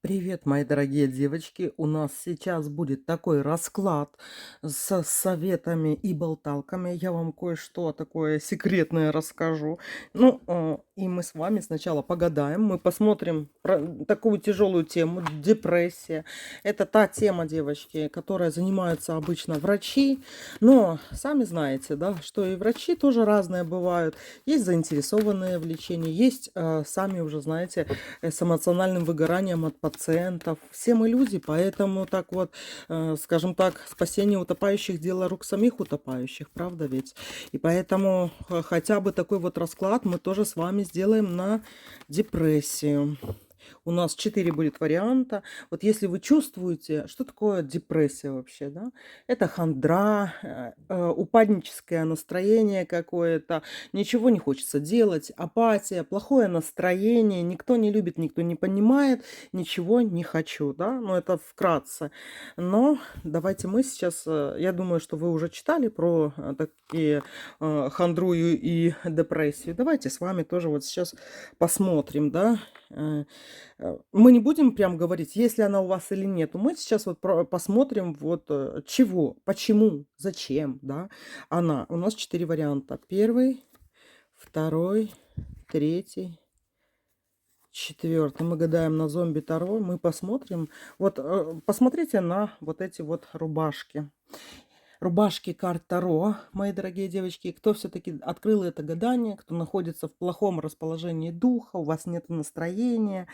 Привет, мои дорогие девочки! У нас сейчас будет такой расклад с советами и болталками. Я вам кое-что такое секретное расскажу. И мы с вами сначала погадаем. Мы посмотрим такую тяжелую тему — депрессия. Это та тема, девочки, которая занимаются обычно врачи. Но сами знаете, да, что и врачи тоже разные бывают. Есть заинтересованные в лечении, есть, сами уже знаете, с эмоциональным выгоранием от пациентов. Все мы люди, поэтому так вот, скажем так, спасение утопающих — дело рук самих утопающих, правда ведь? И поэтому хотя бы такой вот расклад мы тоже с вами сделаем на депрессию. У нас 4 будет варианта. Вот если вы чувствуете, что такое депрессия вообще, да? Это хандра, упадническое настроение какое-то, ничего не хочется делать, апатия, плохое настроение, никто не любит, никто не понимает, ничего не хочу, да? Ну, это вкратце. Но давайте мы сейчас, я думаю, что вы уже читали про такие хандру и депрессию. Давайте с вами тоже вот сейчас посмотрим, да? Э, Мы не будем прям говорить, есть ли она у вас или нет. Мы сейчас вот посмотрим, вот чего, почему, зачем, да, она. У нас 4 варианта. Первый, второй, третий, четвертый. Мы гадаем на зомби Таро. Мы посмотрим. Вот посмотрите на вот эти вот рубашки. Рубашки карт Таро, мои дорогие девочки. Кто все-таки открыл это гадание, кто находится в плохом расположении духа, у вас нет настроения.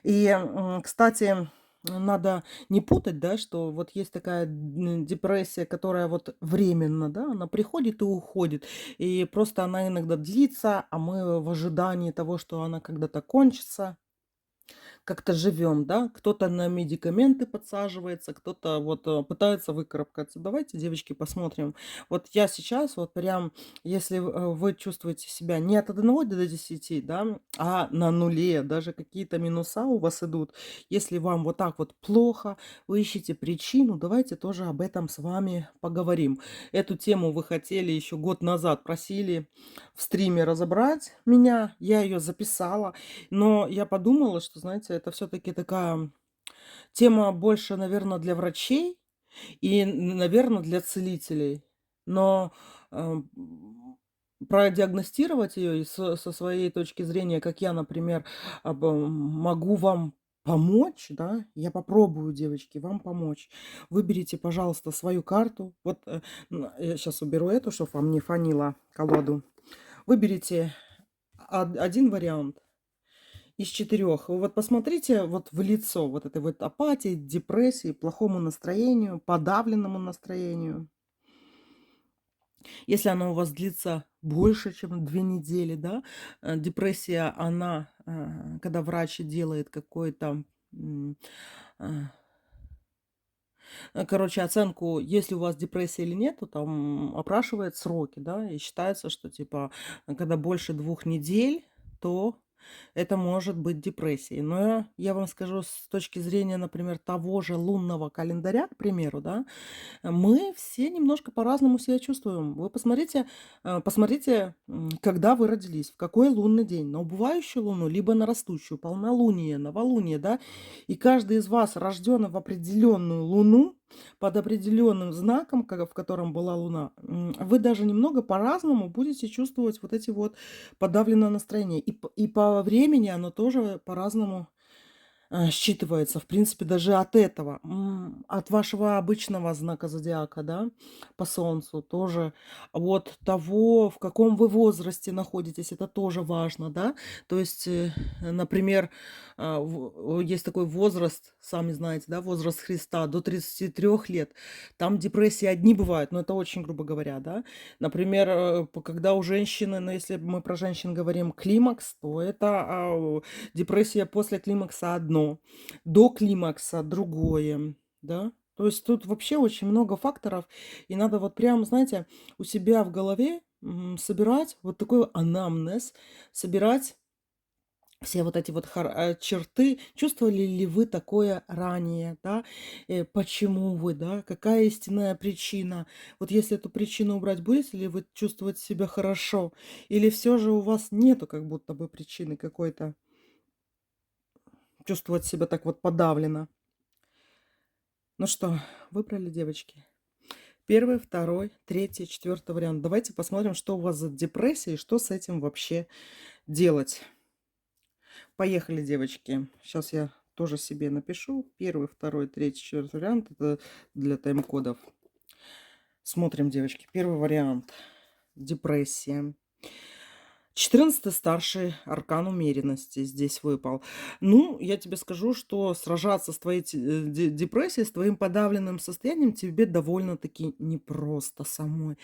И, кстати, надо не путать, да, что вот есть такая депрессия, которая вот временно, да, она приходит и уходит. И просто она иногда длится, а мы в ожидании того, что она когда-то кончится, как-то живем, да. Кто-то на медикаменты подсаживается, кто-то вот пытается выкарабкаться. Давайте, девочки, посмотрим. Вот я сейчас вот прям, если вы чувствуете себя не от 1 до 10, да, а на нуле, даже какие-то минуса у вас идут. Если вам вот так вот плохо, вы ищете причину, давайте тоже об этом с вами поговорим. Эту тему вы хотели еще год назад, просили в стриме разобрать меня, я ее записала. Но я подумала, что, знаете, это все таки такая тема больше, наверное, для врачей и, наверное, для целителей. Но, продиагностировать ее и со своей точки зрения, как я, например, могу вам помочь, да, я попробую, девочки, вам помочь. Выберите, пожалуйста, свою карту. Вот, я сейчас уберу эту, чтобы вам не фонило колоду. Выберите 1 вариант из 4. Вы вот посмотрите вот в лицо вот этой вот апатии, депрессии, плохому настроению, подавленному настроению. Если оно у вас длится больше, чем 2 недели, да, депрессия, она, когда врач делает какой-то, м, а, короче, оценку, есть ли у вас депрессия или нет, то там опрашивает сроки, да, и считается, что типа, когда больше 2 недель, то это может быть депрессией. Но я вам скажу с точки зрения, например, того же лунного календаря, к примеру, да, мы все немножко по-разному себя чувствуем. Вы посмотрите, когда вы родились, в какой лунный день, на убывающую луну, либо на растущую, полнолуние, новолуние, да. И каждый из вас рожден в определенную луну, под определенным знаком, в котором была луна. Вы даже немного по-разному будете чувствовать вот эти вот подавленное настроение. И по времени оно тоже по-разному считывается, в принципе, даже от этого, от вашего обычного знака зодиака, да, по Солнцу тоже, вот того, в каком вы возрасте находитесь, это тоже важно, да. То есть, например, есть такой возраст, сами знаете, да, возраст Христа до 33 лет. Там депрессии одни бывают, но это очень грубо говоря, да. Например, когда у женщины, ну, если мы про женщин говорим, климакс, то это депрессия после климакса одно, до климакса другое, да. То есть тут вообще очень много факторов, и надо вот прям, знаете, у себя в голове собирать вот такой анамнез, собирать все вот эти вот черты. Чувствовали ли вы такое ранее, да? Почему вы, да? Какая истинная причина? Вот если эту причину убрать, будете ли вы чувствовать себя хорошо? Или все же у вас нету как будто бы причины какой-то? чувствовать себя так вот подавленно. Ну что, выбрали, девочки? Первый, второй, третий, четвертый вариант. Давайте посмотрим, что у вас за депрессия и что с этим вообще делать. Поехали, девочки. Сейчас я тоже себе напишу. Первый, второй, третий, четвертый вариант. Это для тайм-кодов. Смотрим, девочки. Первый вариант. Депрессия. 14 старший аркан умеренности здесь выпал. Ну, я тебе скажу, что сражаться с твоей депрессией, с твоим подавленным состоянием тебе довольно-таки непросто самой.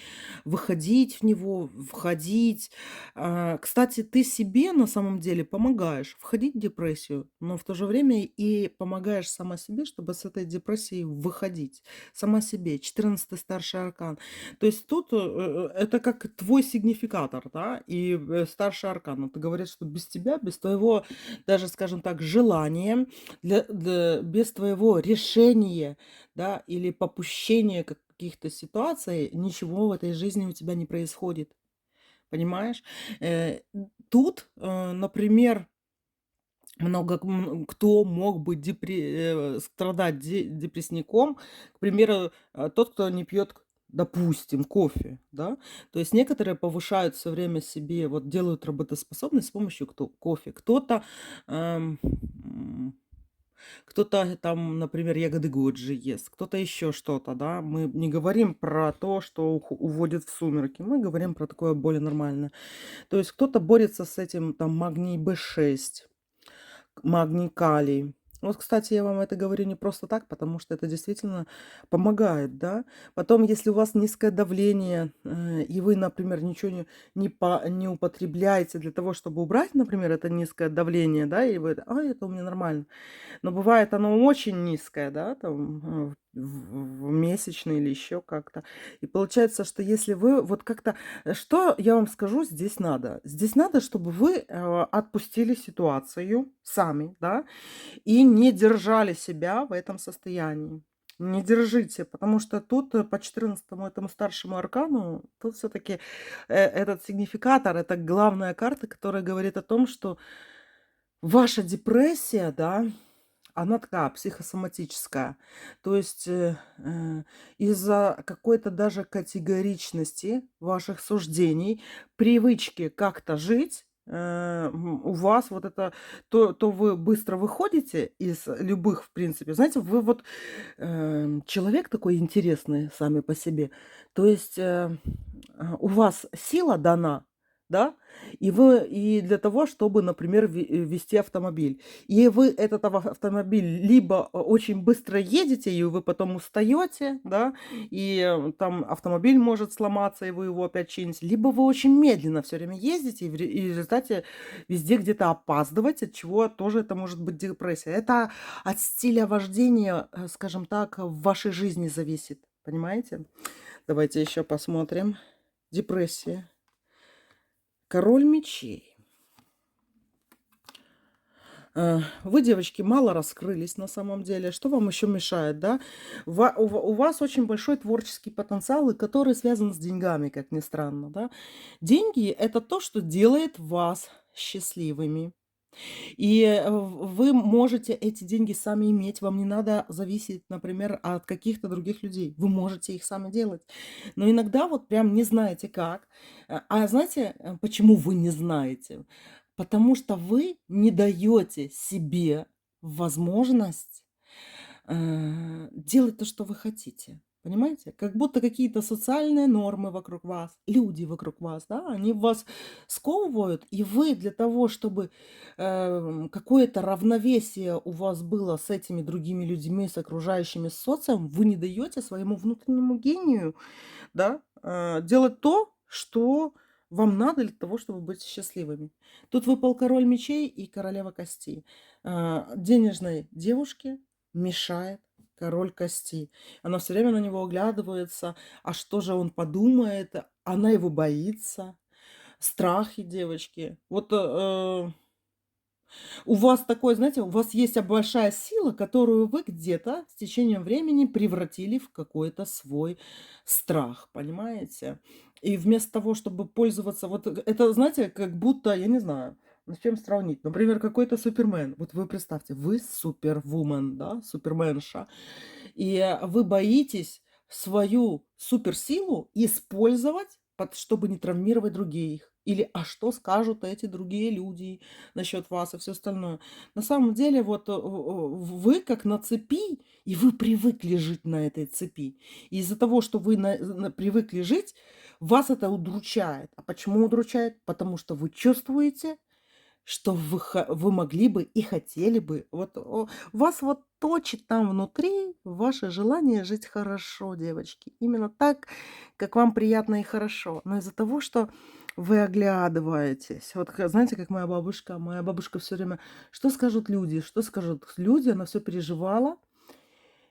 Выходить в него, входить. Кстати, ты себе на самом деле помогаешь входить в депрессию, но в то же время и помогаешь сама себе, чтобы с этой депрессии выходить. Сама себе. 14 старший аркан. То есть тут это как твой сигнификатор, да, и старший аркан. Это говорит, что без тебя, без твоего, даже, скажем так, желания, без твоего решения, да, или попущения каких-то ситуаций, ничего в этой жизни у тебя не происходит. Понимаешь? Тут, например, кто мог бы страдать депрессником, к примеру, тот, кто не пьет, допустим, кофе, да. То есть некоторые повышают все время себе, вот делают работоспособность с помощью кофе. Кто-то там, например, ягоды Годжи ест, кто-то еще что-то, да. Мы не говорим про то, что уводит в сумерки, мы говорим про такое более нормальное. То есть кто-то борется с этим, там, магний B6, магний, калий. Вот, кстати, я вам это говорю не просто так, потому что это действительно помогает, да. Потом, если у вас низкое давление, и вы, например, ничего не употребляете для того, чтобы убрать, например, это низкое давление, да, и вы, это у меня нормально. Но бывает оно очень низкое, да, там, в месячный или еще как-то. И получается, что если вы вот как-то... Что я вам скажу, здесь надо? Здесь надо, чтобы вы отпустили ситуацию сами, да, и не держали себя в этом состоянии. Не держите, потому что тут по 14 этому старшему аркану, тут все-таки этот сигнификатор, это главная карта, которая говорит о том, что ваша депрессия, да, она такая психосоматическая. То есть из-за какой-то даже категоричности ваших суждений, привычки как-то жить, у вас вот это, то вы быстро выходите из любых, в принципе. Знаете, вы вот человек такой интересный сами по себе. То есть у вас сила дана, да, и для того, чтобы, например, вести автомобиль. И вы этот автомобиль либо очень быстро едете, и вы потом устаете, да, и там автомобиль может сломаться, и вы его опять чините, либо вы очень медленно все время ездите, и в результате везде где-то опаздывать, от чего тоже это может быть депрессия. Это от стиля вождения, скажем так, в вашей жизни зависит. Понимаете? Давайте еще посмотрим. Депрессия. Король мечей. Вы, девочки, мало раскрылись на самом деле. Что вам еще мешает, да? У вас очень большой творческий потенциал, и который связан с деньгами, как ни странно, да? Деньги – это то, что делает вас счастливыми. И вы можете эти деньги сами иметь. Вам не надо зависеть, например, от каких-то других людей. Вы можете их сами делать. Но иногда вот прям не знаете как. Знаете, почему вы не знаете? Потому что вы не даете себе возможность делать то, что вы хотите. Понимаете? Как будто какие-то социальные нормы вокруг вас, люди вокруг вас, да, они вас сковывают, и вы для того, чтобы какое-то равновесие у вас было с этими другими людьми, с окружающими, с социумом, вы не даете своему внутреннему гению, да, делать то, что вам надо для того, чтобы быть счастливыми. Тут выпал король мечей и королева костей. Денежной девушке мешает король костей. Она все время на него оглядывается. А что же он подумает? Она его боится. Страхи, девочки. Вот у вас такой, знаете, у вас есть большая сила, которую вы где-то с течением времени превратили в какой-то свой страх, понимаете? И вместо того, чтобы пользоваться, вот это, знаете, как будто, я не знаю, с чем сравнить? Например, какой-то Супермен. Вот вы представьте, вы супервумен, да, суперменша, и вы боитесь свою суперсилу использовать, чтобы не травмировать других. Или а что скажут эти другие люди насчет вас и все остальное. На самом деле, вот вы как на цепи, и вы привыкли жить на этой цепи. И из-за того, что вы привыкли жить, вас это удручает. А почему удручает? Потому что вы чувствуете, что вы могли бы и хотели бы. Вот вас вот точит там внутри ваше желание жить хорошо, девочки. Именно так, как вам приятно и хорошо. Но из-за того, что вы оглядываетесь. Вот знаете, как моя бабушка. Моя бабушка все время: что скажут люди? Что скажут люди? Она все переживала.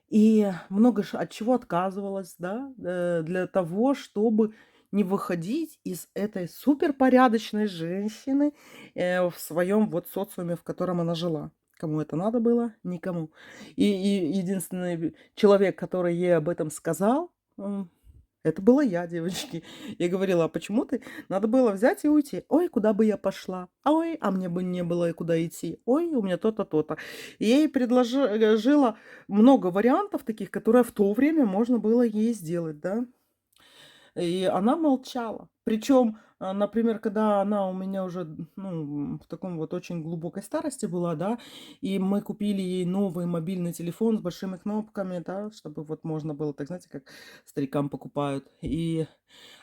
И много от чего отказывалась, да, для того, чтобы не выходить из этой суперпорядочной женщины, в своем вот социуме, в котором она жила. Кому это надо было? Никому. И единственный человек, который ей об этом сказал, это была я, девочки. Я говорила: а почему ты? Надо было взять и уйти. Ой, куда бы я пошла? Ой, а мне бы не было куда идти. Ой, у меня то-то, то-то. И я ей предложила много вариантов таких, которые в то время можно было ей сделать, да. И она молчала. Причем, например, когда она у меня уже, ну, в таком вот очень глубокой старости была, да, и мы купили ей новый мобильный телефон с большими кнопками, да, чтобы вот можно было, так знаете, как старикам покупают. И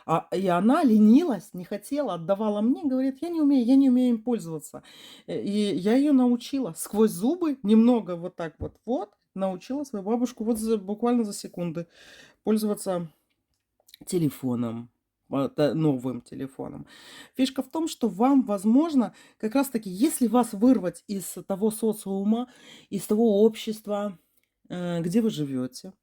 она ленилась, не хотела, отдавала мне, говорит: я не умею им пользоваться. И я ее научила сквозь зубы, немного вот так вот, научила свою бабушку вот буквально за секунды пользоваться телефоном, новым телефоном. Фишка в том, что вам, возможно, как раз таки, если вас вырвать из того социума, из того общества, где вы живете,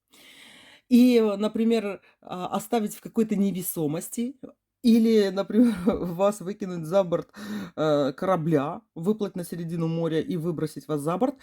и, например, оставить в какой-то невесомости или, например, вас выкинуть за борт, корабля, выплыть на середину моря и выбросить вас за борт.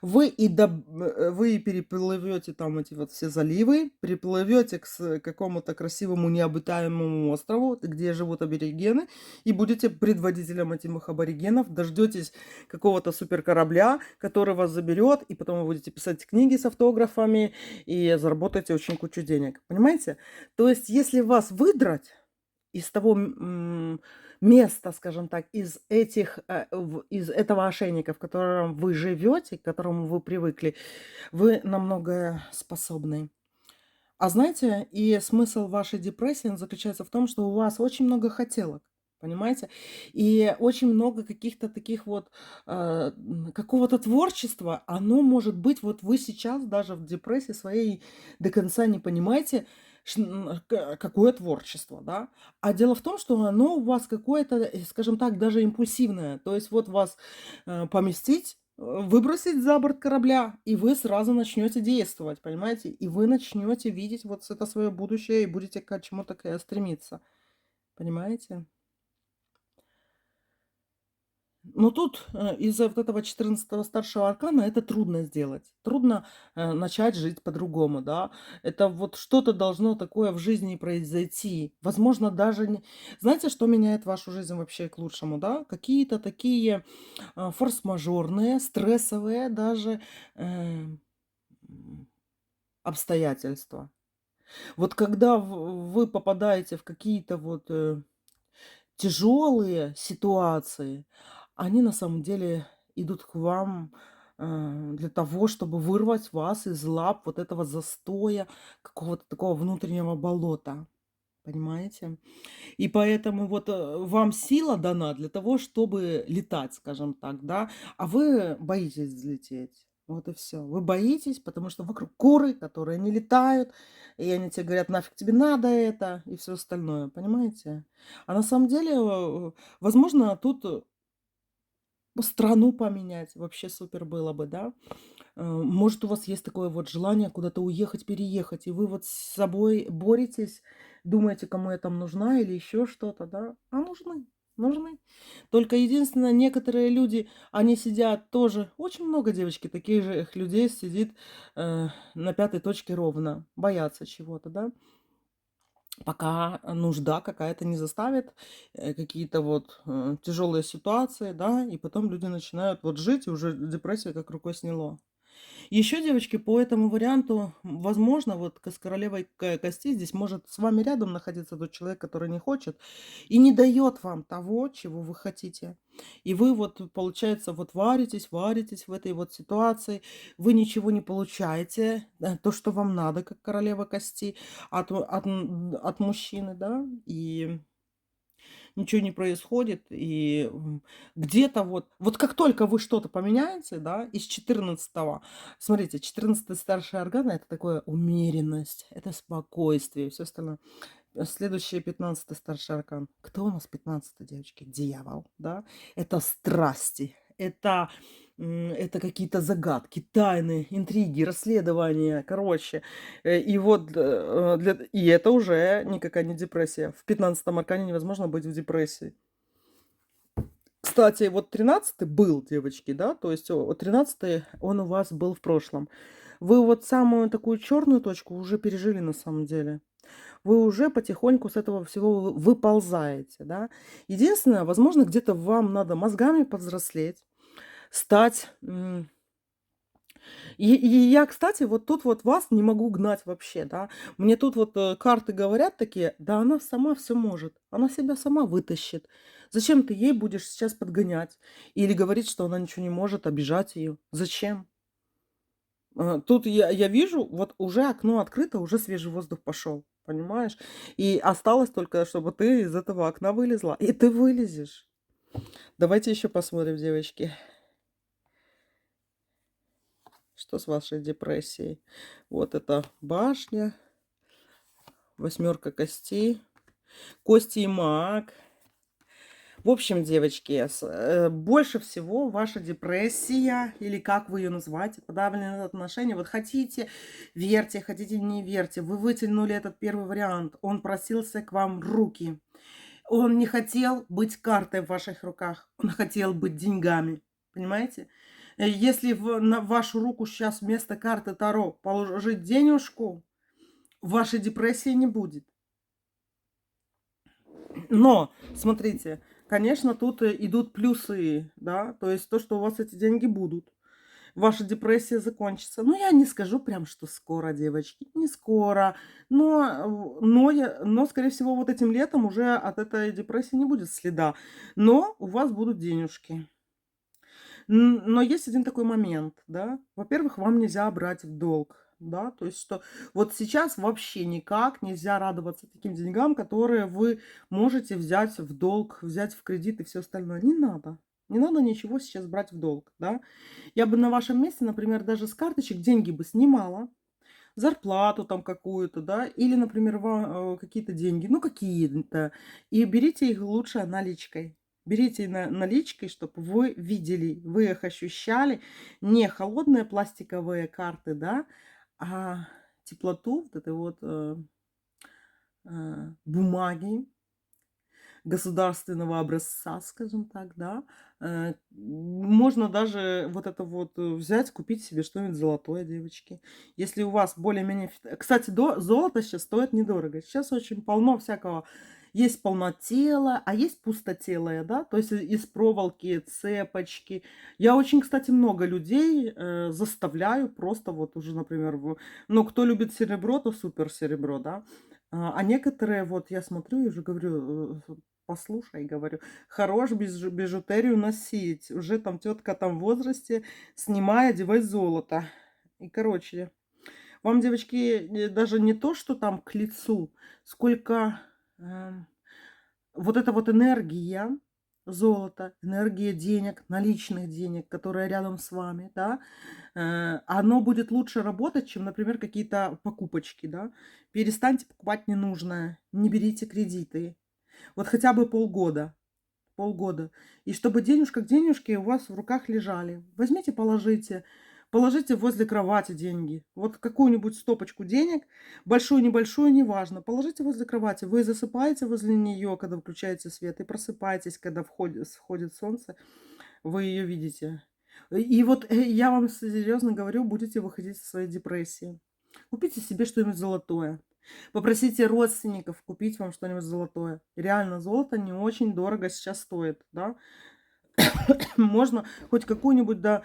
Вы переплывете там эти вот все заливы, приплывете к какому-то красивому необитаемому острову, где живут аборигены, и будете предводителем этих аборигенов, дождетесь какого-то суперкорабля, который вас заберет, и потом вы будете писать книги с автографами, и заработаете очень кучу денег. Понимаете? То есть, если вас выдрать из того места, скажем так, из этого ошейника, в котором вы живете, к которому вы привыкли, вы на многое способны. А знаете, и смысл вашей депрессии он заключается в том, что у вас очень много хотелок. Понимаете? И очень много каких-то таких вот, какого-то творчества, оно может быть, вот вы сейчас даже в депрессии своей до конца не понимаете, какое творчество, да? А дело в том, что оно у вас какое-то, скажем так, даже импульсивное. То есть вот вас поместить, выбросить за борт корабля, и вы сразу начнете действовать, понимаете? И вы начнете видеть вот это свое будущее и будете к чему-то стремиться. Понимаете? Но тут, из-за вот этого 14 старшего аркана это трудно сделать. Трудно, начать жить по-другому, да. Это вот что-то должно такое в жизни произойти. Возможно, даже не знаете, что меняет вашу жизнь вообще к лучшему, да? Какие-то такие, форс-мажорные, стрессовые даже, м, обстоятельства. Вот когда вы попадаете в какие-то вот, тяжелые ситуации, они на самом деле идут к вам, для того, чтобы вырвать вас из лап вот этого застоя, какого-то такого внутреннего болота. Понимаете? И поэтому вот, вам сила дана для того, чтобы летать, скажем так, да, а вы боитесь взлететь. Вот и все. Вы боитесь, потому что вокруг куры, которые не летают, и они тебе говорят: "Нафиг тебе надо это?" И все остальное, понимаете? А на самом деле, возможно, тут, страну поменять вообще супер было бы, да? Может, у вас есть такое вот желание куда-то уехать, переехать, и вы вот с собой боретесь, думаете, кому я там нужна или еще что-то, да? А нужны, нужны. Только единственное, некоторые люди, они сидят тоже, очень много, девочки, таких же людей сидит на пятой точке ровно, боятся чего-то, да? пока нужда какая-то не заставит, какие-то вот тяжелые ситуации, да, и потом люди начинают вот жить, и уже депрессия как рукой сняло. Еще, девочки, по этому варианту, возможно, вот с королевой костей здесь может с вами рядом находиться тот человек, который не хочет и не дает вам того, чего вы хотите. И вы вот, получается, вот варитесь, варитесь в этой вот ситуации, вы ничего не получаете, то, что вам надо, как королева костей, от мужчины, да, и ничего не происходит. И где-то вот как только вы что-то поменяете, да, из 14-го, смотрите, 14-й старший орган — это такое умеренность, это спокойствие, все остальное. Следующий 15-й старший аркан. Кто у нас 15-й, девочки? Дьявол, да? Это страсти, это какие-то загадки, тайны, интриги, расследования, короче. И вот и это уже никакая не депрессия. В 15-м аркане невозможно быть в депрессии. Кстати, вот 13-й был, девочки, да, то есть 13-й он у вас был в прошлом. Вы вот самую такую черную точку уже пережили на самом деле. Вы уже потихоньку с этого всего выползаете, да. Единственное, возможно, где-то вам надо мозгами повзрослеть, стать. И я, кстати, вот тут вот вас не могу гнать вообще, да. Мне тут вот карты говорят такие, да она сама все может, она себя сама вытащит. Зачем ты ей будешь сейчас подгонять или говорить, что она ничего не может, обижать ее? Зачем? Тут я вижу, вот уже окно открыто, уже свежий воздух пошел, понимаешь? И осталось только, чтобы ты из этого окна вылезла. И ты вылезешь. Давайте еще посмотрим, девочки, что с вашей депрессией. Вот это башня, восьмерка костей, кости и маг. В общем, девочки, больше всего ваша депрессия, или как вы ее называете, подавленные отношения, вот хотите, верьте, хотите, не верьте, вы вытянули этот первый вариант, он просился к вам в руки, он не хотел быть картой в ваших руках, он хотел быть деньгами, понимаете? Если на вашу руку сейчас вместо карты Таро положить денежку, вашей депрессии не будет. Но, смотрите, конечно, тут идут плюсы, да, то есть то, что у вас эти деньги будут. Ваша депрессия закончится. Ну, я не скажу прям, что скоро, девочки, не скоро, но, скорее всего, вот этим летом уже от этой депрессии не будет следа. Но у вас будут денежки. Но есть один такой момент, да. Во-первых, вам нельзя брать в долг, да, то есть что вот сейчас вообще никак нельзя радоваться таким деньгам, которые вы можете взять в долг, взять в кредит и все остальное. Не надо. Не надо ничего сейчас брать в долг, да. Я бы на вашем месте, например, даже с карточек деньги бы снимала, зарплату там какую-то, да, или, например, какие-то деньги, ну, какие-то, и берите их лучше наличкой. Берите наличкой, чтобы вы видели, вы их ощущали. Не холодные пластиковые карты, да, а теплоту вот этой вот бумаги, государственного образца, скажем так, да. Можно даже вот это вот взять, купить себе что-нибудь золотое, девочки. Если у вас более-менее... Кстати, золото сейчас стоит недорого. Сейчас очень полно всякого. Есть полнотелое, а есть пустотелое, да, то есть из проволоки, цепочки. Я очень, кстати, много людей заставляю просто вот уже, например, ну, кто любит серебро, то супер серебро, да. А некоторые, вот я смотрю и уже говорю, послушай, говорю, хорош бижутерию носить. Уже там тетка там в возрасте, снимай, одевай золото. И, короче, вам, девочки, даже не то, что там к лицу, сколько вот эта вот энергия золота, энергия денег, наличных денег, которая рядом с вами, да, оно будет лучше работать, чем, например, какие-то покупочки, да. Перестаньте покупать ненужное, не берите кредиты. Вот хотя бы полгода. Полгода. И чтобы денежка к денежке у вас в руках лежали. Возьмите, положите возле кровати деньги. Вот какую-нибудь стопочку денег, большую, небольшую, неважно. Положите возле кровати. Вы засыпаете возле нее, когда включаете свет, и просыпаетесь, когда всходит солнце. Вы ее видите. И вот я вам серьезно говорю, будете выходить из своей депрессии. Купите себе что-нибудь золотое. Попросите родственников купить вам что-нибудь золотое. Реально, золото не очень дорого сейчас стоит, да. Можно хоть какую-нибудь, да,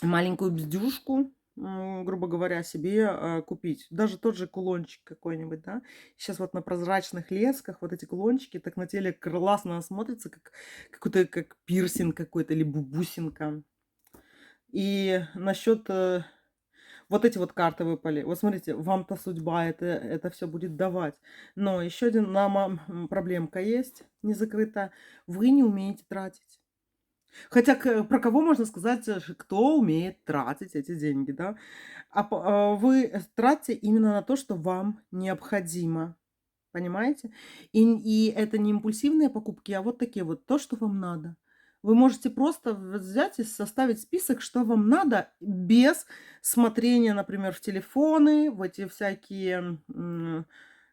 маленькую бздюжку, грубо говоря, себе купить. Даже тот же кулончик какой-нибудь, да. Сейчас вот на прозрачных лесках вот эти кулончики так на теле классно смотрится, как какой-то, как пирсинг какой-то или бусинка. И насчет вот эти вот карты выпали. Вот смотрите, вам-то судьба это все будет давать. Но еще один проблемка есть, не закрыта. Вы не умеете тратить. Хотя про кого можно сказать, кто умеет тратить эти деньги, да? Вы тратите именно на то, что вам необходимо. Понимаете? И это не импульсивные покупки, а вот такие вот, то, что вам надо. Вы можете просто взять и составить список, что вам надо, без смотрения, например, в телефоны, в эти всякие,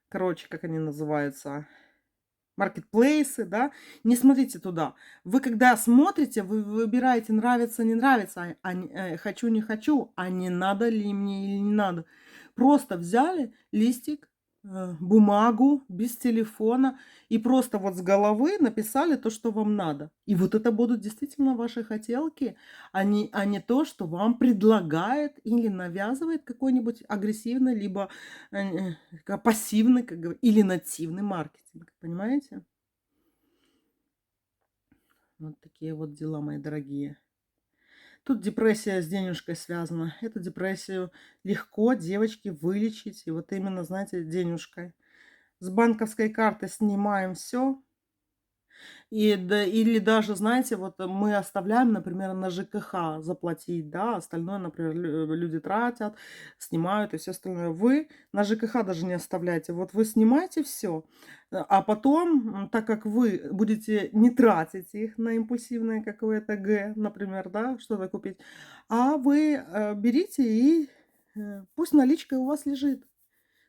короче, как они называются, маркетплейсы, да. Не смотрите туда. Вы когда смотрите, вы выбираете нравится, не нравится, хочу, не хочу, а не надо ли мне или не надо. Просто взяли листик, бумагу, без телефона и просто вот с головы написали то, что вам надо. И вот это будут действительно ваши хотелки, а не то, что вам предлагает или навязывает какой-нибудь агрессивный, либо пассивный, или нативный маркетинг. Понимаете? Вот такие вот дела, мои дорогие. Тут депрессия с денежкой связана. Эту депрессию легко, девочки, вылечить. И вот именно, знаете, денежкой. С банковской карты снимаем все. Или даже, знаете, вот мы оставляем, например, на ЖКХ заплатить, да, остальное, например, люди тратят, снимают и все остальное. Вы на ЖКХ даже не оставляете. Вот вы снимаете все, а потом, так как вы будете не тратить их на импульсивное какое-то например, да, что-то купить, а вы берите и пусть наличка у вас лежит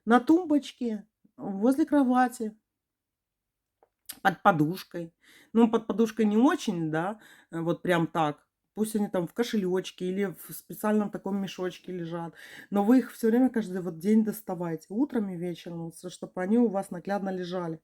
на тумбочке, возле кровати. Под подушкой. Ну, под подушкой не очень, да, вот прям так. Пусть они там в кошелечке или в специальном таком мешочке лежат. Но вы их все время, каждый вот день доставайте. Утром и вечером, вот, чтобы они у вас наглядно лежали.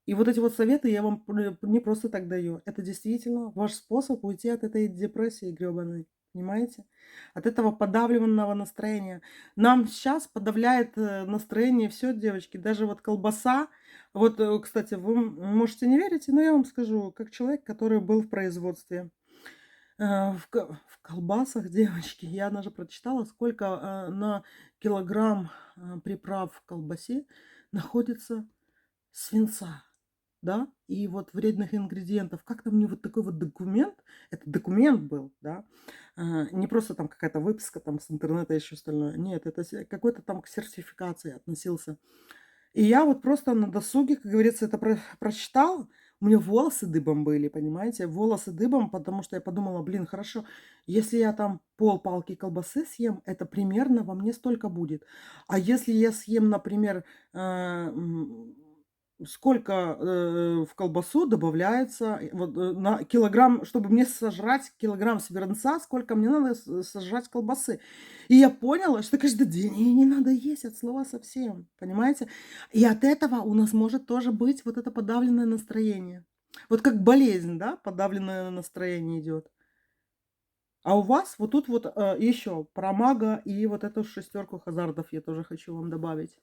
И вот эти вот советы я вам не просто так даю. Это действительно ваш способ уйти от этой депрессии гребаной. Понимаете? От этого подавленного настроения. Нам сейчас подавляет настроение все, девочки. Даже вот колбаса. Вот, кстати, вы можете не верить, но я вам скажу, как человек, который был в производстве. В колбасах, девочки, я даже прочитала, сколько на килограмм приправ в колбасе находится свинца. Да, и вот вредных ингредиентов. Как-то мне вот такой вот документ, это документ был, да, не просто там какая-то выписка там с интернета, еще остальное. Нет, это какой-то там к сертификации относился. И я вот просто на досуге, как говорится, это прочитала, у меня волосы дыбом были, понимаете, волосы дыбом, потому что я подумала, блин, хорошо, если я там палки колбасы съем, это примерно во мне столько будет. А если я съем, например, сколько в колбасу добавляется вот на килограмм, чтобы мне сожрать килограмм свинца, сколько мне надо сожрать колбасы. И я поняла, что каждый день ей не надо есть от слова совсем, понимаете? И от этого у нас может тоже быть вот это подавленное настроение. Вот как болезнь, да, подавленное настроение идет. А у вас вот тут вот еще про мага и вот эту шестерку хазардов я тоже хочу вам добавить.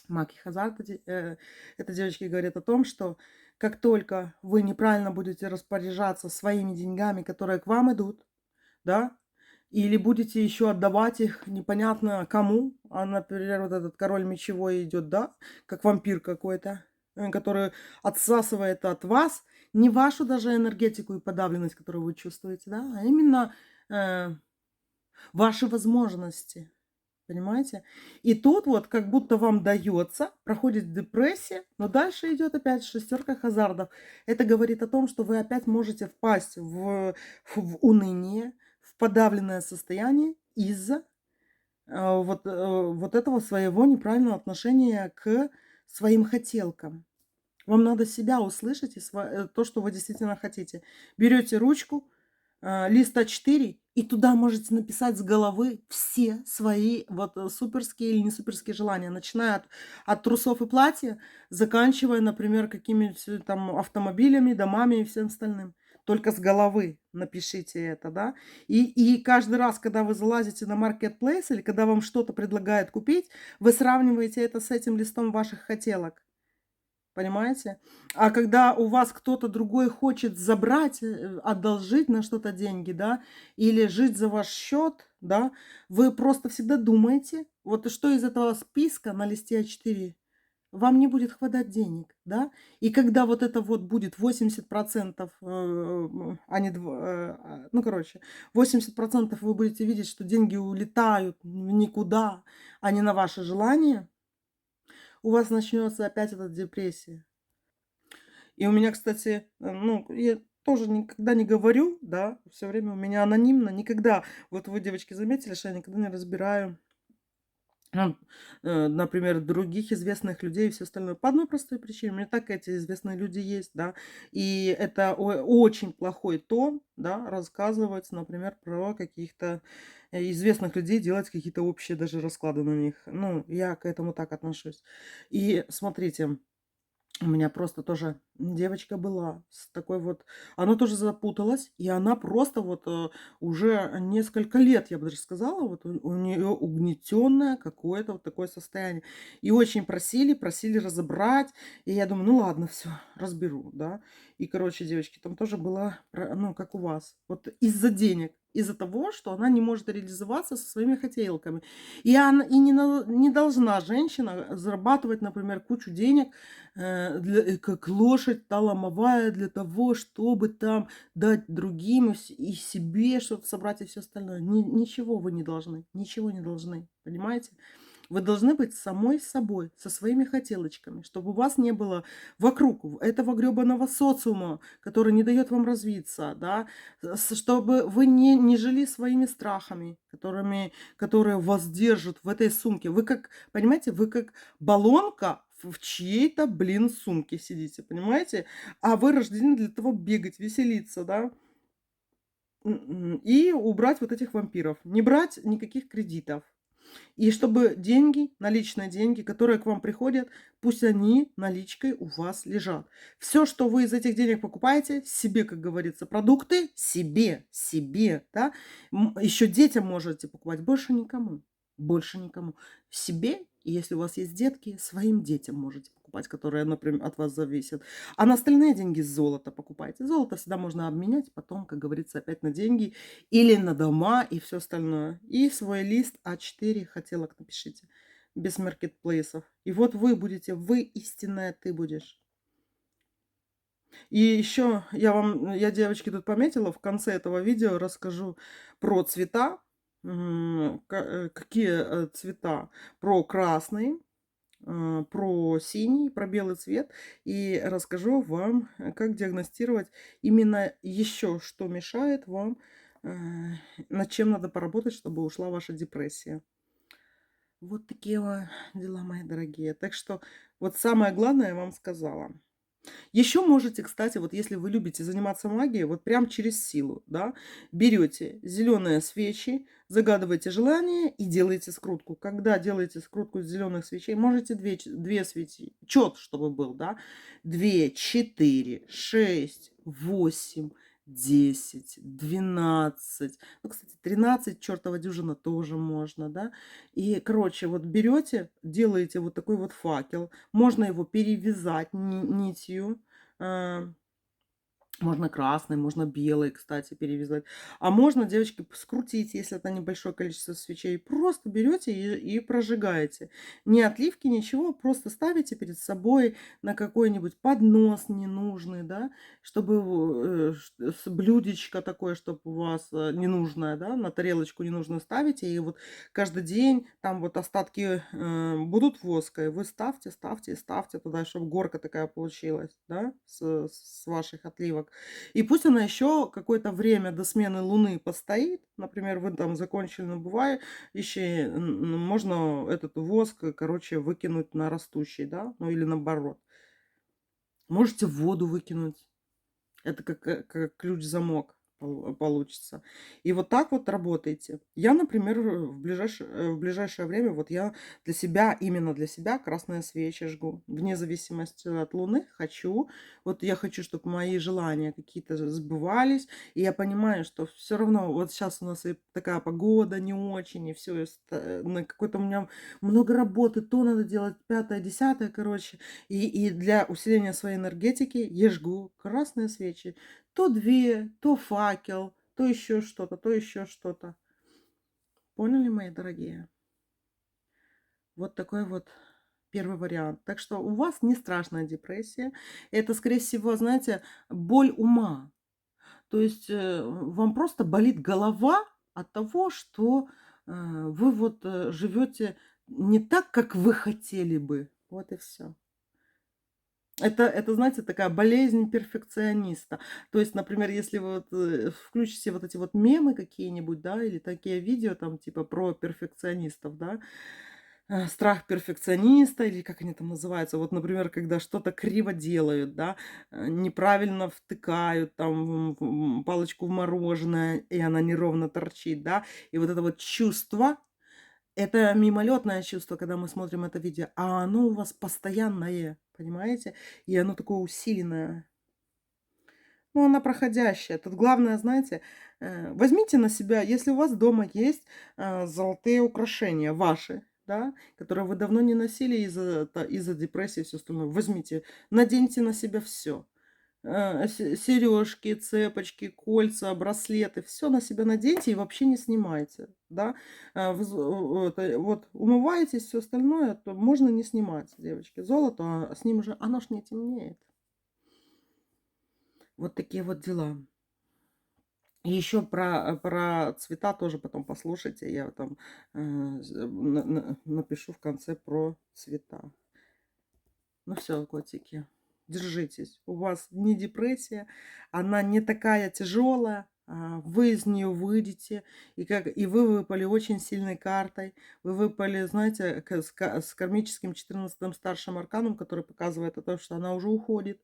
Маг и Хазард, это девочки говорят о том, что как только вы неправильно будете распоряжаться своими деньгами, которые к вам идут, да, или будете еще отдавать их непонятно кому, например, вот этот король мечевой идет, да, как вампир какой-то, который отсасывает от вас не вашу даже энергетику и подавленность, которую вы чувствуете, да, а именно э, ваши возможности. Понимаете? И тут вот как будто вам дается, проходит депрессия, но дальше идет опять шестерка хазардов. Это говорит о том, что вы опять можете впасть в уныние, в подавленное состояние из-за вот этого своего неправильного отношения к своим хотелкам. Вам надо себя услышать и то, что вы действительно хотите. Берете ручку, лист А4 И туда можете написать с головы все свои вот суперские или не суперские желания, начиная от трусов и платья, заканчивая, например, какими-нибудь там автомобилями, домами и всем остальным. Только с головы напишите это, да. И каждый раз, когда вы залазите на Marketplace или когда вам что-то предлагают купить, вы сравниваете это с этим листом ваших хотелок. Понимаете? А когда у вас кто-то другой хочет забрать, одолжить на что-то деньги, да, или жить за ваш счет, да, вы просто всегда думаете, вот что из этого списка на листе А4 вам не будет хватать денег, да. И когда вот это вот будет 80%, а не ну, короче, 80% вы будете видеть, что деньги улетают в никуда, а не на ваши желания, у вас начнется опять эта депрессия. И у меня, кстати, ну, я тоже никогда не говорю, да, все время у меня анонимно, никогда. Вот вы, девочки, заметили, что я никогда не разбираю, ну, например, других известных людей и все остальное. По одной простой причине. У меня так эти известные люди есть, да. И это очень плохой тон, да, рассказывать, например, про каких-то известных людей, делать какие-то общие даже расклады на них. Ну, я к этому так отношусь. И смотрите, у меня просто тоже девочка была с такой вот, она тоже запуталась, и она просто вот уже несколько лет, я бы даже сказала, вот у нее угнетенное какое-то вот такое состояние. И очень просили разобрать. И я думаю, ну ладно, все, разберу, да. И, короче, девочки, там тоже было, ну, как у вас, вот из-за денег, из-за того, что она не может реализоваться со своими хотелками. И, она, и не должна женщина зарабатывать, например, кучу денег, как лошадь та ломовая для того, чтобы там дать другим и себе что-то собрать и все остальное. Ничего вы не должны, ничего не должны, понимаете? Вы должны быть самой собой, со своими хотелочками, чтобы у вас не было вокруг этого гребаного социума, который не дает вам развиться, да, чтобы вы не жили своими страхами, которые вас держат в этой сумке. Вы как, понимаете, вы как баллонка в чьей-то, блин, сумке сидите, понимаете? А вы рождены для того бегать, веселиться, да, и убрать вот этих вампиров. Не брать никаких кредитов. И чтобы деньги, наличные деньги, которые к вам приходят, пусть они наличкой у вас лежат. Все, что вы из этих денег покупаете, себе, как говорится, продукты, себе, да. Еще детям можете покупать, больше никому, больше никому. Себе, и если у вас есть детки, своим детям можете покупать, которые, например, от вас зависят. А на остальные деньги золото покупайте. Золото всегда можно обменять потом, как говорится, опять на деньги или на дома и все остальное. И свой лист А4 хотелок напишите без маркетплейсов. И вот вы будете, вы истинная ты будешь. И еще я, девочки, тут пометила, в конце этого видео расскажу про цвета. Какие цвета? Про красный, про синий, про белый цвет. И расскажу вам, как диагностировать именно еще, что мешает вам, э, над чем надо поработать, чтобы ушла ваша депрессия. Вот такие дела, мои дорогие. Так что вот самое главное я вам сказала. Еще можете, кстати, вот если вы любите заниматься магией, вот прям через силу, да, берете зеленые свечи, загадываете желание и делаете скрутку. Когда делаете скрутку из зеленых свечей, можете две свечи, чет, чтобы был, да, 2, 4, 6, 8, 10, 12. Ну, кстати, 13, чертова дюжина тоже можно, да. И, короче, вот берете, делаете вот такой вот факел, можно его перевязать нитью, а, можно красный, можно белый, кстати, перевязать. А можно, девочки, скрутить, если это небольшое количество свечей. Просто берете и прожигаете. Ни отливки, ничего, просто ставите перед собой на какой-нибудь поднос ненужный, да, чтобы блюдечко такое, чтобы у вас ненужное, да, на тарелочку ненужную ставите. И вот каждый день там вот остатки будут воска, и вы ставьте туда, чтобы горка такая получилась, да, с ваших отливок. И пусть она еще какое-то время до смены Луны постоит. Например, вы там закончили набывающие, можно этот воск, короче, выкинуть на растущий, да, ну или наоборот. Можете в воду выкинуть. Это как ключ-замок. получится. И вот так вот работайте. Я, например, в ближайшее время, вот я для себя, именно для себя красные свечи жгу. Вне зависимости от Луны хочу. Вот я хочу, чтобы мои желания какие-то сбывались. И я понимаю, что все равно вот сейчас у нас и такая погода не очень, и все, на какой-то у меня много работы, то надо делать, пятое, десятое, короче. И для усиления своей энергетики я жгу красные свечи. То 2, то факел, то еще что-то, то еще что-то. Поняли, мои дорогие? Вот такой вот первый вариант. Так что у вас не страшная депрессия. Это, скорее всего, знаете, боль ума. То есть вам просто болит голова от того, что вы вот живете не так, как вы хотели бы. Вот и все. Это, знаете, такая болезнь перфекциониста. То есть, например, если вы вот, включите вот эти вот мемы какие-нибудь, да, или такие видео там типа про перфекционистов, да, страх перфекциониста или как они там называются. Вот, например, когда что-то криво делают, да, неправильно втыкают там палочку в мороженое, и она неровно торчит, да, и вот это вот чувство, это мимолетное чувство, когда мы смотрим это видео, а оно у вас постоянное, понимаете? И оно такое усиленное. Ну, она проходящая. Тут главное, знаете, возьмите на себя, если у вас дома есть золотые украшения ваши, да, которые вы давно не носили из-за депрессии и все остальное, возьмите, наденьте на себя все. Сережки, цепочки, кольца, браслеты, все на себя наденьте и вообще не снимайте, да. Вот умываетесь, все остальное, то можно не снимать, девочки. Золото, с ним уже, оно ж не темнеет. Вот такие вот дела. И еще про цвета тоже потом послушайте. Я там напишу в конце про цвета. Ну все, котики, держитесь. У вас не депрессия, она не такая тяжелая. Вы из нее выйдете, и вы выпали очень сильной картой. Вы выпали, знаете, с кармическим 14-м старшим арканом, который показывает о том, что она уже уходит.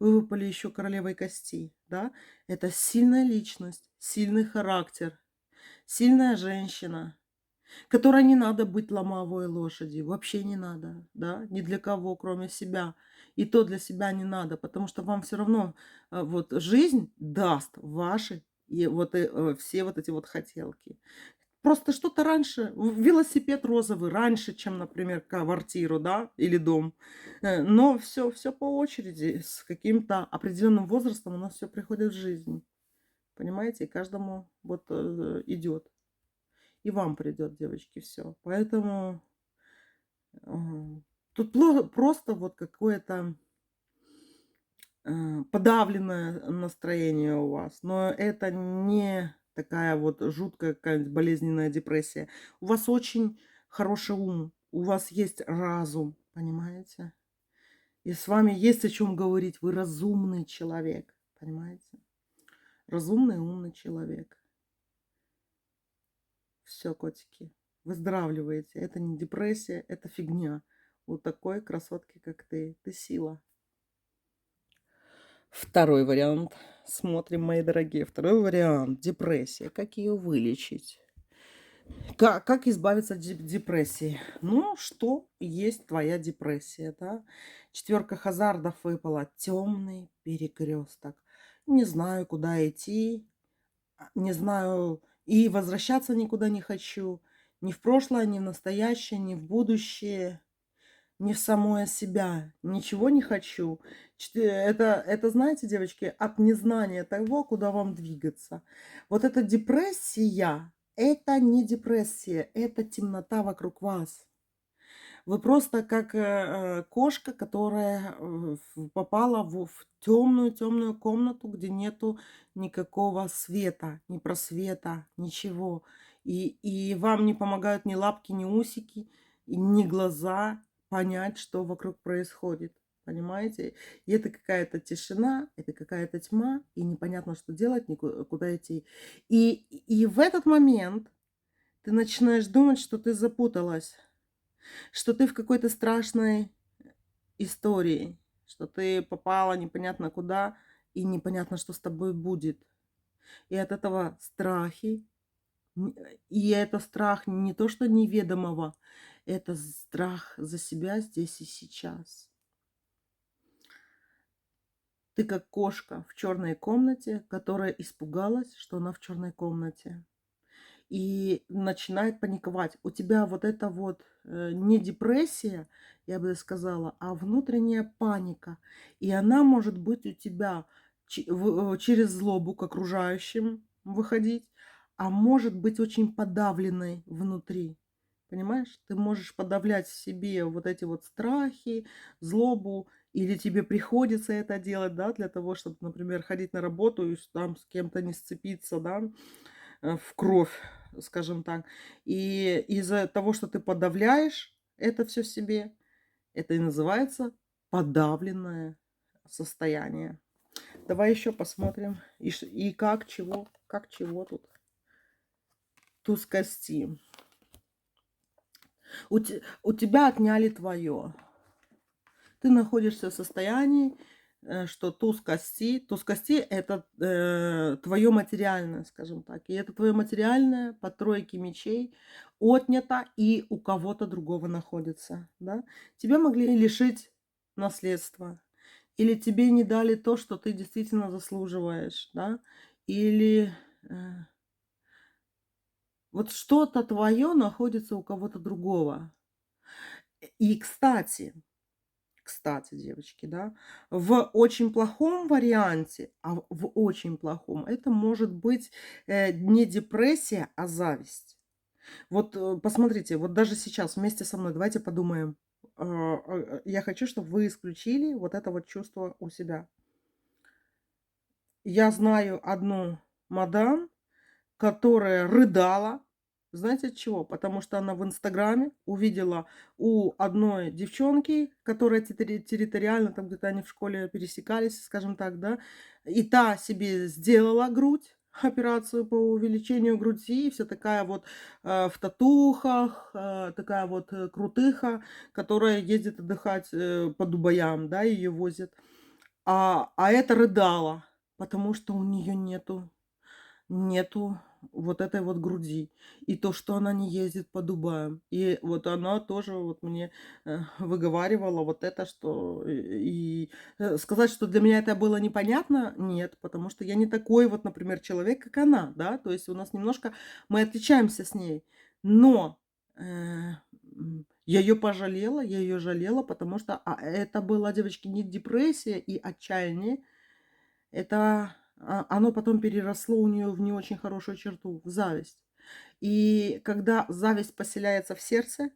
Вы выпали еще королевой костей, да? Это сильная личность, сильный характер, сильная женщина, которой не надо быть ломовой лошадью, вообще не надо, да, ни для кого, кроме себя. И то для себя не надо, потому что вам все равно вот жизнь даст ваши и вот все вот эти вот хотелки. Просто что-то раньше, велосипед розовый раньше, чем, например, квартиру, да, или дом. Но все по очереди, с каким-то определенным возрастом у нас все приходит в жизнь. Понимаете, и каждому вот идет. И вам придет, девочки, все. Поэтому тут просто вот какое-то подавленное настроение у вас. Но это не такая вот жуткая какая-нибудь болезненная депрессия. У вас очень хороший ум, у вас есть разум, понимаете? И с вами есть о чем говорить. Вы разумный человек, понимаете? Разумный, умный человек. Все, котики, выздоравливаете. Это не депрессия, это фигня. У такой красотки, как ты. Ты сила. Второй вариант. Смотрим, мои дорогие. Второй вариант. Депрессия. Как ее вылечить? Как избавиться от депрессии? Ну, что есть твоя депрессия, да? Четверка хазардов выпала. Темный перекресток. Не знаю, куда идти. Не знаю, и возвращаться никуда не хочу. Ни в прошлое, ни в настоящее, ни в будущее, ни в самое себя. Ничего не хочу. Это, знаете, девочки, от незнания того, куда вам двигаться. Вот эта депрессия, это не депрессия, это темнота вокруг вас. Вы просто как кошка, которая попала в темную комнату, где нету никакого света, ни просвета, ничего. И вам не помогают ни лапки, ни усики, ни глаза понять, что вокруг происходит. Понимаете? И это какая-то тишина, это какая-то тьма, и непонятно, что делать, куда идти. И в этот момент ты начинаешь думать, что ты запуталась, что ты в какой-то страшной истории, что ты попала непонятно куда и непонятно, что с тобой будет. И от этого страхи, и это страх не то что неведомого, это страх за себя здесь и сейчас. Ты как кошка в черной комнате, которая испугалась, что она в черной комнате. И начинает паниковать. У тебя вот это вот не депрессия, я бы сказала, а внутренняя паника. И она может быть у тебя через злобу к окружающим выходить, а может быть очень подавленной внутри. Понимаешь? Ты можешь подавлять в себе вот эти вот страхи, злобу, или тебе приходится это делать, да, для того, чтобы, например, ходить на работу и там с кем-то не сцепиться, да, в кровь, скажем так. И из-за того, что ты подавляешь это все в себе, это и называется подавленное состояние. Давай еще посмотрим, и как чего тут. Туз кости. У тебя отняли твое. Ты находишься в состоянии, что туз кости это твое материальное, скажем так. И это твое материальное по тройке мечей отнято и у кого-то другого находится. Да? Тебя могли лишить наследства. Или тебе не дали то, что ты действительно заслуживаешь. Да? Или э, вот что-то твое находится у кого-то другого. И, кстати, девочки, да, в очень плохом варианте, в очень плохом, это может быть не депрессия, а зависть. Вот посмотрите, вот даже сейчас вместе со мной давайте подумаем. Я хочу, чтобы вы исключили вот это вот чувство у себя. Я знаю одну мадам, которая рыдала. Знаете от чего? Потому что она в "Инстаграме" увидела у одной девчонки, которая территориально, там где-то они в школе пересекались, скажем так, да, и та себе сделала грудь, операцию по увеличению груди, и вся такая вот, в татухах, такая вот, крутыха, которая ездит отдыхать, по Дубаям, да, ее возят. А эта рыдала, потому что у нее нету вот этой вот груди. И то, что она не ездит по Дубаям. И вот она тоже вот мне, выговаривала вот это, что сказать, что для меня это было непонятно, нет, потому что я не такой вот, например, человек, как она, да. То есть у нас немножко мы отличаемся с ней. Но, я ее жалела, потому что, это была, девочки, не депрессия и отчаяние, это, оно потом переросло у нее в не очень хорошую черту, в зависть. И когда зависть поселяется в сердце,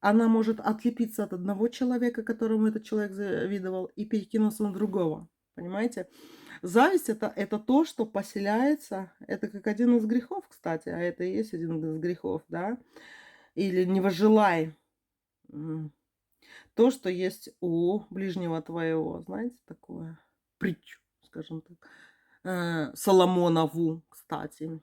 она может отлепиться от одного человека, которому этот человек завидовал, и перекинуться на другого. Понимаете? Зависть это то, что поселяется. Это как один из грехов, кстати, а это и есть один из грехов, да? Или не возжелай то, что есть у ближнего твоего. Знаете такое? Притчу, скажем так. Соломонову, кстати.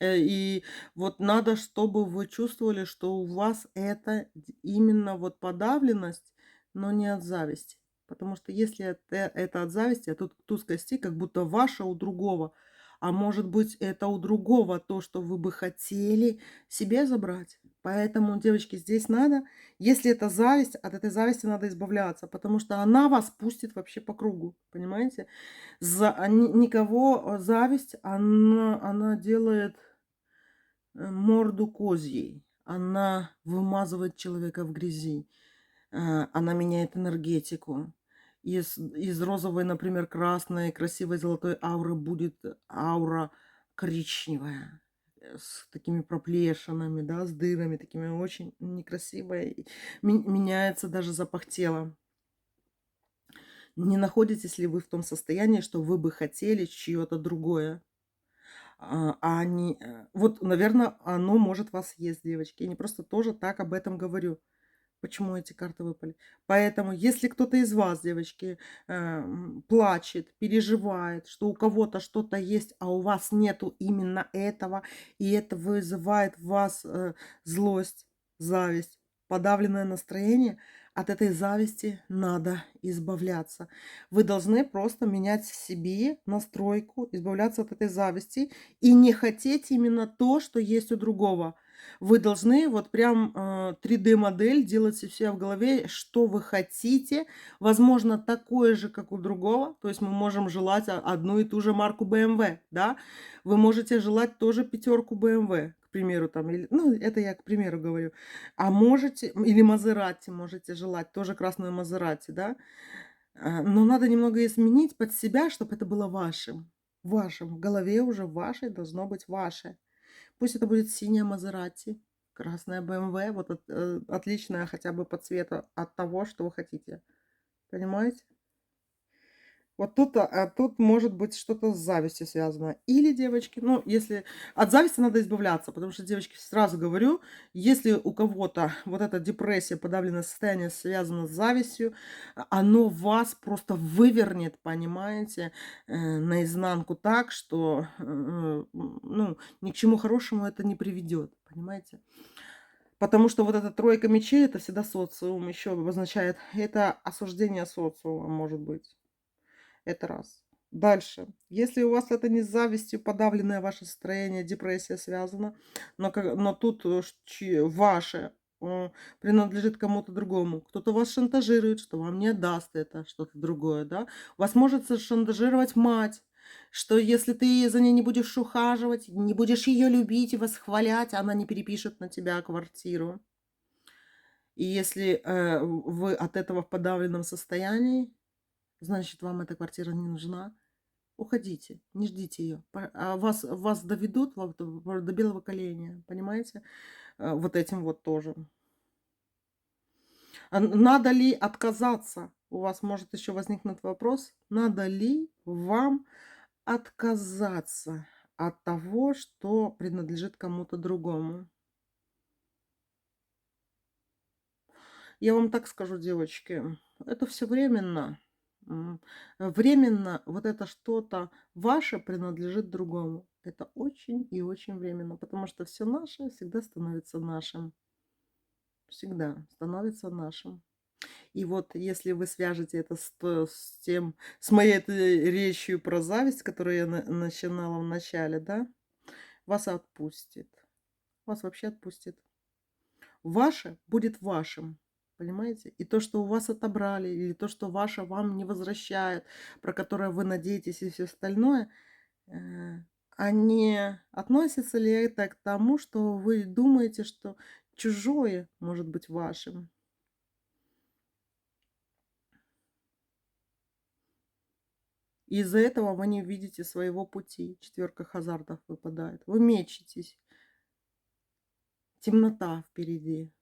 И вот надо, чтобы вы чувствовали, что у вас это именно вот подавленность, но не от зависти. Потому что если это от зависти, а тут туз костей, как будто ваша у другого. А может быть, это у другого то, что вы бы хотели себе забрать. Поэтому, девочки, здесь надо, если это зависть, от этой зависти надо избавляться, потому что она вас пустит вообще по кругу, понимаете? Никого зависть, она делает морду козьей. Она вымазывает человека в грязи. Она меняет энергетику. Из розовой, например, красной, красивой золотой ауры будет аура коричневая, с такими проплешинами, да, с дырами, такими очень некрасивая. И меняется даже запах тела. Не находитесь ли вы в том состоянии, что вы бы хотели чье-то другое? Вот, наверное, оно может вас есть, девочки. Я не просто тоже так об этом говорю. Почему эти карты выпали? Поэтому, если кто-то из вас, девочки, плачет, переживает, что у кого-то что-то есть, а у вас нету именно этого, и это вызывает в вас злость, зависть, подавленное настроение, От этой зависти надо избавляться. Вы должны просто менять в себе настройку, избавляться от этой зависти и не хотеть именно то, что есть у другого. Вы должны вот прям 3D-модель делать себе в голове, что вы хотите. Возможно, такое же, как у другого. То есть мы можем желать одну и ту же марку BMW, да? Вы можете желать тоже пятерку BMW, к примеру, там, или, ну, это я к примеру говорю. А можете, или Мазерати можете желать, тоже красную Мазерати, да. Но надо немного изменить под себя, чтобы это было вашим. Вашим. В голове уже вашей должно быть ваше. Пусть это будет синяя Мазерати, красная BMW, вот отличная хотя бы по цвету от того, что вы хотите. Понимаете? Вот тут, тут может быть что-то с завистью связано. Или, девочки, ну, если от зависти надо избавляться, потому что, девочки, сразу говорю, если у кого-то вот эта депрессия, подавленное состояние связано с завистью, оно вас просто вывернет, понимаете, наизнанку так, что, ну, ни к чему хорошему это не приведет, понимаете? Потому что вот эта тройка мечей, это всегда социум еще обозначает. Это осуждение социума, может быть. Это раз. Дальше. Если у вас это не с завистью подавленное ваше состояние, депрессия связана, но тут ваше принадлежит кому-то другому. Кто-то вас шантажирует, что вам не отдаст это, что-то другое, да. Вас может шантажировать мать, что если ты за ней не будешь ухаживать, не будешь ее любить и восхвалять, она не перепишет на тебя квартиру. И если вы от этого в подавленном состоянии, значит, вам эта квартира не нужна. Уходите, не ждите ее. Вас доведут до белого коленя, понимаете? Вот этим вот тоже. Надо ли отказаться? У вас может еще возникнуть вопрос, надо ли вам отказаться от того, что принадлежит кому-то другому? Я вам так скажу, девочки, это все временно. Временно вот это что-то ваше принадлежит другому. Это очень и очень временно, потому что все наше всегда становится нашим. Всегда становится нашим. И вот если вы свяжете это с тем, с моей этой речью про зависть, которую я начинала в начале, да, вас отпустит. Вас вообще отпустит. Ваше будет вашим. Понимаете? И то, что у вас отобрали, или то, что ваше вам не возвращает, про которое вы надеетесь и все остальное, э, а не относится ли это к тому, что вы думаете, что чужое может быть вашим? И из-за этого вы не видите своего пути. Четверка хазардов выпадает. Вы мечетесь. Темнота впереди.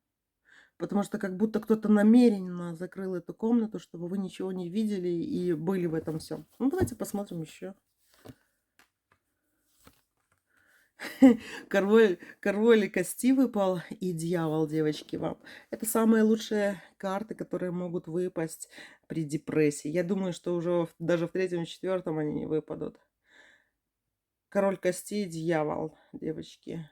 Потому что как будто кто-то намеренно закрыл эту комнату, чтобы вы ничего не видели и были в этом всем. Ну, давайте посмотрим еще. Король кости выпал и дьявол, девочки, вам. Это самые лучшие карты, которые могут выпасть при депрессии. Я думаю, что уже даже в третьем и четвертом они не выпадут. Король кости и дьявол, девочки.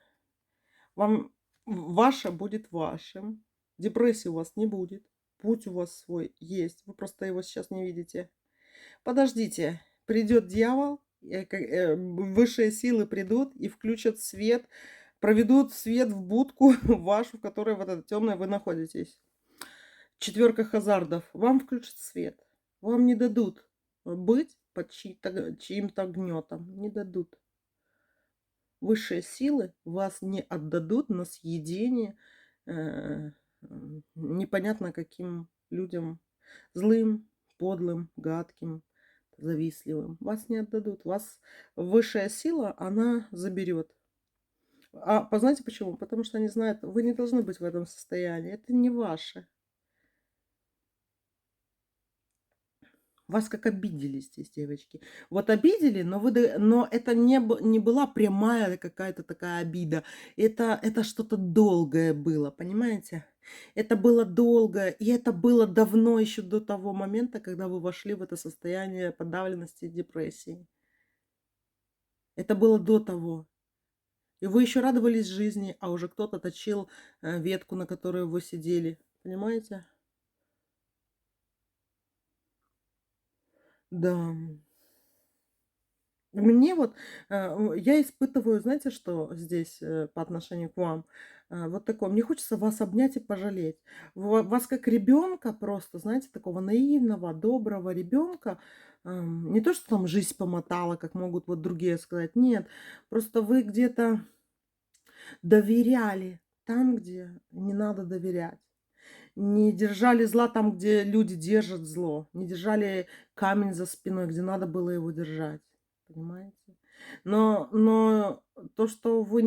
Вам ваше будет вашим. Депрессии у вас не будет. Путь у вас свой есть. Вы просто его сейчас не видите. Подождите, придет дьявол, высшие силы придут и включат свет, проведут свет в будку вашу, в которой в этой темной вы находитесь. Четверка хазардов. Вам включат свет. Вам не дадут быть под чьим-то гнетом. Не дадут. Высшие силы вас не отдадут на съедение э, непонятно каким людям. Злым, подлым, гадким, завистливым. Вас не отдадут. Вас высшая сила, она заберет. Знаете почему? Потому что они знают, вы не должны быть в этом состоянии. Это не ваше. Вас как обидели здесь, девочки. Вот обидели, но это не была прямая какая-то такая обида. Это что-то долгое было, понимаете? Это было долго, и это было давно, еще до того момента, когда вы вошли в это состояние подавленности и депрессии. Это было до того. И вы еще радовались жизни, а уже кто-то точил ветку, на которой вы сидели. Понимаете? Да. Мне вот, я испытываю, знаете, что здесь, по отношению к вам? Вот такое, мне хочется вас обнять и пожалеть. Вас как ребенка просто, знаете, такого наивного, доброго ребенка, не то, что там жизнь помотала, как могут вот другие сказать, нет, просто вы где-то доверяли там, где не надо доверять. Не держали зла там, где люди держат зло. Не держали камень за спиной, где надо было его держать. Понимаете? Но то, что вы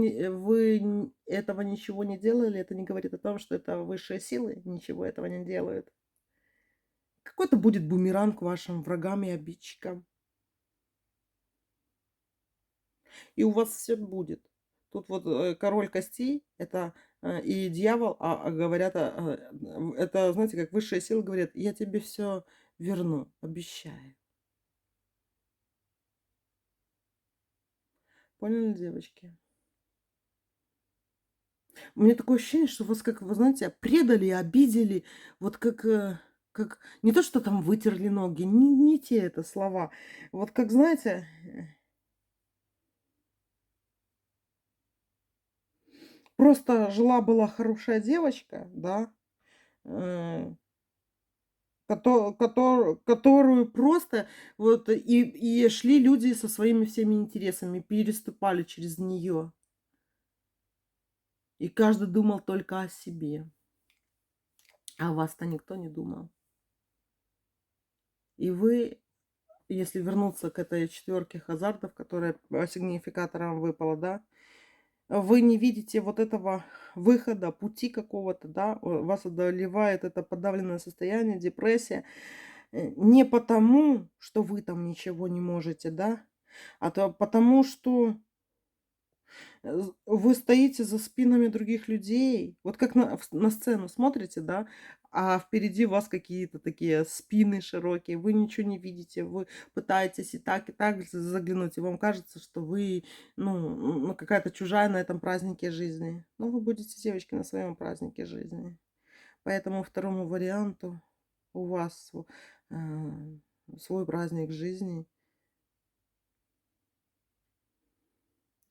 этого ничего не делали, это не говорит о том, что это высшие силы ничего этого не делают. Какой-то будет бумеранг вашим врагам и обидчикам. И у вас все будет. Тут вот, король костей — это, и дьявол, говорят, это, знаете, как высшие силы говорят: "Я тебе все верну, обещаю". Поняли, девочки? У меня такое ощущение, что вас, как вы знаете, предали, обидели, вот как не то, что там вытерли ноги, не те это слова. Вот как, знаете, просто жила-была хорошая девочка, да, э которую просто вот и шли люди со своими всеми интересами, переступали через нее, и каждый думал только о себе, а о вас-то никто не думал. И вы, если вернуться к этой четверке хазардов, которая по сигнификаторам выпала, да, вы не видите вот этого выхода, пути какого-то, да, вас одолевает это подавленное состояние, депрессия, не потому, что вы там ничего не можете, да, а то потому, что вы стоите за спинами других людей. Вот как на сцену смотрите, да, а впереди вас какие-то такие спины широкие, вы ничего не видите, вы пытаетесь и так заглянуть, и вам кажется, что вы, ну, какая-то чужая на этом празднике жизни. Но вы будете, девочки, на своем празднике жизни. Поэтому второму варианту у вас э, свой праздник жизни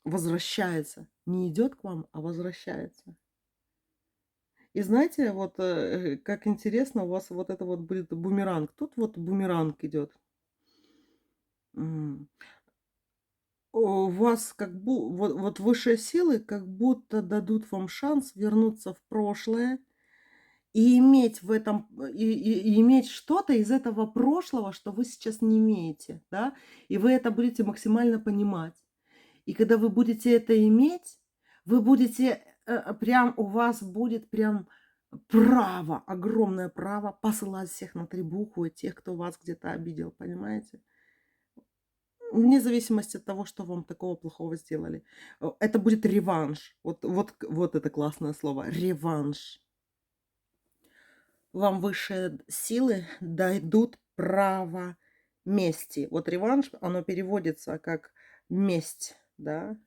возвращается. Не идет к вам, а возвращается. И знаете, вот, как интересно, у вас вот это вот будет бумеранг. Тут вот бумеранг идет. М. У вас вот высшие силы как будто дадут вам шанс вернуться в прошлое и иметь в этом, и иметь что-то из этого прошлого, что вы сейчас не имеете, да. И вы это будете максимально понимать. И когда вы будете это иметь, вы будете, прям у вас будет прям право, огромное право посылать всех на 3 буквы, тех, кто вас где-то обидел, понимаете? Вне зависимости от того, что вам такого плохого сделали. Это будет реванш. Вот это классное слово — реванш. Вам высшие силы дадут право мести. Вот реванш, оно переводится как месть, да?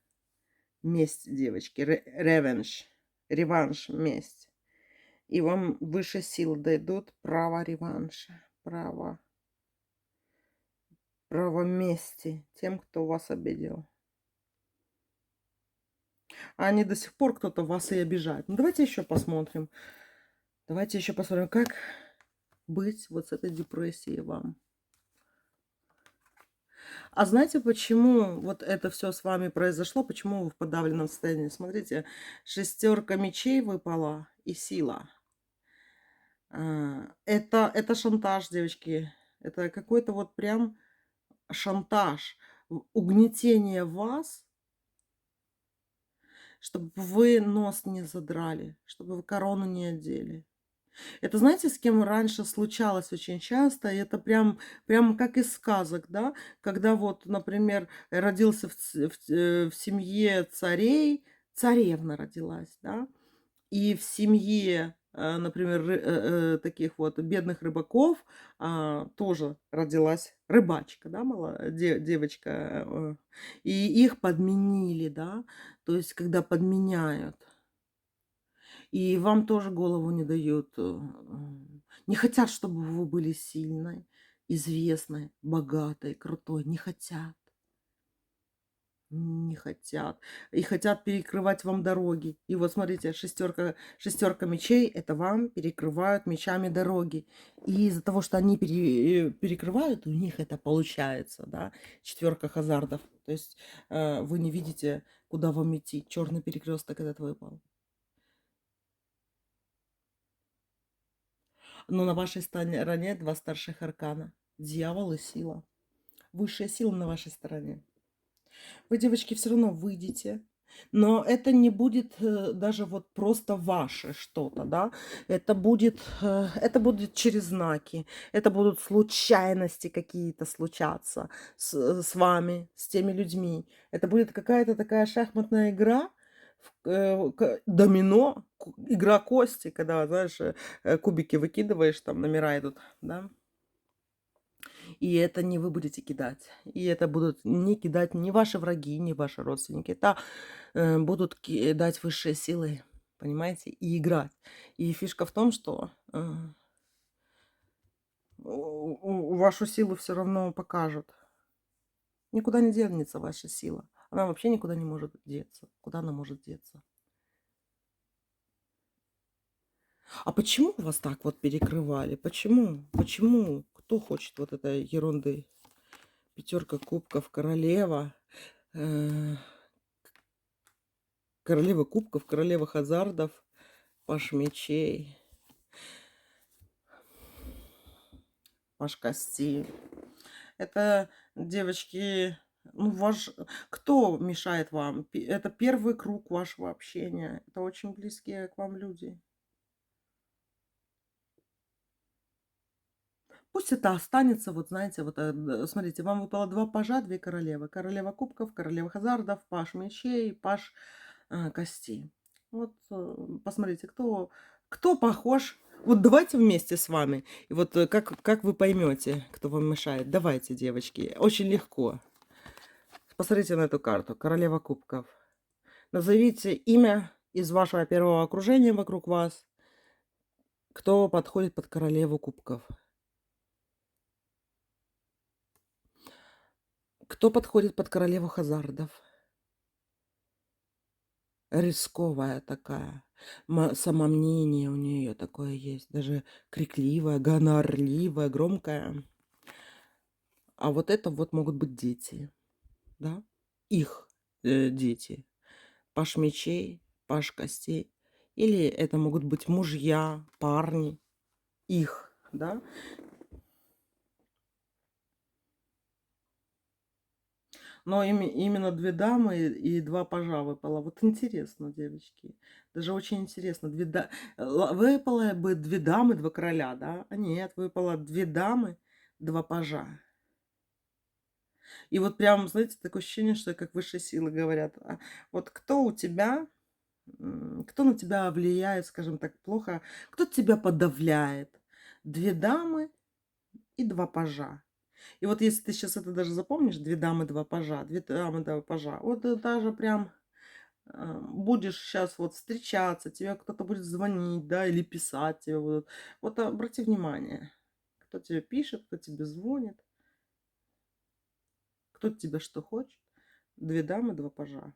Месть, девочки, revenge, реванш, месть. И вам выше сил дадут право реванша, право мести тем, кто вас обидел. А они до сих пор кто-то вас и обижает. Ну, давайте еще посмотрим. Давайте еще посмотрим, как быть вот с этой депрессией вам. А знаете, почему вот это все с вами произошло? Почему вы в подавленном состоянии? Смотрите, шестерка мечей выпала и сила. Это шантаж, девочки. Это какой-то вот прям шантаж, угнетение вас, чтобы вы нос не задрали, чтобы вы корону не одели. Это знаете, с кем раньше случалось очень часто? И это прям как из сказок, да? Когда вот, например, родился в семье царей, царевна родилась, да? И в семье, например, таких вот бедных рыбаков, тоже родилась рыбачка, да, девочка, и их подменили, да. То есть когда подменяют. И вам тоже голову не дают, не хотят, чтобы вы были сильной, известной, богатой, крутой, не хотят. Не хотят. И хотят перекрывать вам дороги. И вот смотрите, шестерка мечей, это вам перекрывают мечами дороги. И из-за того, что они перекрывают, у них это получается, да. Четверка хазардов. То есть вы не видите, куда вам идти. Черный перекресток этот выпал. Но на вашей стороне два старших аркана. Дьявол и сила. Высшая сила на вашей стороне. Вы, девочки, все равно выйдете, но это не будет даже вот просто ваше что-то, да, это будет через знаки, это будут случайности какие-то случаться с вами, с теми людьми. Это будет какая-то такая шахматная игра, домино, игра кости, когда, знаешь, кубики выкидываешь, там номера идут, да. И это не вы будете кидать. И это будут не кидать ни ваши враги, ни ваши родственники. Это будут кидать высшие силы, понимаете, и играть. И фишка в том, что вашу силу все равно покажут. Никуда не денется ваша сила. Она вообще никуда не может деться. Куда она может деться? А почему вас так вот перекрывали? Почему? Почему? Кто хочет вот этой ерунды? Пятерка кубков, королева. Королева кубков, королева хазардов, паш мечей, паш костей. Это, девочки, ну, кто мешает вам? Это первый круг вашего общения. Это очень близкие к вам люди. Пусть это останется, вот знаете, вот смотрите, вам выпало два пажа, две королевы. Королева кубков, королева хазардов, паш мечей, паш костей. Вот посмотрите, кто похож. Вот давайте вместе с вами. И вот как вы поймете, кто вам мешает. Давайте, девочки. Очень легко. Посмотрите на эту карту. Королева кубков. Назовите имя из вашего первого окружения вокруг вас, кто подходит под королеву кубков. Кто подходит под королеву хазардов? Рисковая такая. Самомнение у нее такое есть. Даже крикливая, гонорливая, громкая. А вот это вот могут быть дети. Да? Их дети. Паш мечей, паш костей. Или это могут быть мужья, парни. Их. Да? Но именно две дамы и два пажа выпало. Вот интересно, девочки. Даже очень интересно. Выпало бы две дамы, два короля, да? А нет, выпало две дамы, два пажа. И вот прям, знаете, такое ощущение, что как высшие силы говорят. Вот кто у тебя, кто на тебя влияет, скажем так, плохо, кто тебя подавляет? Две дамы и два пажа. И вот если ты сейчас это даже запомнишь, две дамы, два пажа, две дамы, два пажа, вот ты даже прям будешь сейчас вот встречаться, тебе кто-то будет звонить, да, или писать тебе будут. Вот обрати внимание, кто тебе пишет, кто тебе звонит, кто тебя что хочет. Две дамы, два пажа.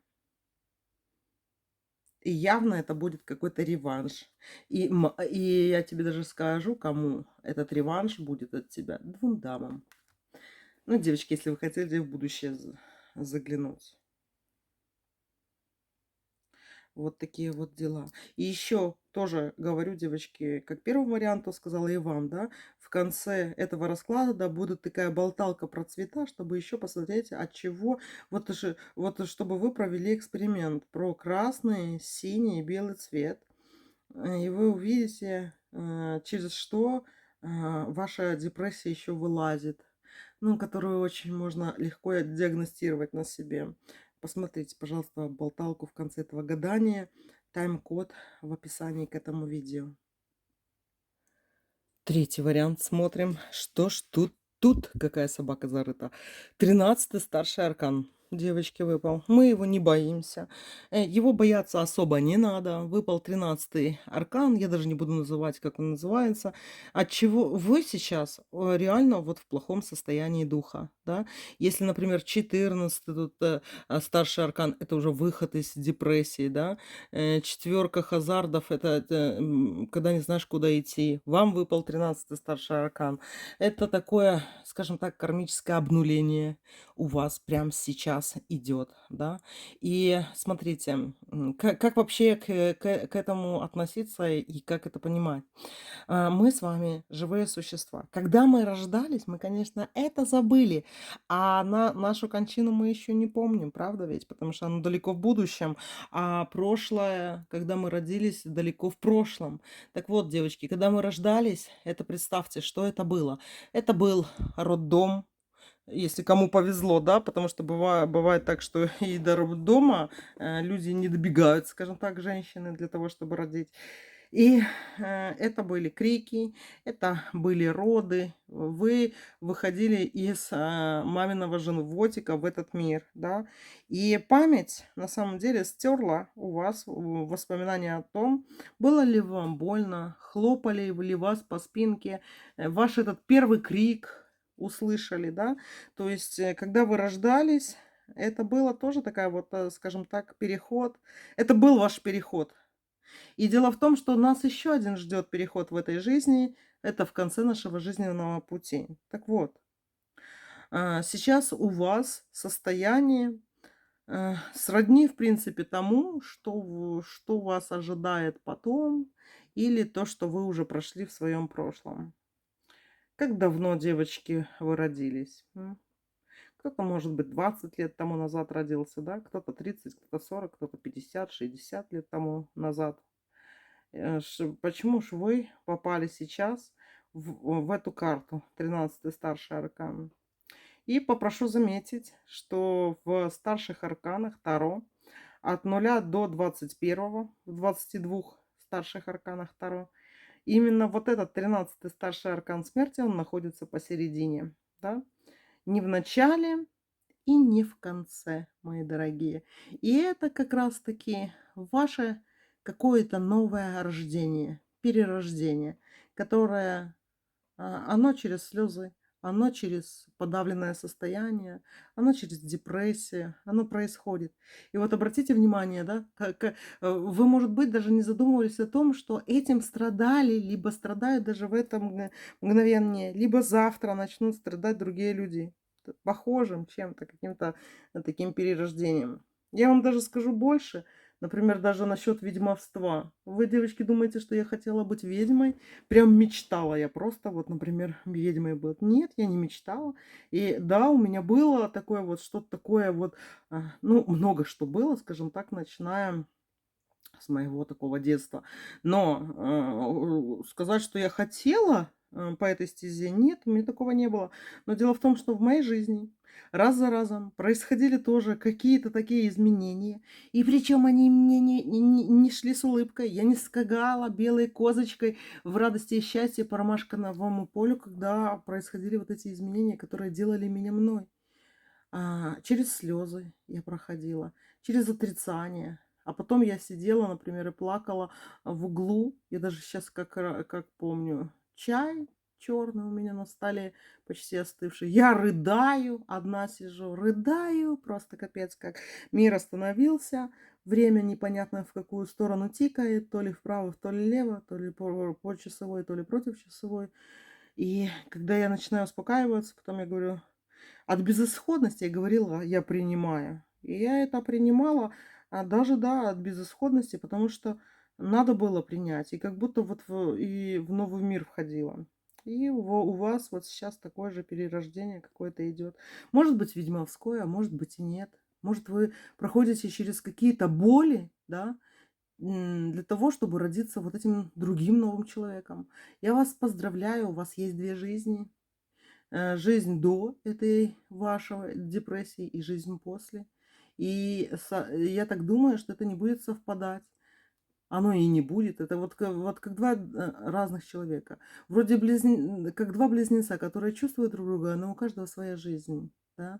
И явно это будет какой-то реванш. И я тебе даже скажу, кому этот реванш будет от тебя. Двум дамам. Ну, девочки, если вы хотели в будущее заглянуть. Вот такие вот дела. И еще тоже говорю, девочки, как первому варианту сказала и вам, да, в конце этого расклада да, будет такая болталка про цвета, чтобы еще посмотреть, от чего, вот чтобы вы провели эксперимент про красный, синий и белый цвет. И вы увидите, через что ваша депрессия еще вылазит, ну, которую очень можно легко диагностировать на себе. Посмотрите, пожалуйста, болталку в конце этого гадания. Тайм-код в описании к этому видео. Третий вариант смотрим. Что ж тут какая собака зарыта. 13-й старший аркан. девочки, выпал. Мы его не боимся. Его бояться особо не надо. Выпал 13-й аркан. Я даже не буду называть, как он называется. От чего вы сейчас реально вот в плохом состоянии духа, да? Если, например, 14-й тут старший аркан, это уже выход из депрессии, да? Четверка хазардов, это когда не знаешь, куда идти. Вам выпал 13-й старший аркан. Это такое, скажем так, кармическое обнуление у вас прямо сейчас идет, да. И смотрите, как вообще к этому относиться и как это понимать? Мы с вами живые существа. Когда мы рождались, мы, конечно, это забыли, а нашу кончину мы еще не помним, правда ведь? Потому что оно далеко в будущем, а прошлое, когда мы родились, далеко в прошлом. Так вот, девочки, когда мы рождались, это представьте, что это было. Это был роддом, если кому повезло, да, потому что бывает так, что и до роддома люди не добегают, скажем так, женщины для того, чтобы родить. И это были крики, это были роды. Вы выходили из маминого животика в этот мир, да. И память на самом деле стерла у вас воспоминания о том, было ли вам больно, хлопали ли вас по спинке, ваш этот первый крик услышали, да. То есть, когда вы рождались, это было тоже такая вот, скажем так, переход. Это был ваш переход. И дело в том, что нас еще один ждет переход в этой жизни. Это в конце нашего жизненного пути. Так вот, сейчас у вас состояние сродни, в принципе, тому, что вас ожидает потом, или то, что вы уже прошли в своем прошлом. Как давно, девочки, вы родились? Кто-то, может быть, 20 лет тому назад родился, да? Кто-то 30, кто-то 40, кто-то 50, 60 лет тому назад. Почему ж вы попали сейчас в эту карту, 13-й старший аркан? И попрошу заметить, что в старших арканах Таро от 0 до 21 в 22 старших арканах Таро, именно вот этот 13-й старший аркан смерти, он находится посередине, да? Не в начале и не в конце, мои дорогие. И это как раз-таки ваше какое-то новое рождение, перерождение, которое оно через слезы, оно через подавленное состояние, оно через депрессию, оно происходит. И вот обратите внимание, да, вы, может быть, даже не задумывались о том, что этим страдали, либо страдают даже в это мгновение, либо завтра начнут страдать другие люди похожим чем-то, каким-то таким перерождением. Я вам даже скажу больше, например, даже насчет ведьмовства. Вы, девочки, думаете, что я хотела быть ведьмой? Прям мечтала я просто, вот, например, ведьмой быть. Нет, я не мечтала. И да, у меня было такое вот, что-то такое вот, ну, много что было, скажем так, начиная с моего такого детства. Но сказать, что я хотела по этой стезе, нет, у меня такого не было. Но дело в том, что в моей жизни раз за разом происходили тоже какие-то такие изменения. И причем они мне не шли с улыбкой. Я не скакала белой козочкой в радости и счастье по ромашковому полю, когда происходили вот эти изменения, которые делали меня мной. Через слезы я проходила, через отрицание. А потом я сидела, например, и плакала в углу. Я даже сейчас как помню, чай черный у меня на столе, почти остывший. Я рыдаю, одна сижу, рыдаю, просто капец как. Мир остановился, время непонятно в какую сторону тикает, то ли вправо, то ли влево, то ли по часовой, то ли против часовой. И когда я начинаю успокаиваться, потом я говорю, от безысходности я говорила: "Я принимаю". И я это принимала, даже, да, от безысходности, потому что надо было принять. И как будто вот в новый мир входила. И у вас вот сейчас такое же перерождение какое-то идет. Может быть, ведьмовское, а может быть и нет. Может, вы проходите через какие-то боли, да, для того, чтобы родиться вот этим другим новым человеком. Я вас поздравляю, у вас есть 2 жизни. Жизнь до этой вашего депрессии и жизнь после. И я так думаю, что это не будет совпадать. Оно и не будет. Это вот как 2 разных человека. Вроде как 2 близнеца, которые чувствуют друг друга, но у каждого своя жизнь, да.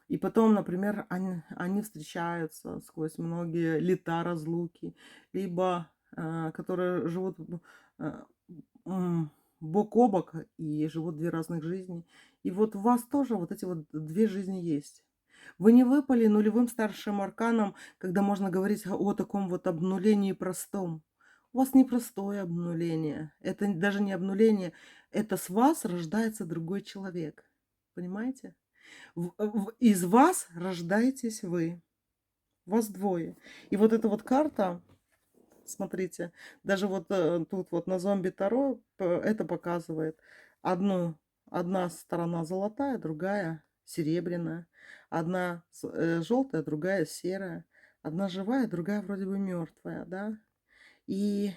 И потом, например, они встречаются сквозь многие лета разлуки, либо которые живут э, м, бок о бок и живут две разных жизни. И вот у вас тоже вот эти вот две жизни есть. Вы не выпали нулевым старшим арканом, когда можно говорить о таком вот обнулении простом. У вас непростое обнуление. Это даже не обнуление. Это с вас рождается другой человек. Понимаете? Из вас рождаетесь вы. Вас двое. И вот эта вот карта, смотрите, даже вот тут вот на зомби Таро это показывает. Одну, одна сторона золотая, другая серебряная. Одна желтая, другая серая. Одна живая, другая вроде бы мертвая, да? И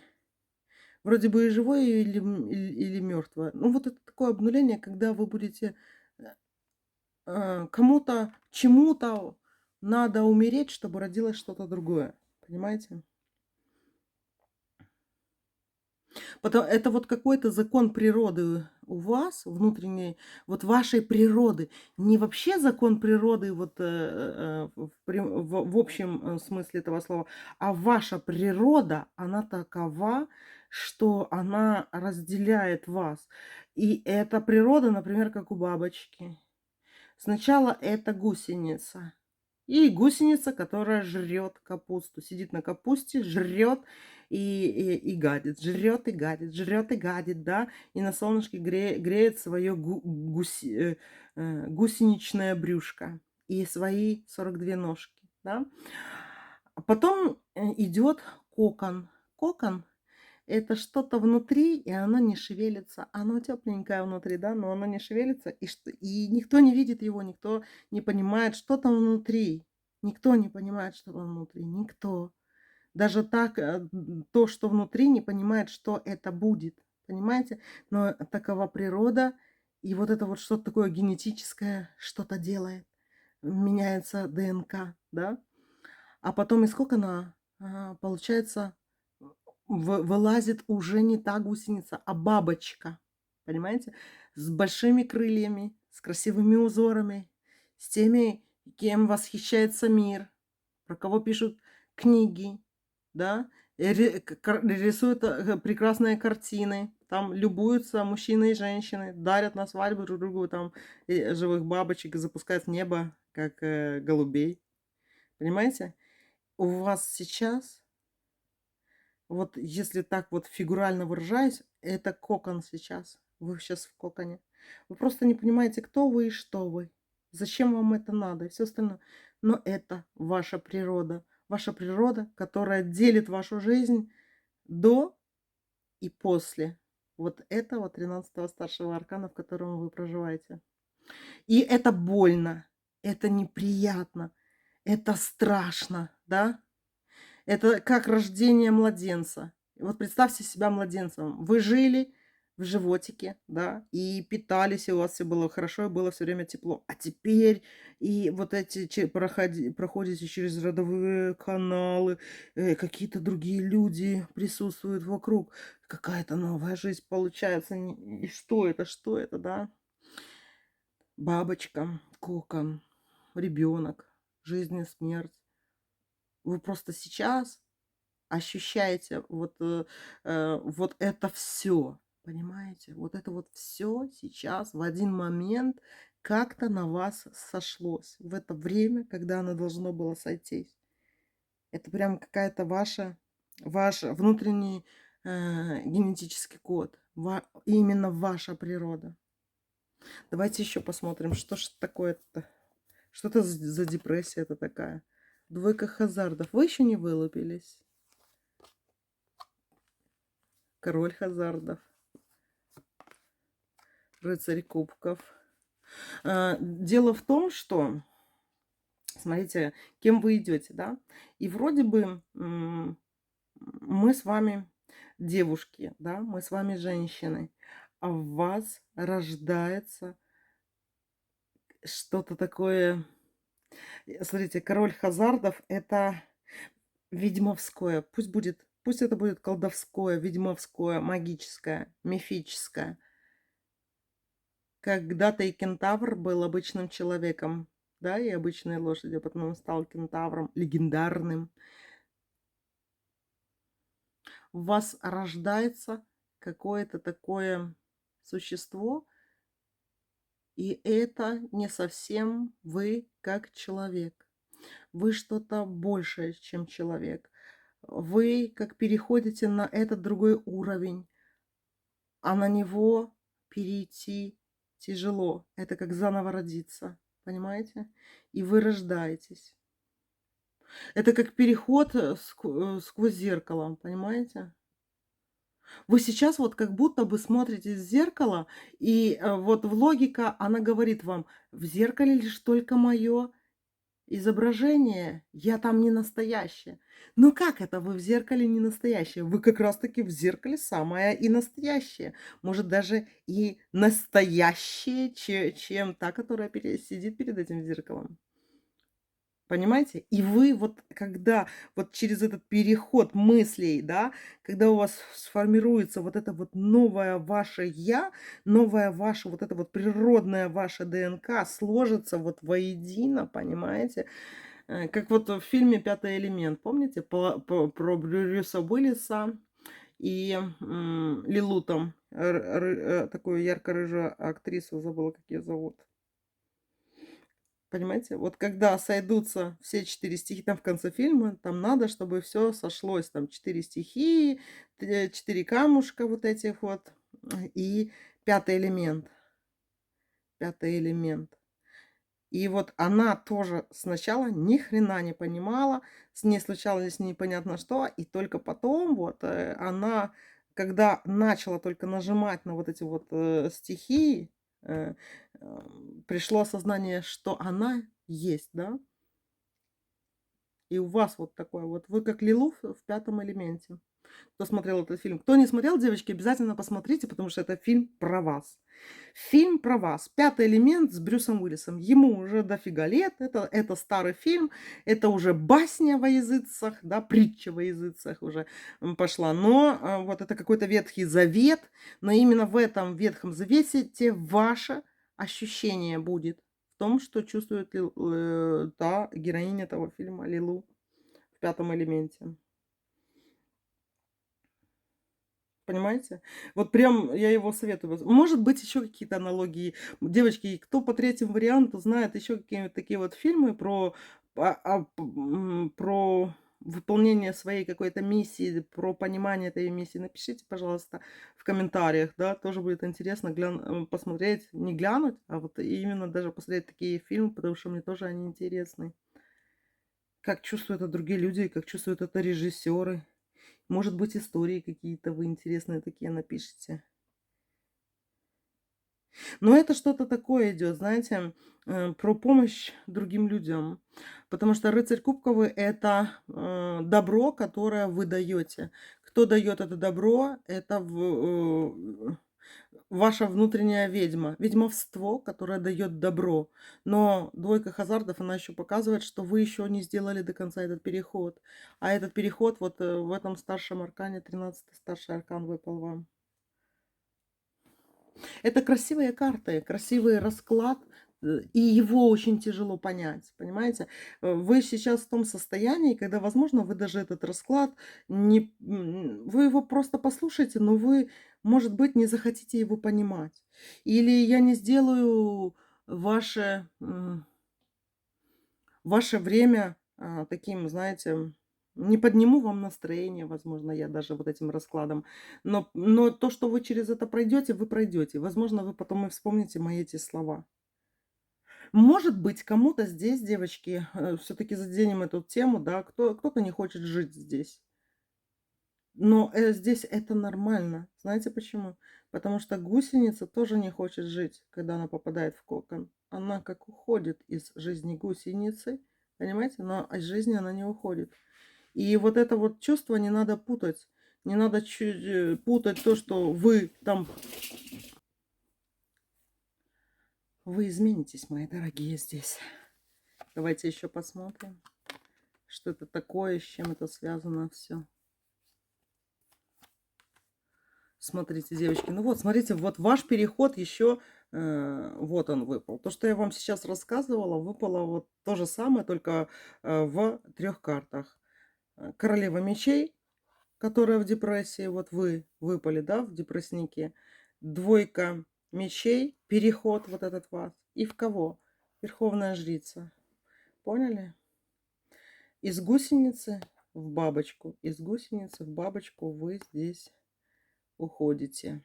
вроде бы и живое или мертвое. Ну вот это такое обнуление, когда вы будете кому-то, чему-то надо умереть, чтобы родилось что-то другое. Понимаете? Это вот какой-то закон природы у вас, внутренней, вот вашей природы. Не вообще закон природы вот, в общем смысле этого слова, а ваша природа, она такова, что она разделяет вас. И эта природа, например, как у бабочки. Сначала это гусеница. И гусеница, которая жрет капусту. Сидит на капусте, жрет и гадит. Жрет и гадит, жрет и гадит, да. И на солнышке греет свое гусеничное брюшко. И свои 42 ножки, да. А потом идет кокон. Кокон это что-то внутри, и оно не шевелится. Оно тепленькое внутри, да, но оно не шевелится, и никто не видит его, никто не понимает, что там внутри. Никто не понимает, что там внутри. Никто. Даже так, то, что внутри, не понимает, что это будет. Понимаете? Но такова природа, и вот это вот что-то такое генетическое что-то делает. Меняется ДНК, да? А потом из кокона, получается, вылазит уже не та гусеница, а бабочка. Понимаете? С большими крыльями, с красивыми узорами, с теми, кем восхищается мир, про кого пишут книги, да, рисуют прекрасные картины, там любуются мужчины и женщины, дарят на свадьбу друг другу там живых бабочек и запускают в небо, как голубей. Понимаете? У вас сейчас, вот если так вот фигурально выражаясь, это кокон сейчас. Вы сейчас в коконе. Вы просто не понимаете, кто вы и что вы. Зачем вам это надо и все остальное. Но это ваша природа. Ваша природа, которая делит вашу жизнь до и после вот этого 13-го старшего аркана, в котором вы проживаете. И это больно, это неприятно, это страшно, да? Это как рождение младенца. И вот представьте себя младенцем. Вы жили в животике, да, и питались, и у вас все было хорошо, и было все время тепло. А теперь и вот эти проходите через родовые каналы, какие-то другие люди присутствуют вокруг. Какая-то новая жизнь получается. И что это, да? Бабочка, кокон, ребенок, жизнь и смерть. Вы просто сейчас ощущаете вот это все, понимаете? Вот это вот все сейчас в один момент как-то на вас сошлось в это время, когда оно должно было сойтись. Это прям какая-то ваш внутренний, генетический код, именно ваша природа. Давайте еще посмотрим, что ж такое-то, что это за депрессия это такая. Двойка хазардов. Вы еще не вылупились. Король хазардов, рыцарь кубков. Дело в том, что, смотрите, кем вы идете, да? И вроде бы мы с вами девушки, да, мы с вами женщины, а в вас рождается что-то такое. Смотрите, король хазардов это ведьмовское. Пусть это будет колдовское, ведьмовское, магическое, мифическое. Когда-то и кентавр был обычным человеком. да, и обычные лошади, а потом он стал кентавром легендарным. У вас рождается какое-то такое существо, и это не совсем вы как человек. Вы что-то большее, чем человек. Вы как переходите на этот другой уровень, а на него перейти тяжело. Это как заново родиться, понимаете? И вы рождаетесь. Это как переход сквозь зеркало, понимаете? Вы сейчас вот как будто бы смотрите в зеркало, и вот в логика, она говорит вам, в зеркале лишь только мое изображение, я там не настоящая. Ну как это вы в зеркале не настоящая? Вы как раз таки в зеркале самая и настоящая. Может, даже и настоящее, чем та, которая сидит перед этим зеркалом. Понимаете? И вы вот когда вот через этот переход мыслей, да, когда у вас сформируется вот это вот новое ваше "я", новое ваше вот это вот природное ваше ДНК сложится вот воедино, понимаете? Как вот в фильме "Пятый элемент", помните, про Брюса Уиллиса и, Лилу там, такую ярко-рыжую актрису, забыла, как её зовут. Понимаете? Вот когда сойдутся все 4 стихи, там в конце фильма, там надо, чтобы все сошлось. Там 4 стихии, 4 камушка вот этих вот, и пятый элемент. Пятый элемент. И вот она тоже сначала ни хрена не понимала, с ней случалось непонятно что, и только потом вот, она, когда начала только нажимать на вот эти вот, стихии, э, пришло осознание, что она есть, да. И у вас вот такое вот, вы как Лилу в "Пятом элементе". Кто смотрел этот фильм? Кто не смотрел, девочки, обязательно посмотрите, потому что это фильм про вас. Фильм про вас. "Пятый элемент" с Брюсом Уиллисом. Ему уже дофига лет. Это старый фильм. Это уже басня во языцах, да, притча во языцах уже, пошла. Но, вот это какой-то Ветхий Завет. Но именно в этом Ветхом Завете ваше ощущение будет в том, что чувствует та героиня этого фильма Лилу в "Пятом элементе". Понимаете? Вот прям я его советую. Может быть, еще какие-то аналогии. Девочки, кто по третьему варианту знает еще какие-нибудь такие вот фильмы про выполнение своей какой-то миссии, про понимание этой миссии, напишите, пожалуйста, в комментариях, да, тоже будет интересно посмотреть, не глянуть, а вот именно даже посмотреть такие фильмы, потому что мне тоже они интересны. Как чувствуют это другие люди, как чувствуют это режиссеры. Может быть, истории какие-то вы интересные такие напишите. Но это что-то такое идет, знаете, про помощь другим людям. Потому что рыцарь кубковый — это добро, которое вы даете. Кто дает это добро? Это ваша внутренняя ведьма. Ведьмовство, которое дает добро. Но двойка хазардов, она еще показывает, что вы еще не сделали до конца этот переход. А этот переход вот в этом старшем аркане, 13-й старший аркан выпал вам. Это красивые карты, красивый расклад, и его очень тяжело понять, понимаете? Вы сейчас в том состоянии, когда, возможно, вы даже этот расклад вы его просто послушаете, но вы, может быть, не захотите его понимать. Или я не сделаю ваше время, таким, знаете, не подниму вам настроение, возможно, я даже вот этим раскладом. Но то, что вы через это пройдете, вы пройдете. Возможно, вы потом и вспомните мои эти слова. Может быть, кому-то здесь, девочки, все-таки заденем эту тему, да, кто-то не хочет жить здесь. Но здесь это нормально. Знаете почему? Потому что гусеница тоже не хочет жить, когда она попадает в кокон. Она как уходит из жизни гусеницы, понимаете? Но из жизни она не уходит. И вот это вот чувство не надо путать. Не надо путать то, что вы там... Вы изменитесь, мои дорогие, здесь. Давайте еще посмотрим, что это такое, с чем это связано все. Смотрите, девочки, ну вот, смотрите, вот ваш переход еще Вот он выпал. То, что я вам сейчас рассказывала, выпало вот то же самое, только в трех картах. Королева мечей, которая в депрессии, вот вы выпали, да, в депресснике. Двойка мечей, переход вот этот вас. И в кого? Верховная жрица. Поняли? Из гусеницы в бабочку. Из гусеницы в бабочку вы здесь уходите.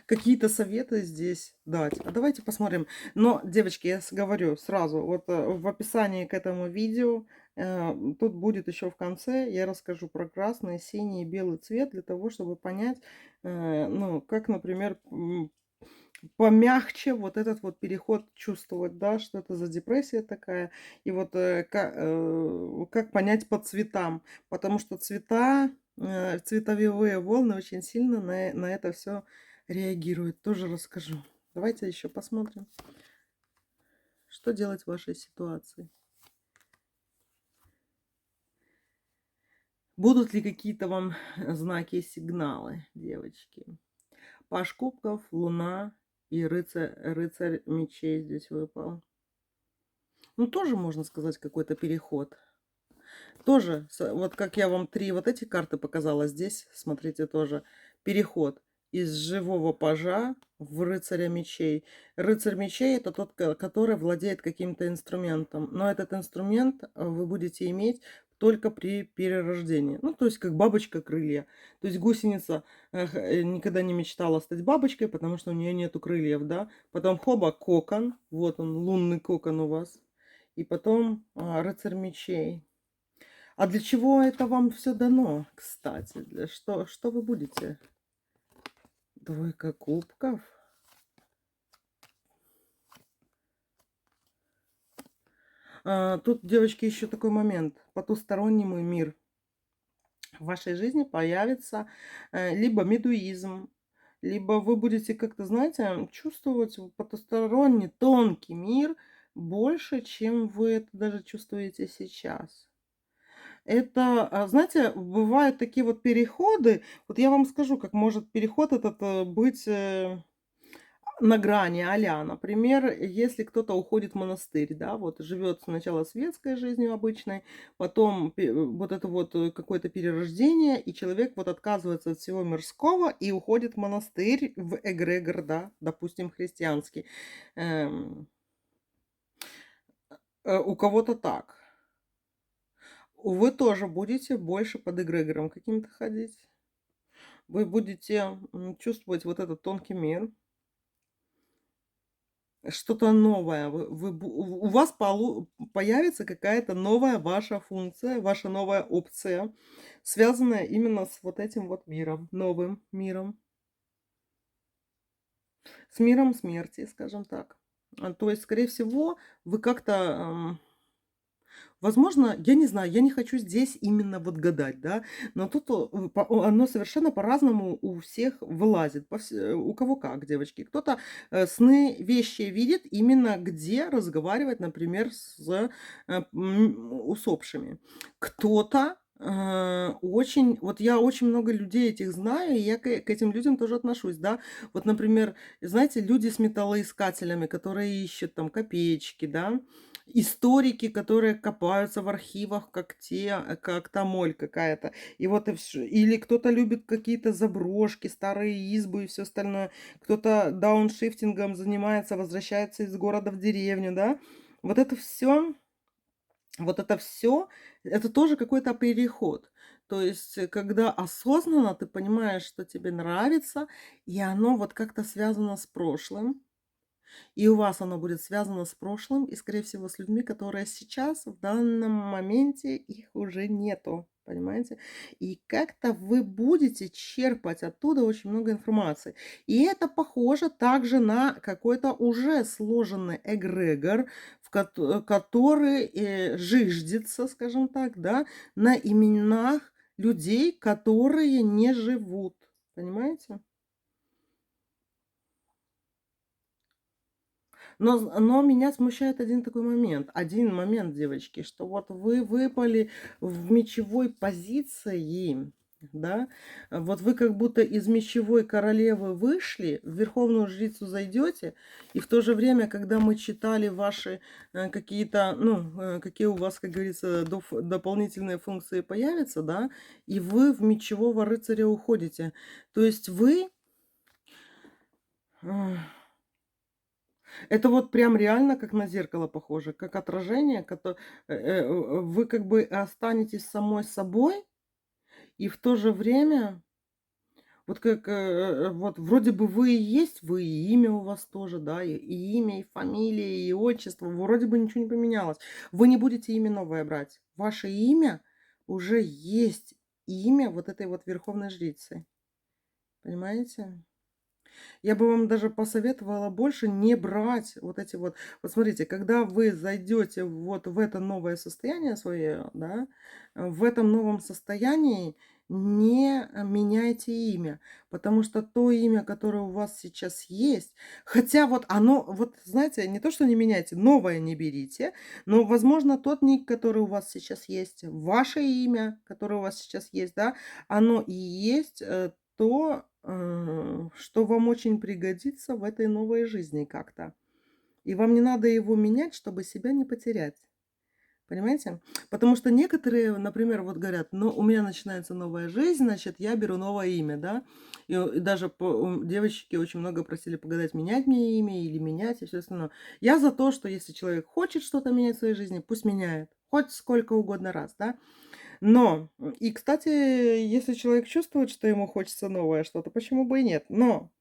Какие-то советы здесь дать. А давайте посмотрим. Но, девочки, я говорю сразу, вот в описании к этому видео, тут будет еще в конце, я расскажу про красный, синий и белый цвет, для того, чтобы понять, ну, как, например, помягче вот этот вот переход чувствовать, да, что это за депрессия такая, и вот как понять по цветам, потому что цвета, цветовые волны очень сильно на это все реагируют. Тоже расскажу. Давайте еще посмотрим, что делать в вашей ситуации. Будут ли какие-то вам знаки и сигналы, девочки? Паж кубков, луна и рыцарь мечей здесь выпал. Ну, тоже можно сказать какой-то переход. Тоже, вот как я вам три вот эти карты показала, здесь, смотрите, тоже переход из живого пажа в рыцаря мечей. Рыцарь мечей это тот, который владеет каким-то инструментом. Но этот инструмент вы будете иметь только при перерождении. Ну, то есть как бабочка крылья. То есть гусеница никогда не мечтала стать бабочкой, потому что у нее нету крыльев, да. Потом хоба, кокон. Вот он, лунный кокон у вас. И потом рыцарь мечей. А для чего это вам все дано, кстати? Для что вы будете? Двойка кубков. Тут, девочки, еще такой момент. Потусторонний мой мир. В вашей жизни появится либо медуизм, либо вы будете как-то, знаете, чувствовать потусторонний тонкий мир больше, чем вы это даже чувствуете сейчас. Это, знаете, бывают такие вот переходы. Вот я вам скажу, как может переход этот быть на грани например, если кто-то уходит в монастырь, да, вот живет сначала светской жизнью обычной, потом вот это вот какое-то перерождение, и человек вот отказывается от всего мирского и уходит в монастырь, в эгрегор, да, допустим, христианский. Эм, у кого-то так. Вы тоже будете больше под эгрегором каким-то ходить. Вы будете чувствовать вот этот тонкий мир, что-то новое. У вас появится какая-то новая ваша функция, ваша новая опция, связанная именно с вот этим вот миром, новым миром, с миром смерти, скажем так. То есть, скорее всего, вы как-то возможно, я не знаю, я не хочу здесь именно вот гадать, да, но тут оно совершенно по-разному у всех вылазит. У кого как, девочки. Кто-то сны, вещи видит именно где разговаривать, например, с усопшими. Кто-то очень, вот я очень много людей этих знаю, и я к этим людям тоже отношусь, да. Вот, например, знаете, люди с металлоискателями, которые ищут там копеечки, да, историки, которые копаются в архивах, как те, как та моль какая-то. И вот и всё. Или кто-то любит какие-то заброшки, старые избы и все остальное. Кто-то дауншифтингом занимается, возвращается из города в деревню, да. Вот это все, вот это все, это тоже какой-то переход. То есть, когда осознанно ты понимаешь, что тебе нравится, и оно вот как-то связано с прошлым. И у вас оно будет связано с прошлым и, скорее всего, с людьми, которые сейчас, в данном моменте, их уже нету. Понимаете? И как-то вы будете черпать оттуда очень много информации. И это похоже также на какой-то уже сложенный эгрегор, который жиждется, скажем так, да, на именах людей, которые не живут. Понимаете? Но меня смущает один такой момент. Один момент, девочки, что вот вы выпали в мечевой позиции. да. Вот вы как будто из мечевой королевы вышли, в верховную жрицу зайдете, и в то же время, когда мы читали ваши какие-то, ну, какие у вас, как говорится, дополнительные функции появятся, да, и вы в мечевого рыцаря уходите. То есть вы, а, это вот прям реально как на зеркало похоже, как отражение, вы как бы останетесь самой собой, и в то же время вот как, вот вроде бы вы и есть вы, и имя у вас тоже, да, и имя, и фамилия, и отчество, вроде бы ничего не поменялось. Вы не будете имя новое брать. Ваше имя уже есть имя вот этой вот верховной жрицы. Понимаете? Я бы вам даже посоветовала больше не брать вот эти вот. Вот смотрите, когда вы зайдете вот в это новое состояние свое, да, в этом новом состоянии не меняйте имя, потому что то имя, которое у вас сейчас есть, хотя вот оно, вот знаете, не то, что не меняйте, новое не берите, но, возможно, тот ник, который у вас сейчас есть, ваше имя, которое у вас сейчас есть, да, оно и есть то, что вам очень пригодится в этой новой жизни как-то. И вам не надо его менять, чтобы себя не потерять. Понимаете? Потому что некоторые, например, вот говорят: "Ну, у меня начинается новая жизнь, значит, я беру новое имя", да. И даже девочки очень много просили погадать, менять мне имя или менять и все остальное. Я за то, что если человек хочет что-то менять в своей жизни, пусть меняет. Хоть сколько угодно раз, да. Но, и, кстати, если человек чувствует, что ему хочется новое что-то, почему бы и нет? Но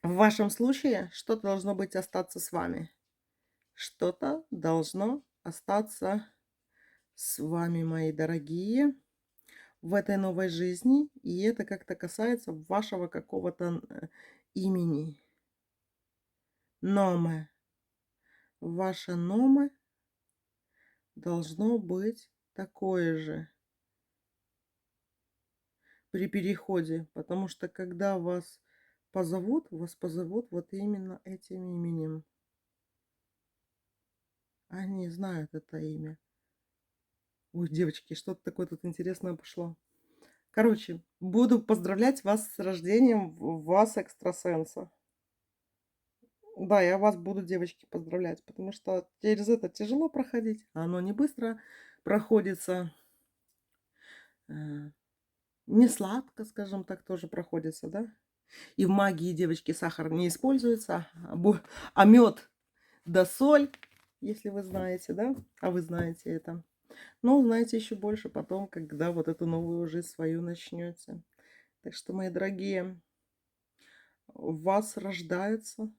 в вашем случае что-то должно быть остаться с вами. Что-то должно остаться с вами, мои дорогие, в этой новой жизни. И это как-то касается вашего какого-то имени. Номе. Ваше номе должно быть такое же при переходе, потому что когда вас позовут вот именно этим именем. Они знают это имя. Ой, девочки, что-то такое тут интересное пошло. Короче, буду поздравлять вас с рождением вас, экстрасенса. Да, я вас буду, девочки, поздравлять, потому что через это тяжело проходить, а оно не быстро проходится, э, не сладко, скажем так, тоже проходится, да. И в магии, девочки, сахар не используется, а мед да соль, если вы знаете, да, а вы знаете это. Но узнаете еще больше потом, когда вот эту новую жизнь свою начнете. Так что, мои дорогие, в вас рождается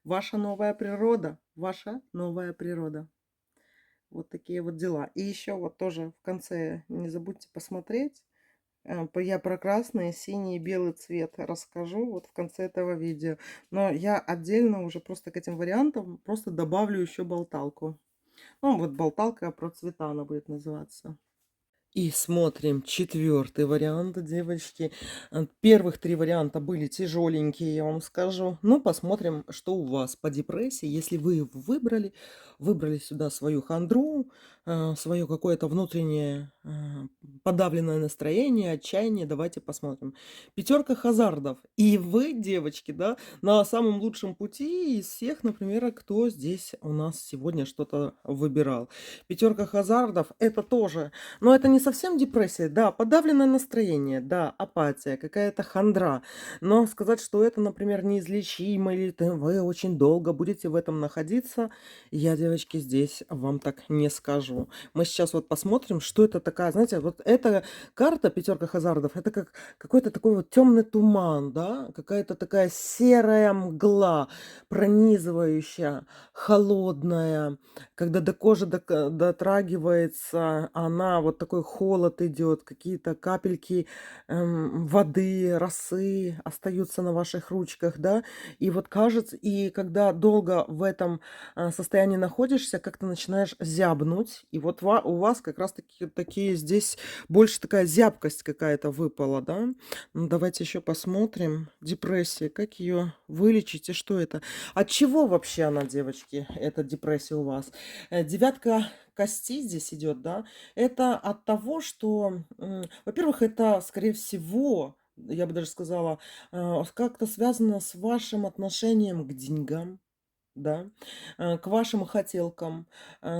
ваша новая природа, ваша новая природа. Вот такие вот дела. И еще вот тоже в конце не забудьте посмотреть. Я про красный, синий и белый цвет расскажу вот в конце этого видео. Но я отдельно уже просто к этим вариантам просто добавлю еще болталку. Ну, вот болталка про цвета она будет называться. И смотрим четвертый вариант, девочки. Первых три варианта были тяжеленькие, я вам скажу. Но посмотрим, что у вас по депрессии. Если вы его выбрали сюда свою хандру, свое какое-то внутреннее подавленное настроение, отчаяние, давайте посмотрим. Пятерка хазардов. И вы, девочки, да, на самом лучшем пути из всех, например, кто здесь у нас сегодня что-то выбирал. Пятерка хазардов — это тоже, но это не совсем депрессия, да, подавленное настроение, да, апатия, какая-то хандра. Но сказать, что это, например, неизлечимо, или вы очень долго будете в этом находиться, я, девочки, здесь вам так не скажу. Мы сейчас вот посмотрим, что это такая, знаете, вот эта карта пятерка хазардов, это как какой-то такой вот темный туман, да, какая-то такая серая мгла, пронизывающая, холодная, когда до кожи дотрагивается она, вот такой холод идет, какие-то капельки воды, росы остаются на ваших ручках, да, и вот кажется, и когда долго в этом состоянии находишься, как-то начинаешь зябнуть, и вот у вас как раз-таки такие здесь больше такая зябкость какая-то выпала, да. Ну, давайте еще посмотрим. Депрессия, как ее вылечить и что это? От чего вообще она, девочки, эта депрессия у вас? Девятка кости здесь идет, да, это от того, что, во-первых, это, скорее всего, я бы даже сказала, как-то связано с вашим отношением к деньгам, да, к вашим хотелкам.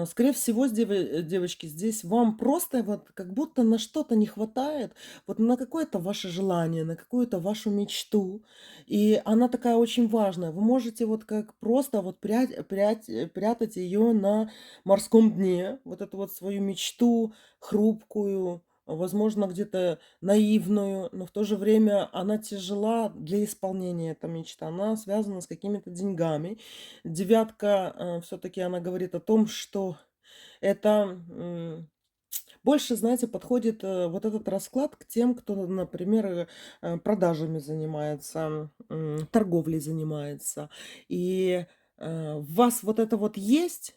Скорее всего, девочки, здесь вам просто вот как будто на что-то не хватает, вот на какое-то ваше желание, на какую-то вашу мечту. И она такая очень важная. Вы можете вот как просто вот прятать ее на морском дне, вот эту вот свою мечту хрупкую, возможно, где-то наивную, но в то же время она тяжела для исполнения, эта мечта. Она связана с какими-то деньгами. Девятка, все-таки она говорит о том, что это больше, знаете, подходит вот этот расклад к тем, кто, например, продажами занимается, торговлей занимается. И у вас вот это вот есть,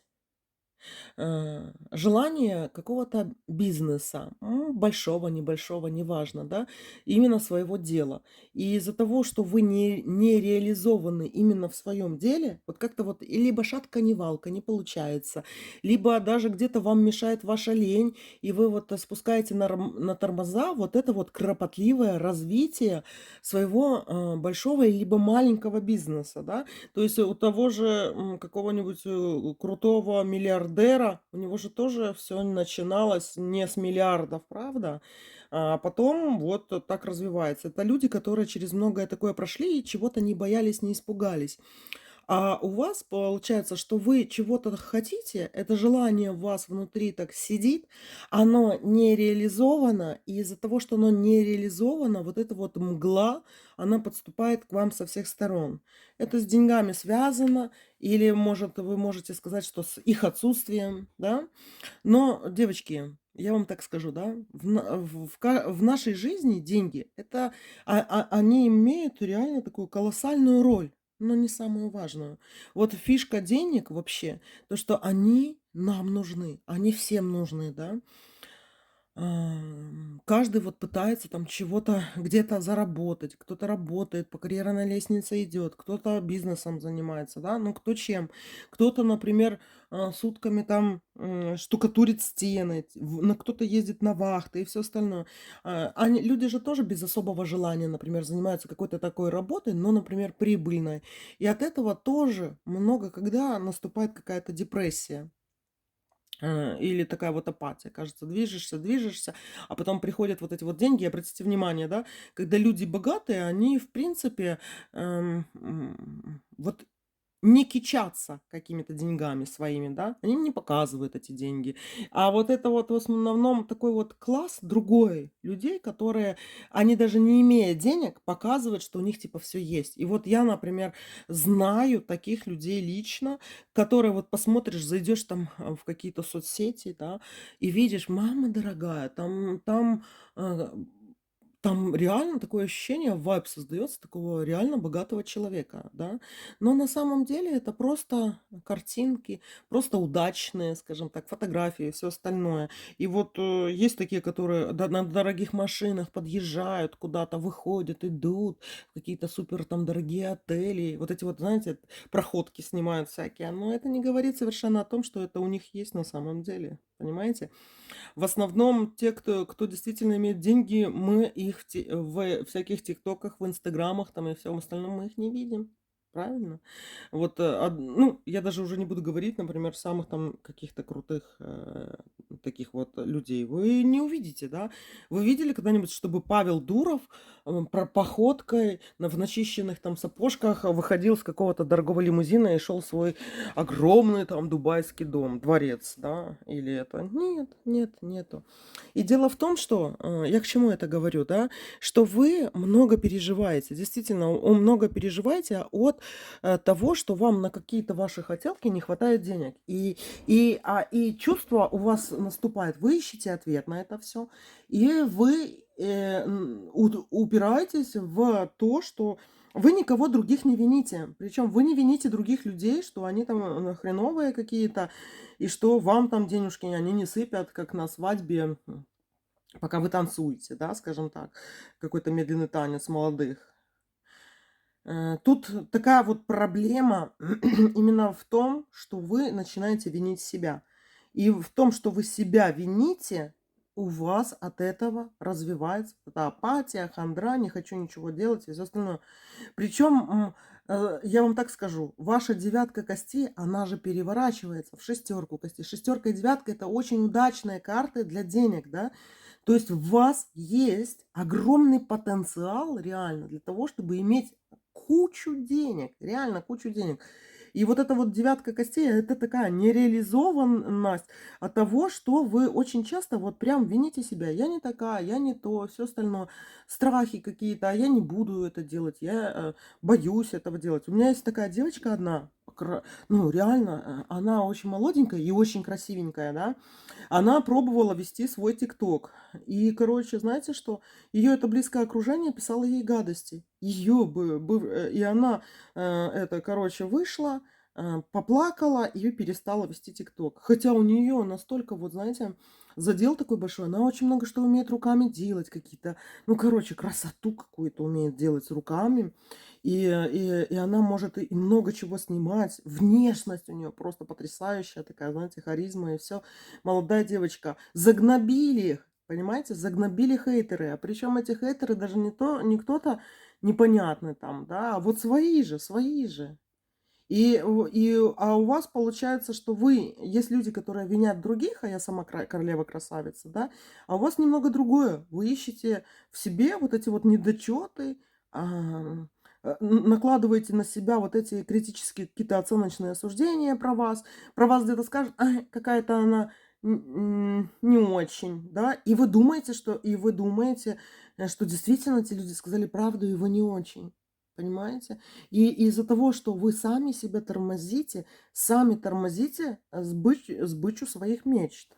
желание какого-то бизнеса, большого, небольшого, неважно, да, именно своего дела. И из-за того, что вы не реализованы именно в своем деле, вот как-то вот и либо шатка не валка, не получается, либо даже где-то вам мешает ваша лень, и вы вот спускаете на тормоза вот это вот кропотливое развитие своего большого либо маленького бизнеса, да. То есть у того же какого-нибудь крутого миллиардера, у него же тоже все начиналось не с миллиардов, правда? А потом вот так развивается. Это люди, которые через многое такое прошли и чего-то не боялись, не испугались. А у вас получается, что вы чего-то хотите, это желание в вас внутри так сидит, оно не реализовано, и из-за того, что оно не реализовано, вот эта вот мгла, она подступает к вам со всех сторон. Это с деньгами связано, или, может, вы можете сказать, что с их отсутствием, да? Но, девочки, я вам так скажу, да, в нашей жизни деньги, это, они имеют реально такую колоссальную роль, но не самую важную. Вот фишка денег вообще, то, что они нам нужны, они всем нужны, да. Каждый вот пытается там чего-то где-то заработать, кто-то работает, по карьерной лестнице идет, кто-то бизнесом занимается, да, ну кто чем. Кто-то, например, сутками там штукатурит стены, кто-то ездит на вахты и все остальное. Люди же тоже без особого желания, например, занимаются какой-то такой работой, но, например, прибыльной. И от этого тоже много когда наступает какая-то депрессия. Или такая вот апатия. Кажется, движешься, движешься, а потом приходят вот эти вот деньги. Обратите внимание, да, когда люди богатые, они, в принципе, вот не кичатся какими-то деньгами своими, да, они не показывают эти деньги. А вот это вот в основном такой вот класс другой людей, которые, они даже не имея денег, показывают, что у них типа все есть. И вот я, например, знаю таких людей лично, которые вот посмотришь, зайдешь там в какие-то соцсети, да, и видишь, мама дорогая, э, там реально такое ощущение, вайб создается такого реально богатого человека, да. Но на самом деле это просто картинки, просто удачные, скажем так, фотографии и всё остальное. И вот, есть такие, которые на дорогих машинах подъезжают куда-то, выходят, идут в какие-то супер там дорогие отели. Вот эти вот, знаете, проходки снимают всякие. Но это не говорит совершенно о том, что это у них есть на самом деле. Понимаете? В основном те, кто действительно имеет деньги, мы их в всяких тиктоках, в инстаграмах там и всем остальном мы их не видим. Правильно? Вот, ну, я даже уже не буду говорить, например, самых там каких-то крутых таких вот людей. Вы не увидите, да? Вы видели когда-нибудь, чтобы Павел Дуров походкой в начищенных там сапожках выходил с какого-то дорогого лимузина и шел в свой огромный там дубайский дом, дворец, да, или это? Нет, нет, нету. И дело в том, что, я к чему это говорю, да, что вы много переживаете, действительно, много переживаете от того, что вам на какие-то ваши хотелки не хватает денег. И чувство у вас наступает, вы ищете ответ на это все, и вы упираетесь в то, что вы никого других не вините. Причем вы не вините других людей, что они там хреновые какие-то, и что вам там денежки они не сыпят, как на свадьбе, пока вы танцуете, да, скажем так, какой-то медленный танец молодых. Тут такая вот проблема именно в том, что вы начинаете винить себя. И в том, что вы себя вините, у вас от этого развивается эта апатия, хандра, не хочу ничего делать и всё остальное. Причем, я вам так скажу, ваша девятка костей, она же переворачивается в шестерку костей. Шестерка и девятка — это очень удачные карты для денег, да. То есть в вас есть огромный потенциал реально для того, чтобы иметь кучу денег, реально кучу денег. И вот эта вот девятка костей — это такая нереализованность от того, что вы очень часто вот прям вините себя: "Я не такая, я не то", все остальное. Страхи какие-то: "А я не буду это делать, я, боюсь этого делать". У меня есть такая девочка одна, ну, реально, она очень молоденькая и очень красивенькая, да. Она пробовала вести свой "Тикток". И, короче, знаете что? Ее это близкое окружение писало ей гадости. Ее бы и она, это, короче, вышла, поплакала и перестала вести "Тикток". Хотя у нее настолько, вот знаете, задел такой большой. Она очень много что умеет руками делать, какие-то, ну, короче, красоту какую-то умеет делать руками. И она может и много чего снимать. Внешность у нее просто потрясающая такая, знаете, харизма и все. Молодая девочка. Загнобили их, понимаете, загнобили хейтеры. А причем эти хейтеры даже не кто-то непонятный там, да, а вот свои же, свои же. А у вас получается, что вы есть люди, которые винят других, а я сама королева-красавица, да, а у вас немного другое. Вы ищете в себе вот эти вот недочеты, накладываете на себя вот эти критические какие-то оценочные суждения про вас где-то скажут: "Ай, какая-то она не очень", да, и вы думаете, что действительно эти люди сказали правду, и вы не очень. Понимаете? И из-за того, что вы сами себя тормозите, сами тормозите, сбычу своих мечт.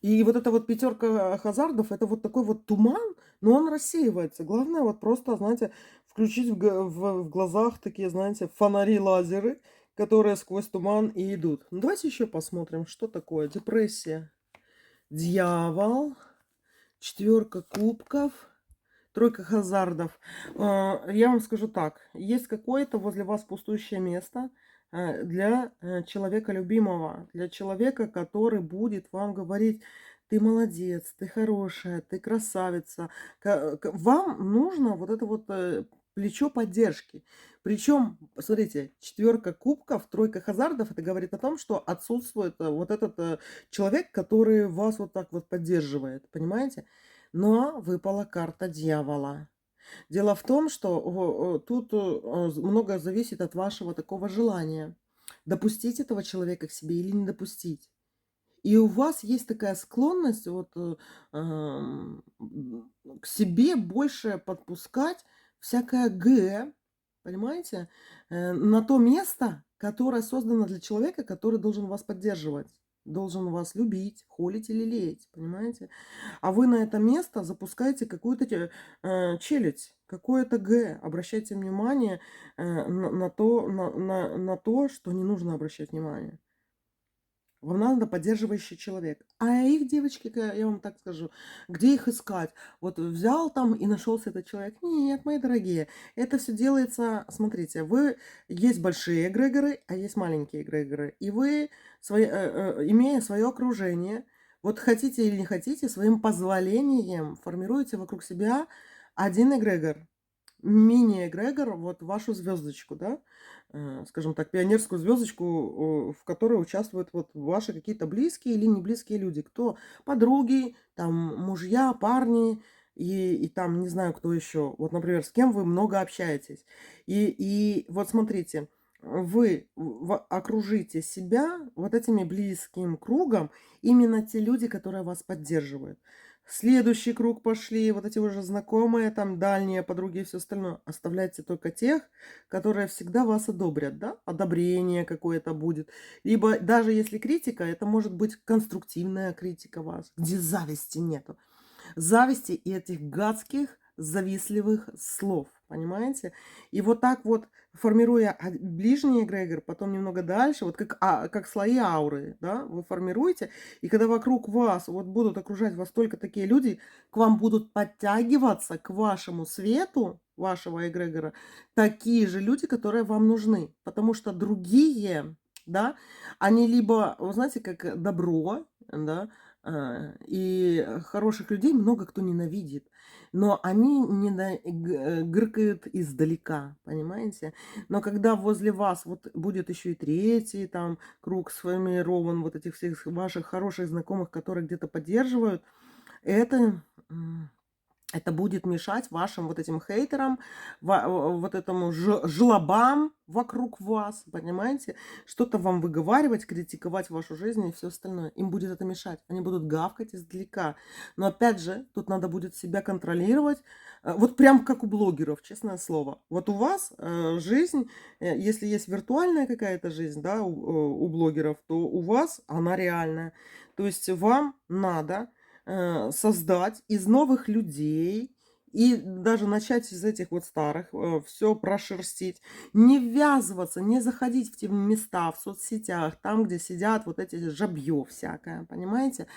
И вот эта вот пятерка хазардов — это вот такой вот туман, но он рассеивается. Главное вот просто, знаете, включить в глазах такие, знаете, фонари-лазеры, которые сквозь туман и идут. Ну, давайте еще посмотрим, что такое депрессия. Дьявол, четверка кубков, тройка хазардов. Я вам скажу так: есть какое-то возле вас пустующее место, для, человека любимого, для человека, который будет вам говорить: "Ты молодец, ты хорошая, ты красавица". Вам нужно вот это вот, плечо поддержки. Причем, смотрите, четверка кубков, тройка хазардов — это говорит о том, что отсутствует, вот этот, человек, который вас вот так вот поддерживает, понимаете? Но выпала карта дьявола. Дело в том, что тут многое зависит от вашего такого желания. Допустить этого человека к себе или не допустить. И у вас есть такая склонность вот, к себе больше подпускать всякое понимаете, на то место, которое создано для человека, который должен вас поддерживать, должен вас любить, холить и лелеять, понимаете? А вы на это место запускаете какую-то челядь, какое-то обращайте внимание на то, что не нужно обращать внимание. Вам надо поддерживающий человек. А их, девочки, я вам так скажу, где их искать? Вот взял там и нашелся этот человек. Нет, мои дорогие, это все делается, смотрите, есть большие эгрегоры, а есть маленькие эгрегоры. И вы, имея свое окружение, вот хотите или не хотите, своим позволением формируете вокруг себя один эгрегор, мини-эгрегор, вот вашу звездочку, да, скажем так, пионерскую звездочку, в которой участвуют вот ваши какие-то близкие или не близкие люди. Кто? Подруги, там, мужья, парни и там не знаю, кто еще. Вот, например, с кем вы много общаетесь. И вот смотрите, вы окружите себя вот этими близким кругом именно те люди, которые вас поддерживают. Следующий круг пошли, вот эти уже знакомые, там, дальние подруги и все остальное. Оставляйте только тех, которые всегда вас одобрят, да, одобрение какое-то будет. Либо даже если критика, это может быть конструктивная критика вас, где зависти нету. Зависти и этих гадских, завистливых слов, понимаете? И вот так вот, формируя ближний эгрегор, потом немного дальше, вот как слои ауры, да, вы формируете, и когда вокруг вас вот будут окружать вас только такие люди, к вам будут подтягиваться, к вашему свету, вашего эгрегора, такие же люди, которые вам нужны. Потому что другие да, они либо, вы знаете, как добро, да, и хороших людей много кто ненавидит, но они гыркают издалека, понимаете? Но когда возле вас вот будет еще и третий там круг сформирован, вот этих всех ваших хороших знакомых, которые где-то поддерживают, это, это будет мешать вашим вот этим хейтерам, вот этому жлобам вокруг вас, понимаете? Что-то вам выговаривать, критиковать вашу жизнь и все остальное. Им будет это мешать. Они будут гавкать издалека. Но опять же, тут надо будет себя контролировать. Вот прям как у блогеров, честное слово. Вот у вас жизнь, если есть виртуальная какая-то жизнь, да, у блогеров, то у вас она реальная. То есть вам надо создать из новых людей и даже начать из этих вот старых все прошерстить. Не ввязываться, не заходить в те места в соцсетях, там, где сидят вот эти жабье всякое, понимаете?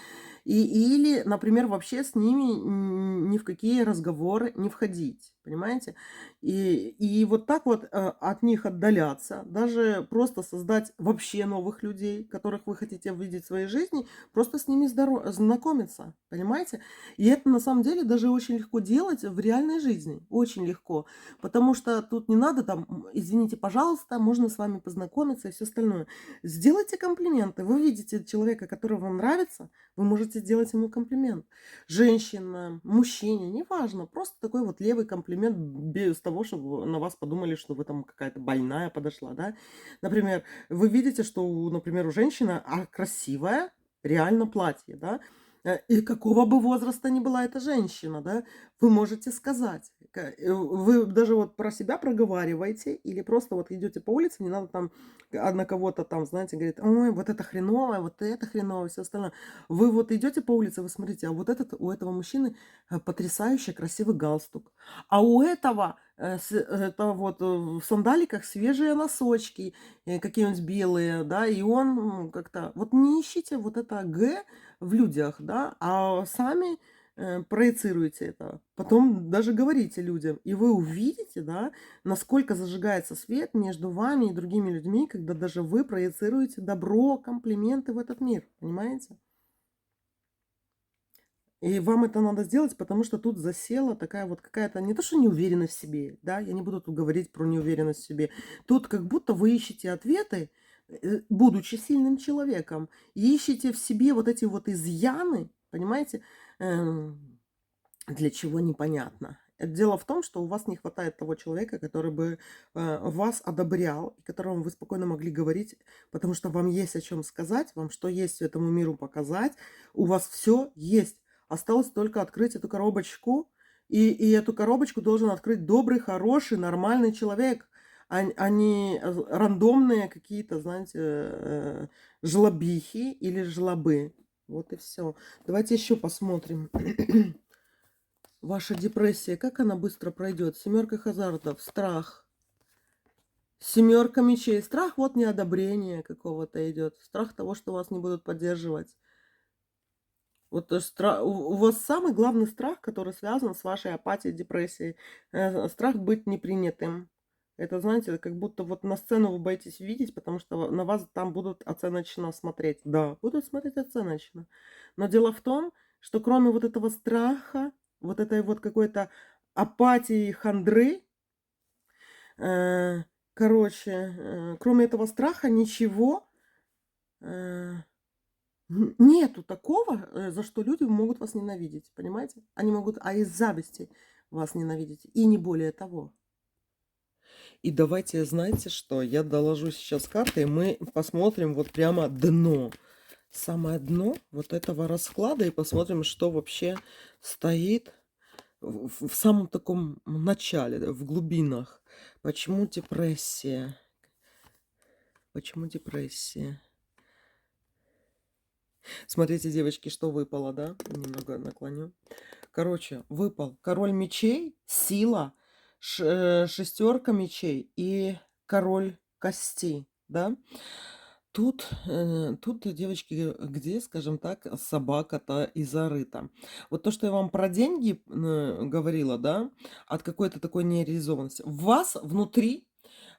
Или, например, вообще с ними ни в какие разговоры не входить, понимаете? И вот так вот от них отдаляться, даже просто создать вообще новых людей, которых вы хотите видеть в своей жизни, просто с ними знакомиться, понимаете? И это на самом деле даже очень легко делать в реальной жизни, очень легко, потому что тут не надо там, извините, пожалуйста, можно с вами познакомиться и все остальное. Сделайте комплименты, вы видите человека, который вам нравится, вы можете сделать ему комплимент. Женщина, мужчине, неважно. Просто такой вот левый комплимент без того, чтобы на вас подумали, что вы там какая-то больная подошла, да. Например, вы видите, что, например, у женщины красивое реально платье, да. И какого бы возраста ни была эта женщина, да, вы можете сказать. Вы даже вот про себя проговариваете или просто вот идете по улице, не надо там на кого-то там, знаете, говорит, ой, вот это хреновое, все остальное. Вы вот идете по улице, вы смотрите, а вот у этого мужчины потрясающе красивый галстук. А у этого это вот в сандаликах свежие носочки, какие-нибудь белые, да, и он как-то... Вот не ищите вот это «г» в людях, да, а сами проецируете это. Потом даже говорите людям, и вы увидите, да, насколько зажигается свет между вами и другими людьми, когда даже вы проецируете добро, комплименты в этот мир, понимаете? И вам это надо сделать, потому что тут засела такая вот какая-то, не то что неуверенность в себе, да, я не буду тут говорить про неуверенность в себе. Тут как будто вы ищете ответы, будучи сильным человеком, и ищете в себе вот эти вот изъяны, понимаете, для чего непонятно. Дело в том, что у вас не хватает того человека, который бы вас одобрял, и которому вы спокойно могли говорить, потому что вам есть о чем сказать, вам что есть этому миру показать, у вас все есть. Осталось только открыть эту коробочку, и эту коробочку должен открыть добрый, хороший, нормальный человек, а не рандомные какие-то, знаете, жлобихи или жлобы. Вот и все. Давайте еще посмотрим. Ваша депрессия, как она быстро пройдет? Семерка хазардов, страх. Семерка мечей. Страх вот неодобрение какого-то идет. Страх того, что вас не будут поддерживать. Вот у вас самый главный страх, который связан с вашей апатией, депрессией. Страх быть непринятым. Это, знаете, как будто вот на сцену вы боитесь видеть, потому что на вас там будут оценочно смотреть. Да, будут смотреть оценочно. Но дело в том, что кроме вот этого страха, вот этой вот какой-то апатии, хандры, э, короче, кроме этого страха ничего нету такого, за что люди могут вас ненавидеть, понимаете? Они могут, из зависти вас ненавидеть, и не более того. И давайте, знаете что, я доложу сейчас карты, и мы посмотрим вот прямо дно. Самое дно вот этого расклада, и посмотрим, что вообще стоит в самом таком начале, в глубинах. Почему депрессия? Почему депрессия? Смотрите, девочки, что выпало, да? Немного наклоню. Короче, выпал король мечей, сила, шестерка мечей и король костей, да? Тут, девочки, где, скажем так, собака-то и зарыта. Вот то, что я вам про деньги говорила, да, от какой-то такой нереализованности. В вас внутри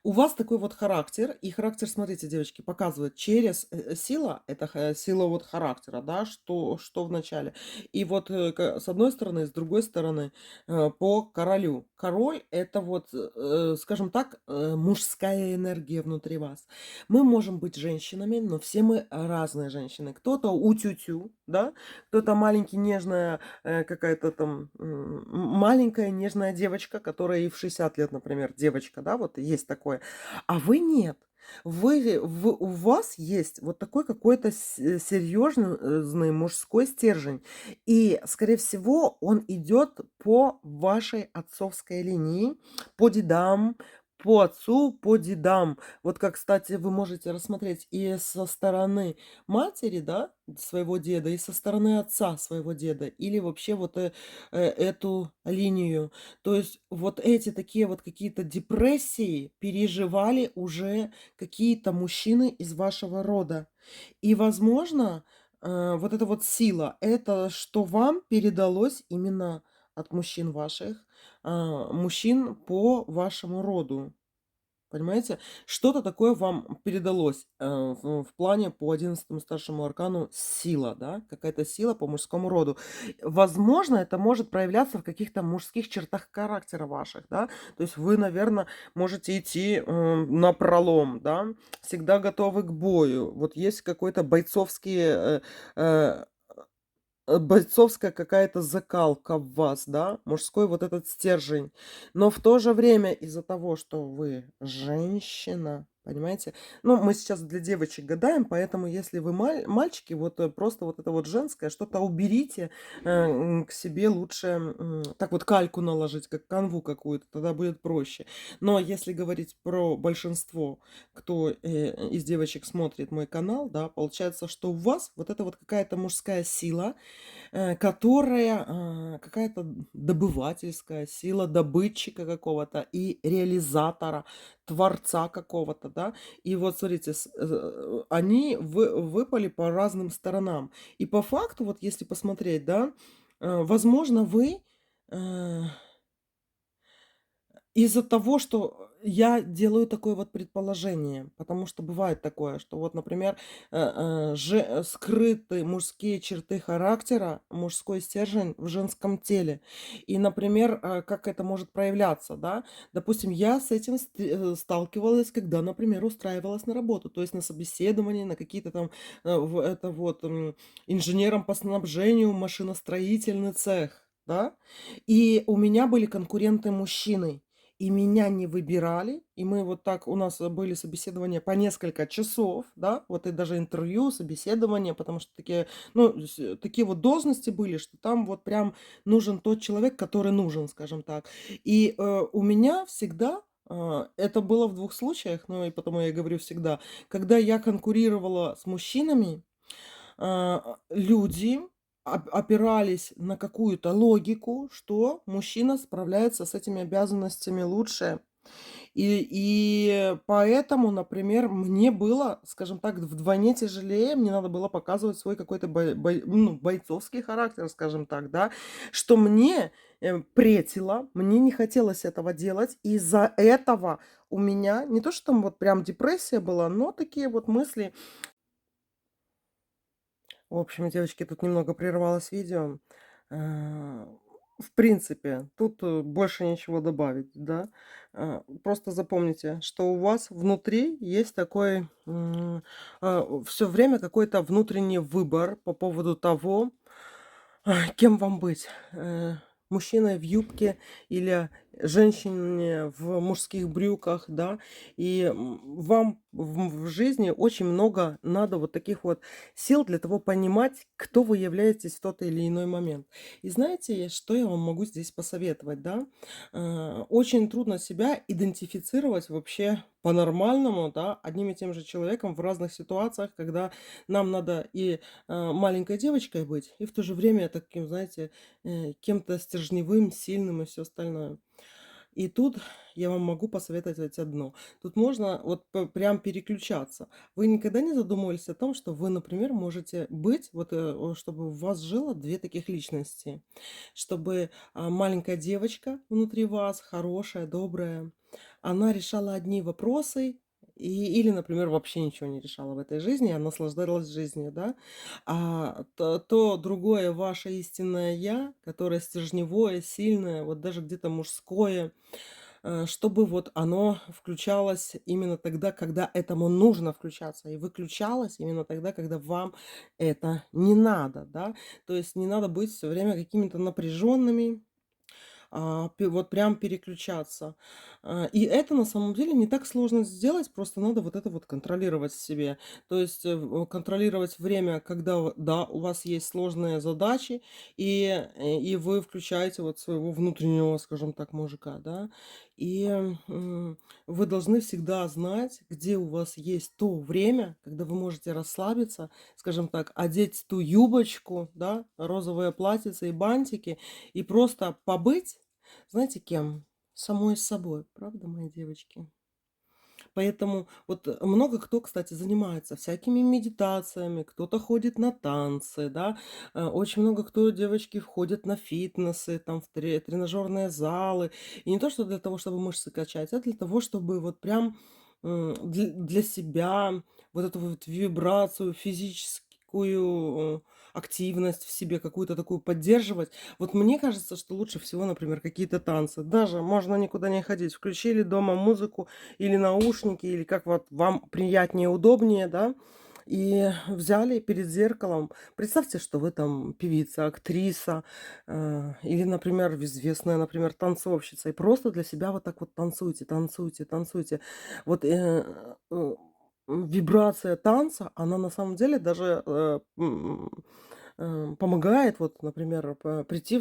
у вас такой вот характер, и характер, смотрите, девочки, показывает через сила, это сила вот характера, да, что в начале. И вот с одной стороны, с другой стороны, по королю. Король это вот, скажем так, мужская энергия внутри вас. Мы можем быть женщинами, но все мы разные женщины. Кто-то утю-тю, да, кто-то маленький, нежная какая-то там маленькая нежная девочка, которая и в 60 лет, например, девочка, да, вот есть такое. А вы нет. У вас есть вот такой какой-то серьезный мужской стержень. И, скорее всего, он идет по вашей отцовской линии, по дедам, по отцу, по дедам. Вот как, кстати, вы можете рассмотреть и со стороны матери, да, своего деда, и со стороны отца своего деда, или вообще вот эту линию. То есть вот эти такие вот какие-то депрессии переживали уже какие-то мужчины из вашего рода. И, возможно, вот эта вот сила, это что вам передалось именно от мужчин ваших, мужчин по вашему роду. Понимаете? Что-то такое вам передалось, в плане по 11 старшему аркану сила, да, какая-то сила по мужскому роду. Возможно, это может проявляться в каких-то мужских чертах характера ваших, да. То есть вы, наверное, можете идти, напролом, да, всегда готовы к бою. Вот есть какой-то бойцовский, э, бойцовская какая-то закалка в вас, да, мужской вот этот стержень. Но в то же время из-за того, что вы женщина, понимаете? Ну, мы сейчас для девочек гадаем, поэтому если вы мальчики, вот просто вот это вот женское, что-то уберите к себе лучше, так вот кальку наложить, как канву какую-то, тогда будет проще. Но если говорить про большинство, кто из девочек смотрит мой канал, да, получается, что у вас вот это вот какая-то мужская сила, которая, какая-то добывательская сила добытчика какого-то и реализатора, творца какого-то, да. И вот смотрите, они выпали по разным сторонам. И по факту, вот если посмотреть, да, возможно, вы, э из-за того, что я делаю такое вот предположение, потому что бывает такое, что вот, например, скрыты мужские черты характера, мужской стержень в женском теле. И, например, как это может проявляться, да? Допустим, я с этим сталкивалась, когда, например, устраивалась на работу, то есть на собеседование, на какие-то там, это вот, инженером по снабжению, машиностроительный цех, да? И у меня были конкуренты мужчины. И меня не выбирали, и мы вот так, у нас были собеседования по несколько часов, да, вот и даже интервью, собеседование, потому что такие, ну, такие вот должности были, что там вот прям нужен тот человек, который нужен, скажем так. И у меня всегда это было в двух случаях, ну и потому я и говорю всегда, когда я конкурировала с мужчинами, люди опирались на какую-то логику, что мужчина справляется с этими обязанностями лучше. И поэтому, например, мне было, скажем так, вдвойне тяжелее. Мне надо было показывать свой какой-то ну, бойцовский характер, скажем так, да, что мне претило, мне не хотелось этого делать. И из-за этого у меня не то, что там вот прям депрессия была, но такие вот мысли. В общем, девочки, тут немного прервалось видео. Э, В принципе, тут больше ничего добавить, да. Просто запомните, что у вас внутри есть такой все время какой-то внутренний выбор по поводу того, кем вам быть? Мужчиной в юбке или женщине в мужских брюках, да? И вам в жизни очень много надо вот таких вот сил для того понимать, кто вы являетесь в тот или иной момент. И знаете, что я вам могу здесь посоветовать, да? Очень трудно себя идентифицировать вообще по-нормальному, да, одним и тем же человеком в разных ситуациях, когда нам надо и маленькой девочкой быть, и в то же время таким, знаете, кем-то стержневым, сильным и все остальное. И тут я вам могу посоветовать одно. Тут можно вот прям переключаться. Вы никогда не задумывались о том, что вы, например, можете быть, вот чтобы у вас жило две таких личности, чтобы маленькая девочка внутри вас, хорошая, добрая, она решала одни вопросы или, например, вообще ничего не решала в этой жизни, а наслаждалась жизнью, да. А то другое ваше истинное "я", которое стержневое, сильное, вот даже где-то мужское, чтобы вот оно включалось именно тогда, когда этому нужно включаться, и выключалось именно тогда, когда вам это не надо, да. То есть не надо быть все время какими-то напряженными, вот прям переключаться. И это на самом деле не так сложно сделать, просто надо вот это вот контролировать в себе. То есть контролировать время, когда, да, у вас есть сложные задачи, и вы включаете вот своего внутреннего, скажем так, мужика, да. И вы должны всегда знать, где у вас есть то время, когда вы можете расслабиться, скажем так, одеть ту юбочку, да, розовое платьице и бантики, и просто побыть, знаете, кем? Самой собой, правда, мои девочки? Поэтому вот много кто, кстати, занимается всякими медитациями, кто-то ходит на танцы, да, очень много кто, девочки, входят на фитнесы, там, в тренажерные залы. И не то, что для того, чтобы мышцы качать, а для того, чтобы вот прям для себя вот эту вот вибрацию физическую, активность в себе какую-то такую поддерживать. Вот мне кажется, что лучше всего, например, какие-то танцы. Даже можно никуда не ходить. Включили дома музыку или наушники, или как вот вам приятнее, удобнее, да, и взяли перед зеркалом. Представьте, что вы там певица, актриса, или, например, известная, например, танцовщица, и просто для себя вот так вот танцуйте, танцуйте, танцуйте. Вот вибрация танца, она на самом деле даже помогает, вот, например, прийти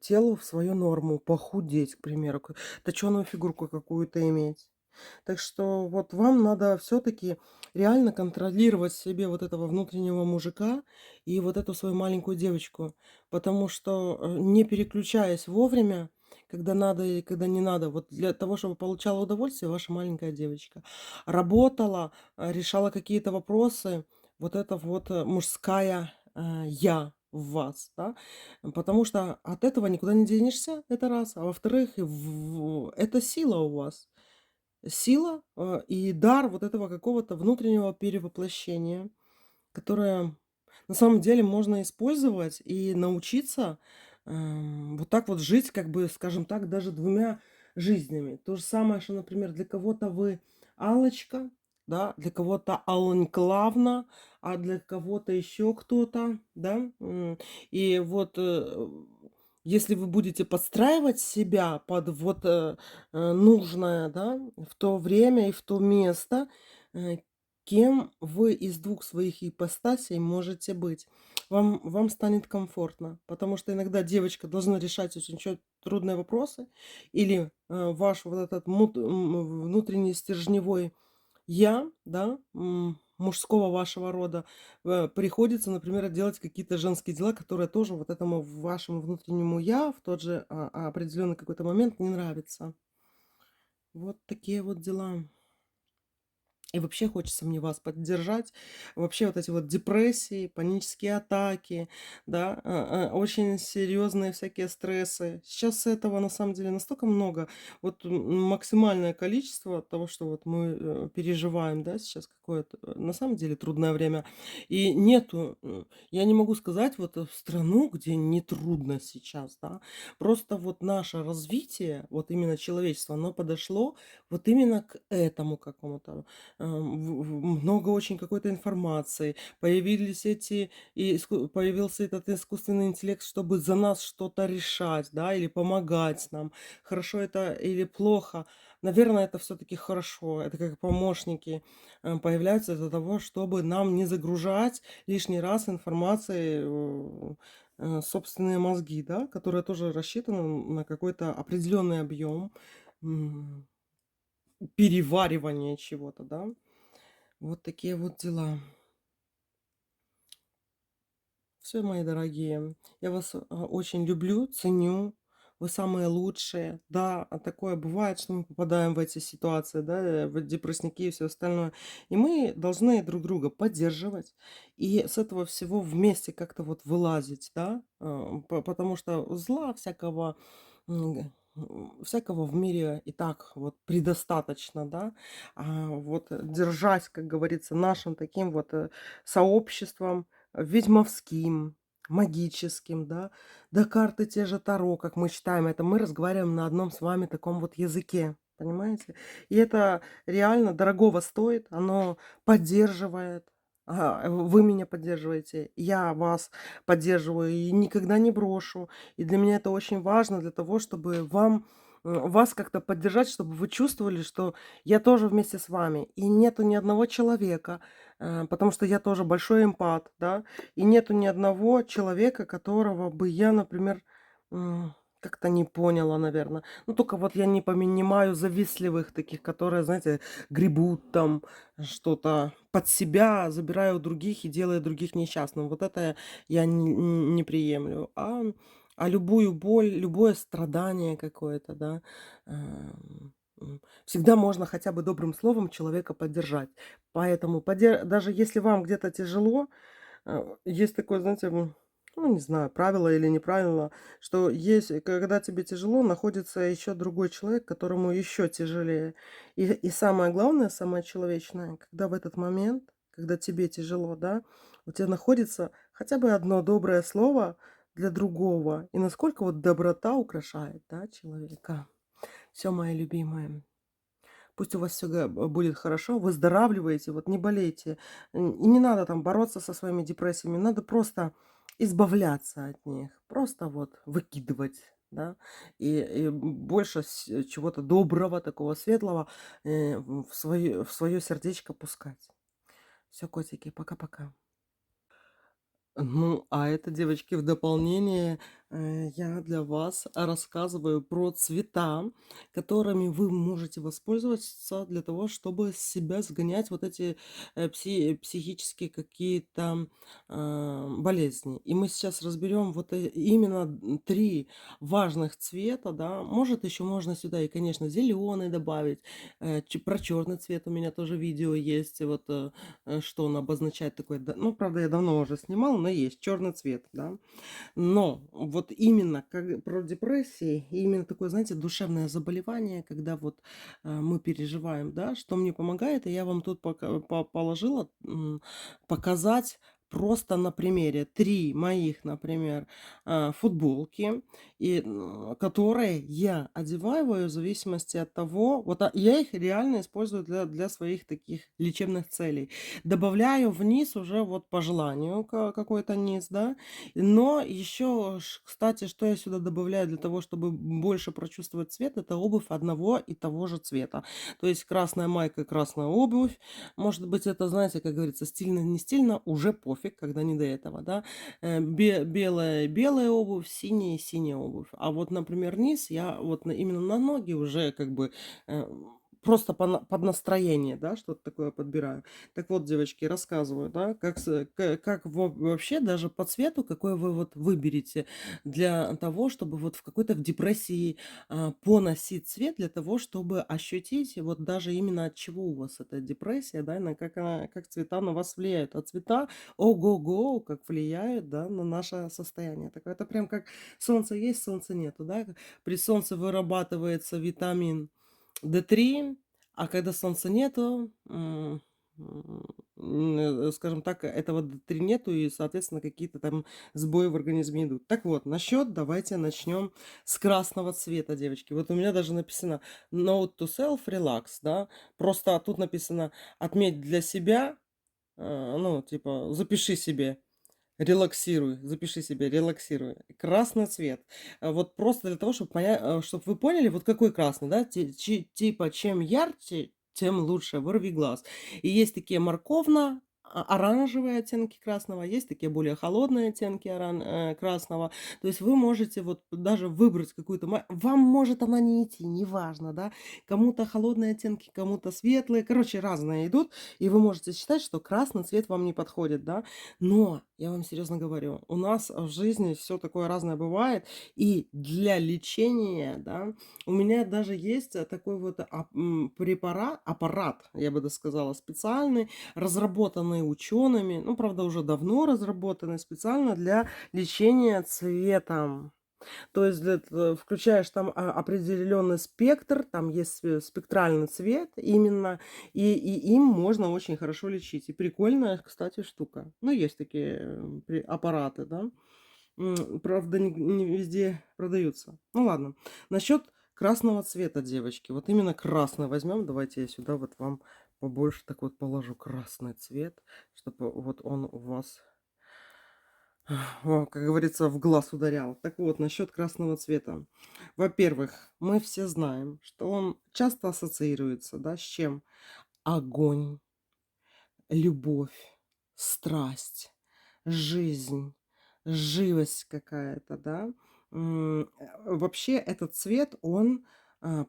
телу в свою норму, похудеть, к примеру, точеную фигурку какую-то иметь. Так что вот вам надо все-таки реально контролировать в себе вот этого внутреннего мужика и вот эту свою маленькую девочку, потому что не переключаясь вовремя, когда надо и когда не надо, вот для того, чтобы получала удовольствие ваша маленькая девочка, работала, решала какие-то вопросы, вот это вот мужская я в вас, да, потому что от этого никуда не денешься, это раз, а во-вторых, это сила у вас. Сила, и дар вот этого какого-то внутреннего перевоплощения, которое на самом деле можно использовать и научиться, вот так вот жить, как бы, скажем так, даже двумя жизнями. То же самое, что, например, для кого-то вы Аллочка, да, для кого-то Алла а для кого-то еще кто-то, да. И вот, если вы будете подстраивать себя под вот, нужное, да, в то время и в то место, э, кем вы из двух своих ипостасей можете быть. Вам станет комфортно, потому что иногда девочка должна решать очень трудные вопросы, или ваш вот этот внутренний стержневой я, да, мужского вашего рода, приходится, например, делать какие-то женские дела, которые тоже вот этому вашему внутреннему я в тот же определенный какой-то момент не нравится. Вот такие вот дела. И вообще хочется мне вас поддержать. Вообще вот эти вот депрессии, панические атаки, да, очень серьезные всякие стрессы. Сейчас этого на самом деле настолько много. Вот максимальное количество того, что вот мы переживаем, да, сейчас какое-то, на самом деле трудное время. И нету, я не могу сказать вот в страну, где не трудно сейчас, да. Просто вот наше развитие, вот именно человечество, оно подошло вот именно к этому какому-то много очень какой-то информации, появились эти, появился этот искусственный интеллект, чтобы за нас что-то решать, да, или помогать нам. Хорошо это или плохо? Наверное, это все-таки хорошо. Это как помощники появляются для того, чтобы нам не загружать лишний раз информацией собственные мозги, да, которые тоже рассчитаны на какой-то определенный объем переваривания чего-то, да. Вот такие вот дела. Все, мои дорогие, я вас очень люблю, ценю. Вы самые лучшие. Да, такое бывает, что мы попадаем в эти ситуации, да, в депрессники и все остальное. И мы должны друг друга поддерживать и с этого всего вместе как-то вот вылазить, да, потому что зла всякого всякого в мире и так вот предостаточно, да. Вот держась, как говорится, нашим таким вот сообществом ведьмовским, магическим, да, да карты те же Таро, как мы читаем, это мы разговариваем на одном с вами таком вот языке, понимаете? И это реально дорогого стоит, оно поддерживает. Вы меня поддерживаете, я вас поддерживаю и никогда не брошу. И для меня это очень важно для того, чтобы вас как-то поддержать, чтобы вы чувствовали, что я тоже вместе с вами. И нету ни одного человека, потому что я тоже большой эмпат, да, и нету ни одного человека, которого бы я, например, как-то не поняла, наверное. Ну, только вот я не понимаю завистливых таких, которые, знаете, гребут там что-то под себя, забирая у других и делая других несчастным. Вот это я не приемлю. Любую боль, любое страдание какое-то, да, всегда можно хотя бы добрым словом человека поддержать. Поэтому даже если вам где-то тяжело, есть такое, знаете, ну, не знаю, правило или неправило, что есть, когда тебе тяжело, находится еще другой человек, которому еще тяжелее. И самое главное, самое человечное, когда в этот момент, когда тебе тяжело, да, у тебя находится хотя бы одно доброе слово для другого. И насколько вот доброта украшает, да, человека. Все, мои любимые. Пусть у вас все будет хорошо, выздоравливаете, вот не болейте. И не надо там бороться со своими депрессиями, надо просто избавляться от них, просто вот выкидывать, да, и больше чего-то доброго, такого светлого в свое сердечко пускать. Все, котики, пока-пока. Ну, а это, девочки, в дополнение, я для вас рассказываю про цвета, которыми вы можете воспользоваться для того, чтобы с себя сгонять вот эти психические какие-то болезни. И мы сейчас разберем вот именно три важных цвета, да. Может, еще можно сюда и, конечно, зеленый добавить. Про черный цвет у меня тоже видео есть. Вот что он обозначает такой, ну, правда, я давно уже снимала, но есть черный цвет, да. Но вот именно как про депрессии, и именно такое, знаете, душевное заболевание, когда вот мы переживаем, да, что мне помогает, и я вам тут положила показать просто на примере 3 моих, например, футболки, которые я одеваю в зависимости от того, вот я их реально использую для своих таких лечебных целей. Добавляю вниз уже вот по желанию какой-то низ, да. Но еще, кстати, что я сюда добавляю для того, чтобы больше прочувствовать цвет, это обувь одного и того же цвета. То есть красная майка, красная обувь. Может быть, это, знаете, как говорится, стильно, не стильно, уже пофиг, когда не до этого, да. Белая обувь, синяя обувь. А вот, например, низ я вот именно на ноги уже как бы э, просто под настроение, да, что-то такое подбираю. Так вот, девочки, рассказываю, да, как вообще даже по цвету, какой вы вот выберете для того, чтобы вот в какой-то в депрессии поносить цвет, для того, чтобы ощутить вот даже именно от чего у вас эта депрессия, да, как цвета на вас влияют. А цвета, ого-го, как влияют, да, на наше состояние. Так это прям как солнце есть, солнца нету, да. При солнце вырабатывается витамин D3, а когда солнца нету, скажем так, этого D3 нету, и, соответственно, какие-то там сбои в организме идут. Так вот, давайте начнем с красного цвета, девочки. Вот у меня даже написано Note to self, relax, да. Просто тут написано отметь для себя, ну, типа, запиши себе. Релаксируй, запиши себе, релаксируй. Красный цвет. Вот просто для того, чтобы понять, чтобы вы поняли, вот какой красный, да, типа, чем ярче, тем лучше, вырви глаз. И есть такие оранжевые оттенки красного, есть такие более холодные оттенки красного. То есть вы можете вот даже выбрать какую-то, вам может она не идти, неважно, да, кому-то холодные оттенки, кому-то светлые, короче, разные идут, и вы можете считать, что красный цвет вам не подходит, да, но я вам серьезно говорю, у нас в жизни все такое разное бывает, и для лечения, да, у меня даже есть такой вот аппарат, я бы даже сказала, специальный, разработанный учеными, ну, правда, уже давно разработанный специально для лечения цветом. То есть включаешь там определенный спектр, там есть спектральный цвет именно, и им можно очень хорошо лечить. И прикольная, кстати, штука. Ну, есть такие аппараты, да. Правда, не везде продаются. Ну ладно. Насчет красного цвета, девочки. Вот именно красный возьмем. Давайте я сюда вот вам побольше так вот положу красный цвет, чтобы вот он у вас, как говорится, в глаз ударял. Так вот, насчет красного цвета. Во-первых, мы все знаем, что он часто ассоциируется, да, с чем? Огонь, любовь, страсть, жизнь, живость какая-то, да. Вообще этот цвет, он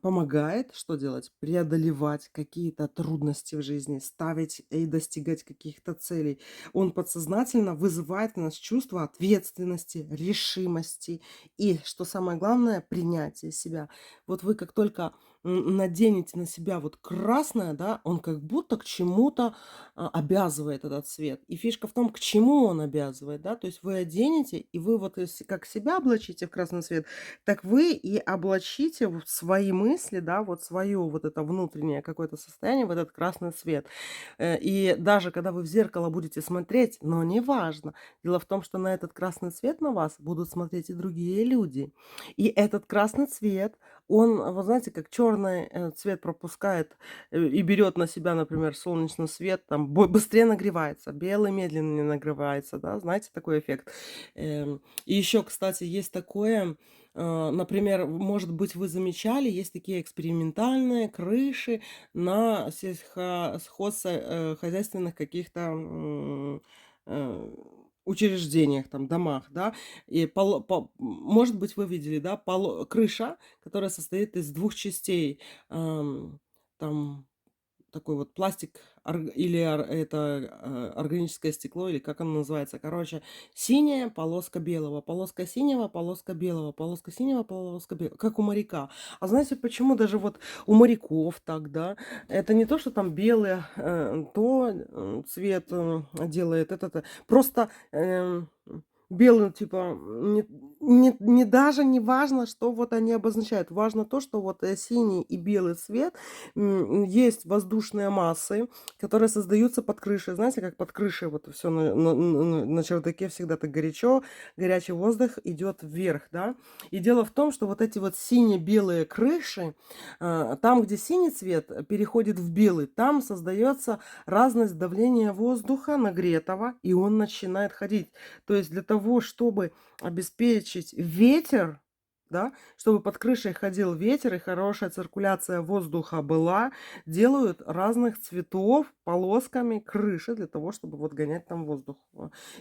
помогает что делать? Преодолевать какие-то трудности в жизни, ставить и достигать каких-то целей. Он подсознательно вызывает в нас чувство ответственности, решимости и, что самое главное, принятия себя. Вот вы как только наденете на себя вот красное, да, он как будто к чему-то обязывает этот цвет. И фишка в том, к чему он обязывает, да. То есть вы оденете, и вы вот как себя облачите в красный цвет, так вы и облачите в свои мысли, да, вот свое вот это внутреннее какое-то состояние в этот красный цвет. И даже когда вы в зеркало будете смотреть, но неважно. Дело в том, что на этот красный цвет на вас будут смотреть и другие люди. И этот красный цвет, он, вы знаете, как черный цвет пропускает и берет на себя, например, солнечный свет, там быстрее нагревается, белый медленнее нагревается, да, знаете такой эффект. И еще, кстати, есть такое, например, может быть, вы замечали, есть такие экспериментальные крыши на сельскохозяйственных каких-то э, учреждениях, там, домах, да, и может быть, вы видели, да, крыша, которая состоит из двух частей, там такой вот пластик или это органическое стекло, или как оно называется. Короче, синяя полоска белого, полоска синего, полоска белого, полоска синего, полоска белого, как у моряка. А знаете, почему даже вот у моряков так, да? Это не то, что там белый, то цвет делает это. Просто белый, типа, не даже не важно, что вот они обозначают. Важно то, что вот синий и белый цвет, есть воздушные массы, которые создаются под крышей. Знаете, как под крышей вот все на чердаке всегда так горячо, горячий воздух идет вверх, да. И дело в том, что вот эти вот сине-белые крыши, там, где синий цвет переходит в белый, там создается разность давления воздуха нагретого, и он начинает ходить. То есть для того, чтобы обеспечить ветер, да, чтобы под крышей ходил ветер и хорошая циркуляция воздуха была, делают разных цветов полосками крыши для того, чтобы вот гонять там воздух.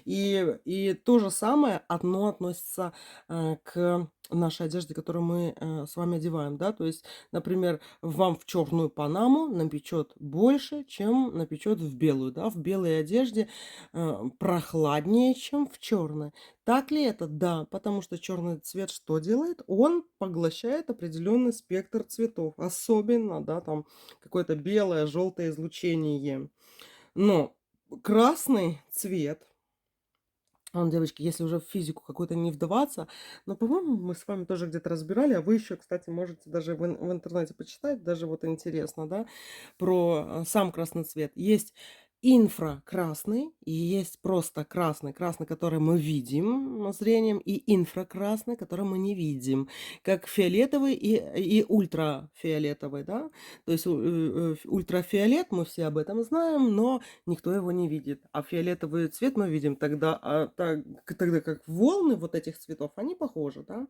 И то же самое одно относится к нашей одежде, которую мы с вами одеваем, да, то есть, например, вам в черную панаму напечет больше, чем напечет в белую, да, в белой одежде прохладнее, чем в черной. Так ли это? Да, потому что черный цвет что делает? Он поглощает определенный спектр цветов, особенно, да, там какое-то белое, желтое излучение. Но красный цвет, девочки, если уже в физику какую-то не вдаваться, но, по-моему, мы с вами тоже где-то разбирали, а вы еще, кстати, можете даже в интернете почитать, даже вот интересно, да, про сам красный цвет. Есть инфракрасный и есть просто красный, красный, который мы видим зрением, и инфракрасный, который мы не видим, как фиолетовый и ультрафиолетовый, да. То есть ультрафиолет, мы все об этом знаем, но никто его не видит. А фиолетовый цвет мы видим тогда, тогда как волны вот этих цветов, они похожи, да,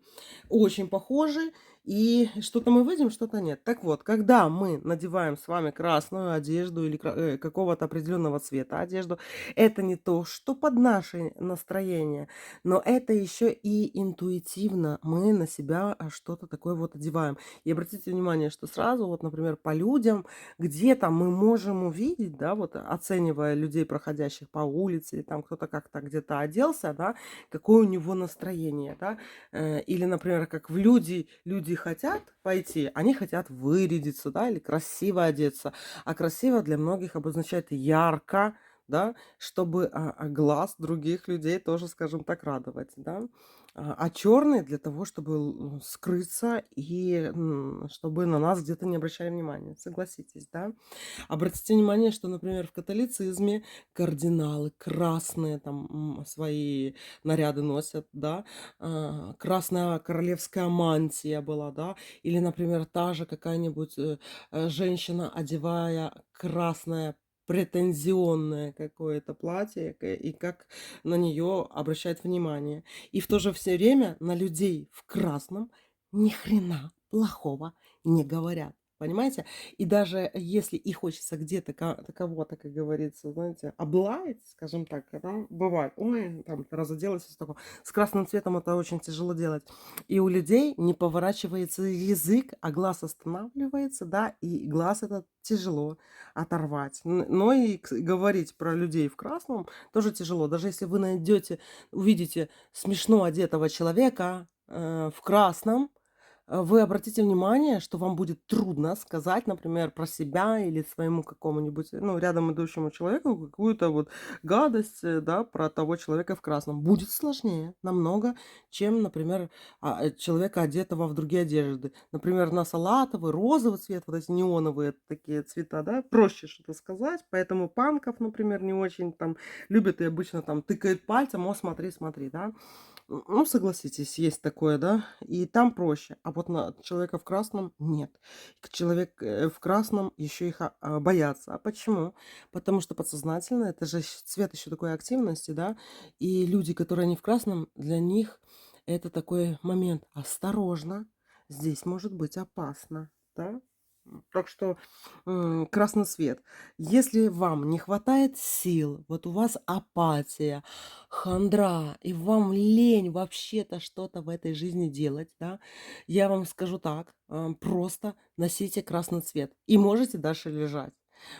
очень похожи, и что-то мы видим, что-то нет. Так вот, когда мы надеваем с вами красную одежду или какого-то определенного цвета одежду, это не то, что под наше настроение, но это еще и интуитивно мы на себя что-то такое вот одеваем. И обратите внимание, что сразу, вот, например, по людям, где-то мы можем увидеть, да, вот оценивая людей, проходящих по улице, или там кто-то как-то где-то оделся, да, какое у него настроение, да. Или, например, как люди хотят пойти, они хотят вырядиться, да, или красиво одеться. А красиво для многих обозначает ярко, да, чтобы глаз других людей тоже, скажем так, радовать, да. А черный для того, чтобы скрыться и чтобы на нас где-то не обращали внимания. Согласитесь, да? Обратите внимание, что, например, в католицизме кардиналы красные там свои наряды носят, да, красная королевская мантия была, да, или, например, та же какая-нибудь женщина, одевая красное претензионное какое-то платье, и как на нее обращают внимание. И в то же все время на людей в красном ни хрена плохого не говорят. Понимаете? И даже если и хочется где-то кого-то, как говорится, знаете, облаять, скажем так, да, бывает, ой, там разоделась, всё такое. С красным цветом это очень тяжело делать. И у людей не поворачивается язык, а глаз останавливается, да, и глаз этот тяжело оторвать. Но и говорить про людей в красном тоже тяжело. Даже если вы найдете, увидите смешно одетого человека в красном, вы обратите внимание, что вам будет трудно сказать, например, про себя или своему какому-нибудь, ну, рядом идущему человеку какую-то вот гадость, да, про того человека в красном. Будет сложнее намного, чем, например, человека, одетого в другие одежды. Например, на салатовый, розовый цвет, вот эти неоновые такие цвета, да, проще что-то сказать. Поэтому панков, например, не очень там любят и обычно там тыкают пальцем, о, смотри, смотри, да. Ну, согласитесь, есть такое, да, и там проще. А вот на человека в красном нет. Человек в красном еще их боятся. А почему? Потому что подсознательно, это же цвет еще такой активности, да, и люди, которые не в красном, для них это такой момент. Осторожно, здесь может быть опасно, да. Так что красный свет. Если вам не хватает сил, вот у вас апатия, хандра, и вам лень вообще-то что-то в этой жизни делать, да, я вам скажу так, просто носите красный цвет. И можете дальше лежать.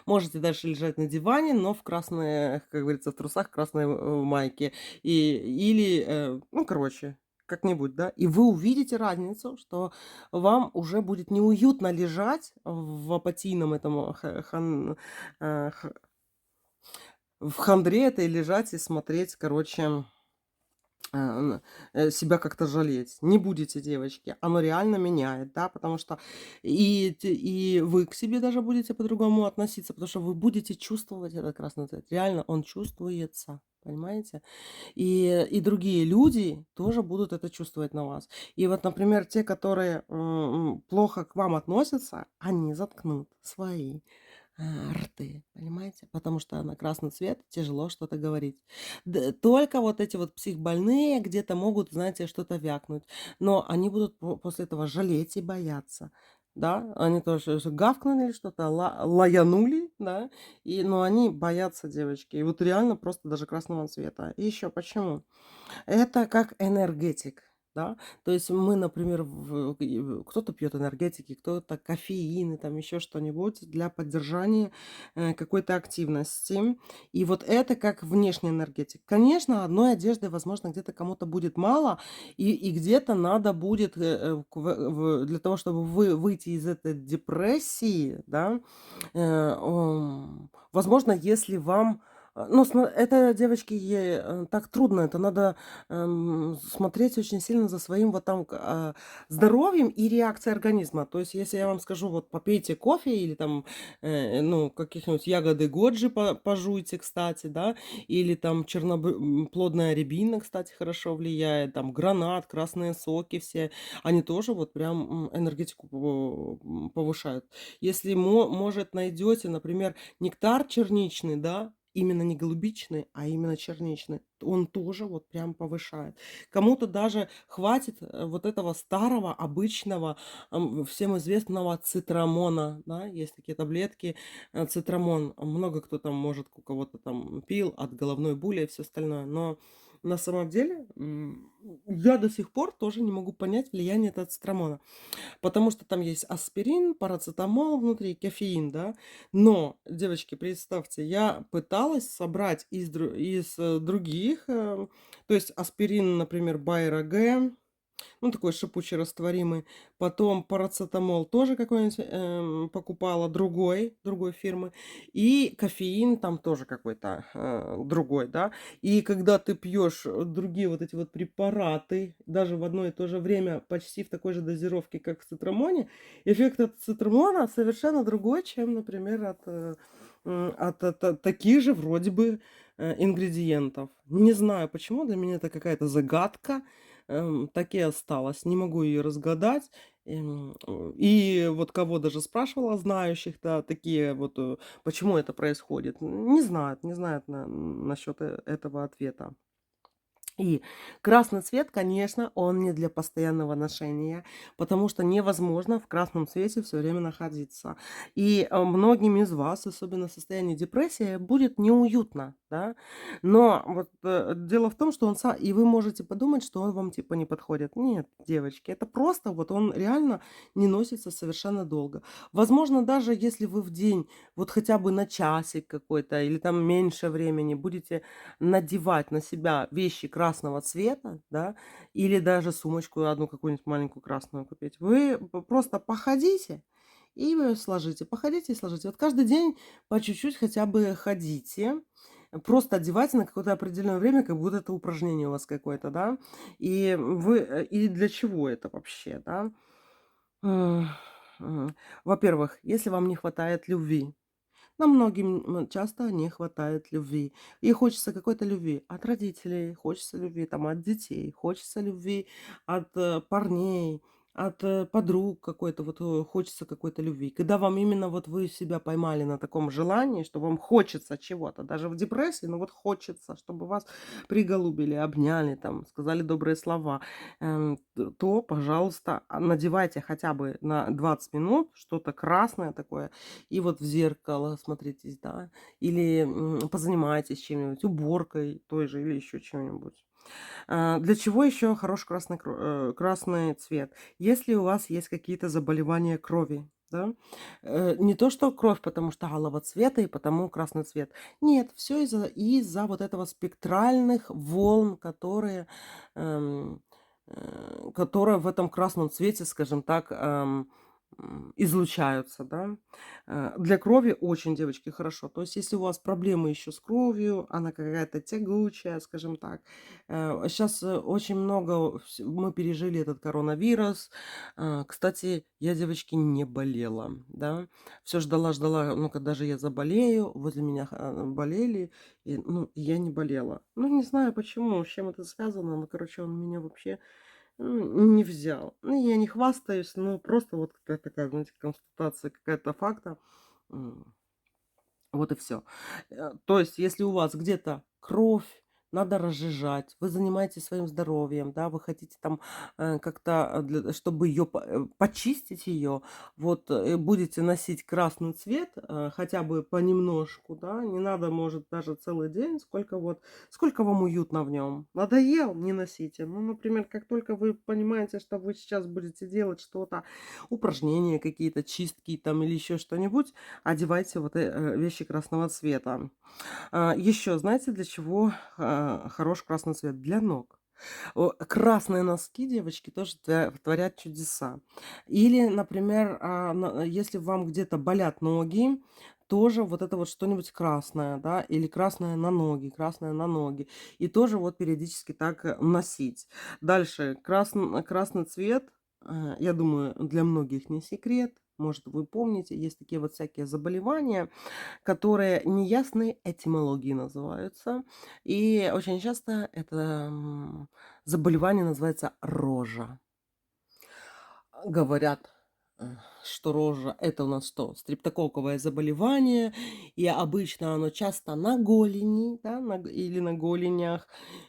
Можете дальше лежать на диване, но в красной, как говорится, в трусах, красной майке. Или, ну, короче, как-нибудь, да. И вы увидите разницу, что вам уже будет неуютно лежать в апатийном этом э, х- в хандре этой лежать и смотреть, короче, себя как-то жалеть. Не будете, девочки. Оно реально меняет, да, потому что и вы к себе даже будете по-другому относиться, потому что вы будете чувствовать этот красный цвет. Реально он чувствуется. Понимаете? И другие люди тоже будут это чувствовать на вас. И вот, например, те, которые плохо к вам относятся, они заткнут свои рты, понимаете? Потому что на красный цвет тяжело что-то говорить. Только вот эти вот психбольные где-то могут, знаете, что-то вякнуть. Но они будут после этого жалеть и бояться. Да, они тоже гавкнули или что-то, лаянули, да, но они боятся, девочки. И вот реально просто даже красного цвета. И еще почему? Это как энергетик, да. То есть мы, например, кто-то пьет энергетики, кто-то кофеин, там еще что-нибудь для поддержания какой-то активности. И вот это как внешний энергетик. Конечно, одной одежды, возможно, где-то кому-то будет мало, и где-то надо будет для того, чтобы выйти из этой депрессии, да, возможно, если вам ну, это, девочки, так трудно. Это надо смотреть очень сильно за своим вот там здоровьем и реакцией организма. То есть, если я вам скажу, вот попейте кофе или там, ну, каких-нибудь ягоды годжи пожуйте, кстати, да, или там черноплодная рябина, кстати, хорошо влияет, там гранат, красные соки все, они тоже вот прям энергетику повышают. Если, может, найдете, например, нектар черничный, да, именно не голубичный, а именно черничный. Он тоже вот прям повышает. Кому-то даже хватит вот этого старого, обычного, всем известного цитрамона. Да? Есть такие таблетки, цитрамон. Много кто там, может, у кого-то там пил от головной боли и все остальное. Но на самом деле я до сих пор тоже не могу понять влияние этого цитрамона. Потому что там есть аспирин, парацетамол внутри, кофеин, да. Но, девочки, представьте, я пыталась собрать из других, то есть аспирин, например, Байера Г, ну, такой шипучий, растворимый. Потом парацетамол тоже какой-нибудь покупала, другой фирмы. И кофеин там тоже какой-то другой, да. И когда ты пьешь другие вот эти вот препараты, даже в одно и то же время, почти в такой же дозировке, как в цитрамоне, эффект от цитрамона совершенно другой, чем, например, от таких же вроде бы ингредиентов. Не знаю почему, для меня это какая-то загадка, так и осталось, не могу ее разгадать. И вот кого даже спрашивала, знающих, да, такие вот, почему это происходит, не знают насчет этого ответа. И красный цвет, конечно, он не для постоянного ношения, потому что невозможно в красном цвете все время находиться. И многим из вас, особенно в состоянии депрессии, будет неуютно, да. Но вот дело в том, что и вы можете подумать, что он вам типа не подходит. Нет, девочки, это просто вот он реально не носится совершенно долго. Возможно, даже если вы в день вот хотя бы на часик какой-то или там меньше времени будете надевать на себя вещи красного цвета, да, или даже сумочку одну какую-нибудь маленькую красную купить, вы просто походите и вы сложите, походите и сложите. Вот каждый день по чуть-чуть хотя бы ходите, просто одевайте на какое-то определенное время, как будто это упражнение у вас какое-то, да. И для чего это вообще, да? М, Во-первых, если вам не хватает любви, нам многим часто не хватает любви. И хочется какой-то любви от родителей, хочется любви там от детей, хочется любви от парней, от подруг какой-то, вот хочется какой-то любви. Когда вам именно вот вы себя поймали на таком желании, что вам хочется чего-то, даже в депрессии, но вот хочется, чтобы вас приголубили, обняли, там, сказали добрые слова, то, пожалуйста, надевайте хотя бы на 20 минут что-то красное такое, и вот в зеркало смотритесь, да, или позанимайтесь чем-нибудь, уборкой той же или еще чем-нибудь. Для чего еще хорош красный цвет? Если у вас есть какие-то заболевания крови, да, не то, что кровь, потому что алого цвета и потому красный цвет. Нет, все из-за вот этого спектральных волн, которые в этом красном цвете, скажем так, излучаются, да. Для крови очень, девочки, хорошо. То есть, если у вас проблемы еще с кровью, она какая-то тягучая, скажем так. Сейчас очень много мы пережили этот коронавирус. Кстати, я, девочки, не болела, да. Все ждала, ну, когда же я заболею. Возле меня болели, и, ну, я не болела. Ну, не знаю почему, с чем это связано, но, короче, он меня вообще не взял. Ну, я не хвастаюсь, но просто вот какая-то такая, знаете, констатация какая-то факта. М, вот и все. То есть, если у вас где-то кровь, надо разжижать, вы занимаетесь своим здоровьем, да, вы хотите там как-то, чтобы ее почистить ее, вот будете носить красный цвет хотя бы понемножку, да, не надо, может, даже целый день, сколько вам уютно в нем. Надоел, не носите. Ну, например, как только вы понимаете, что вы сейчас будете делать что-то, упражнения какие-то, чистки там или еще что-нибудь, одевайте вот вещи красного цвета. Еще, знаете, для чего хорош красный цвет? Для ног. Красные носки, девочки, тоже творят чудеса. Или, например, если вам где-то болят ноги, тоже вот это вот что-нибудь красное, да, или красное на ноги. И тоже вот периодически так носить. Дальше, красный цвет, я думаю, для многих не секрет. Может, вы помните, есть такие вот всякие заболевания, которые неясной этимологии называются. И очень часто это заболевание называется рожа. Говорят, что рожа — это у нас что? Стрептококковое заболевание, и обычно оно часто на голени, да, или на голенях.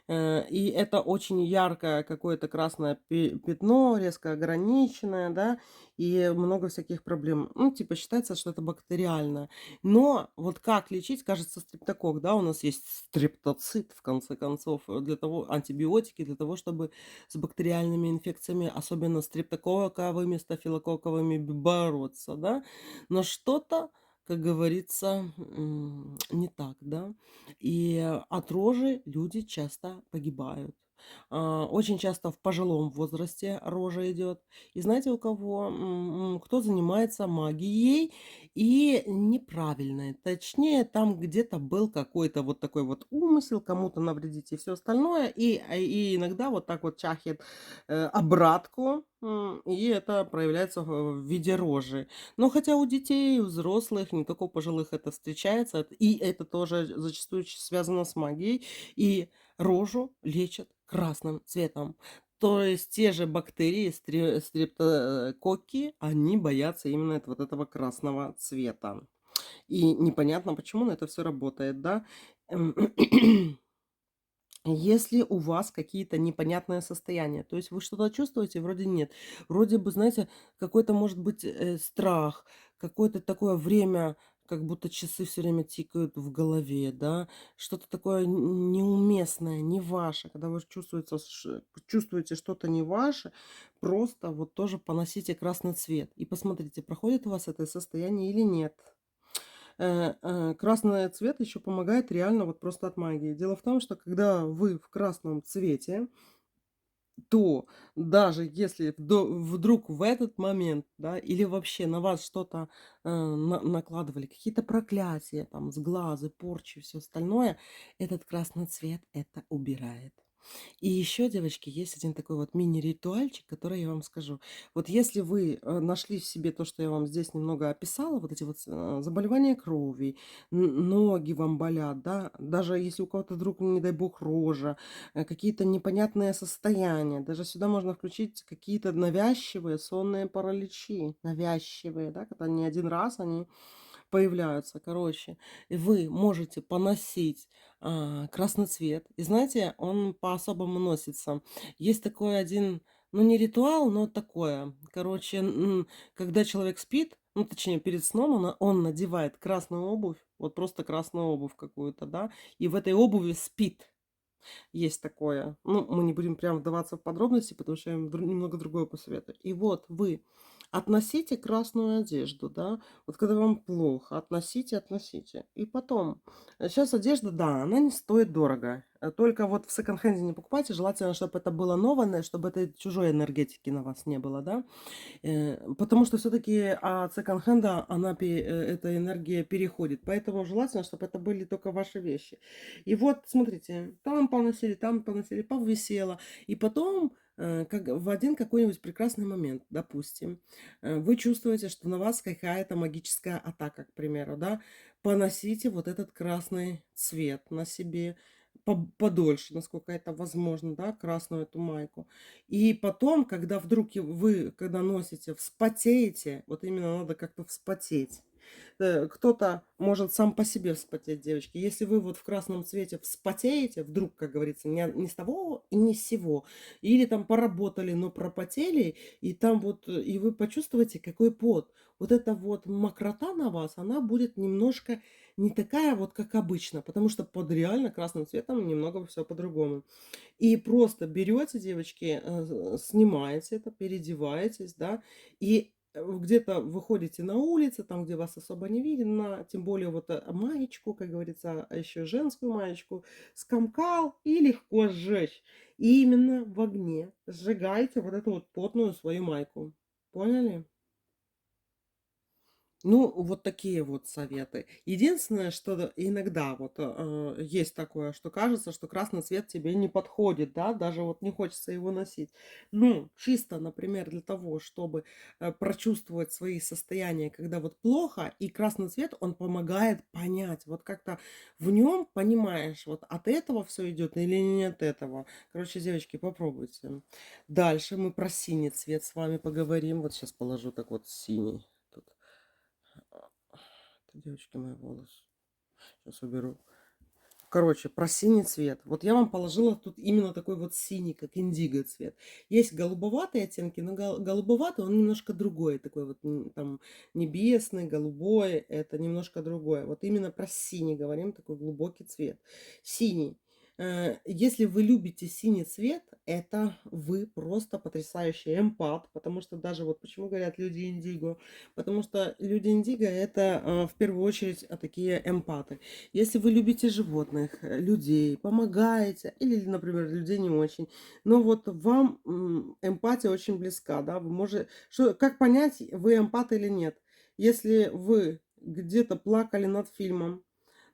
И это очень яркое какое-то красное пятно, резко ограниченное, да, и много всяких проблем. Ну, типа считается, что это бактериальное. Но вот как лечить, кажется, стрептокок, да, у нас есть стрептоцит, в конце концов, антибиотики для того, чтобы с бактериальными инфекциями, особенно стрептококковыми, стафилококковыми, бороться, да. Но что-то, как говорится, не так, да. И от рожи люди часто погибают. Очень часто в пожилом возрасте рожа идет. И знаете, у кого, кто занимается магией и неправильной. Точнее, там где-то был какой-то вот такой вот умысел кому-то навредить и все остальное. И иногда вот так вот чахнет обратку, и это проявляется в виде рожи. Но хотя у детей, у взрослых, не только у пожилых это встречается, и это тоже зачастую связано с магией, и рожу лечат красным цветом. То есть те же бактерии, стрептококки, они боятся именно вот этого красного цвета. И непонятно почему, но это все работает, да. Эм, Если у вас какие-то непонятные состояния, то есть вы что-то чувствуете, вроде нет. Вроде бы, знаете, какой-то может быть страх, какое-то такое время, как будто часы все время тикают в голове, да, что-то такое неуместное, не ваше, когда вы чувствуете что-то не ваше, просто вот тоже поносите красный цвет и посмотрите, проходит у вас это состояние или нет. Красный цвет еще помогает реально вот просто от магии. Дело в том, что когда вы в красном цвете, то даже если вдруг в этот момент, да, или вообще на вас что-то накладывали, какие-то проклятия, там, сглазы, порчи, все остальное, этот красный цвет это убирает. И еще, девочки, есть один такой вот мини-ритуальчик, который я вам скажу. Вот если вы нашли в себе то, что я вам здесь немного описала, вот эти вот заболевания крови, ноги вам болят, да, даже если у кого-то вдруг, не дай бог, рожа, какие-то непонятные состояния, даже сюда можно включить какие-то навязчивые сонные параличи, навязчивые, да, когда не один раз они появляются. Короче, и вы можете поносить красный цвет. И знаете, он по-особому носится. Есть такой один, ну не ритуал, но такое. Короче, когда человек спит, ну точнее перед сном он надевает красную обувь, вот просто красную обувь какую-то, да, и в этой обуви спит. Есть такое. Ну, мы не будем прям вдаваться в подробности, потому что я вам немного другое посоветую. И вот вы относите красную одежду, да, вот когда вам плохо, относите. И потом, сейчас одежда, да, она не стоит дорого. Только вот в секонд-хенде не покупайте, желательно, чтобы это было новое, чтобы этой чужой энергетики на вас не было, да. Потому что все-таки от секонд-хенда эта энергия переходит. Поэтому желательно, чтобы это были только ваши вещи. И вот, смотрите, там поносили, повисело. И потом, как в один какой-нибудь прекрасный момент, допустим, вы чувствуете, что на вас какая-то магическая атака, к примеру, да, поносите вот этот красный цвет на себе подольше, насколько это возможно, да, красную эту майку. И потом, когда вдруг вы, когда носите, вспотеете, вот именно надо как-то вспотеть. Кто-то может сам по себе вспотеть, девочки. Если вы вот в красном цвете вспотеете, вдруг, как говорится, не с того и не с сего, или там поработали, но пропотели, и там вот, и вы почувствуете, какой пот. Вот эта вот мокрота на вас, она будет немножко не такая вот, как обычно, потому что под реально красным цветом немного все по-другому. И просто берете, девочки, снимаете это, переодеваетесь, да, и где-то выходите на улицу, там, где вас особо не видно, тем более вот маечку, как говорится, а еще женскую маечку, скомкал и легко сжечь. И именно в огне сжигайте вот эту вот потную свою майку. Поняли? Ну, вот такие вот советы. Единственное, что иногда вот есть такое, что кажется, что красный цвет тебе не подходит, да, даже вот не хочется его носить. Ну, чисто, например, для того, чтобы прочувствовать свои состояния, когда вот плохо, и красный цвет, он помогает понять, вот как-то в нем понимаешь, вот от этого все идет или не от этого. Короче, девочки, попробуйте. Дальше мы про синий цвет с вами поговорим. Вот сейчас положу так вот синий. Тут. Это, девочки, мои волосы. Сейчас уберу. Короче, про синий цвет. Вот я вам положила тут именно такой вот синий, как индиго цвет. Есть голубоватые оттенки, но голубоватый он немножко другой. Такой вот там небесный, голубой. Это немножко другое. Вот именно про синий говорим, такой глубокий цвет. Синий. Если вы любите синий цвет, это вы просто потрясающий эмпат, потому что даже вот почему говорят люди индиго, потому что люди индиго это в первую очередь такие эмпаты. Если вы любите животных, людей, помогаете, или, например, людей не очень, но вот вам эмпатия очень близка, да, вы можете, как понять, вы эмпат или нет? Если вы где-то плакали над фильмом,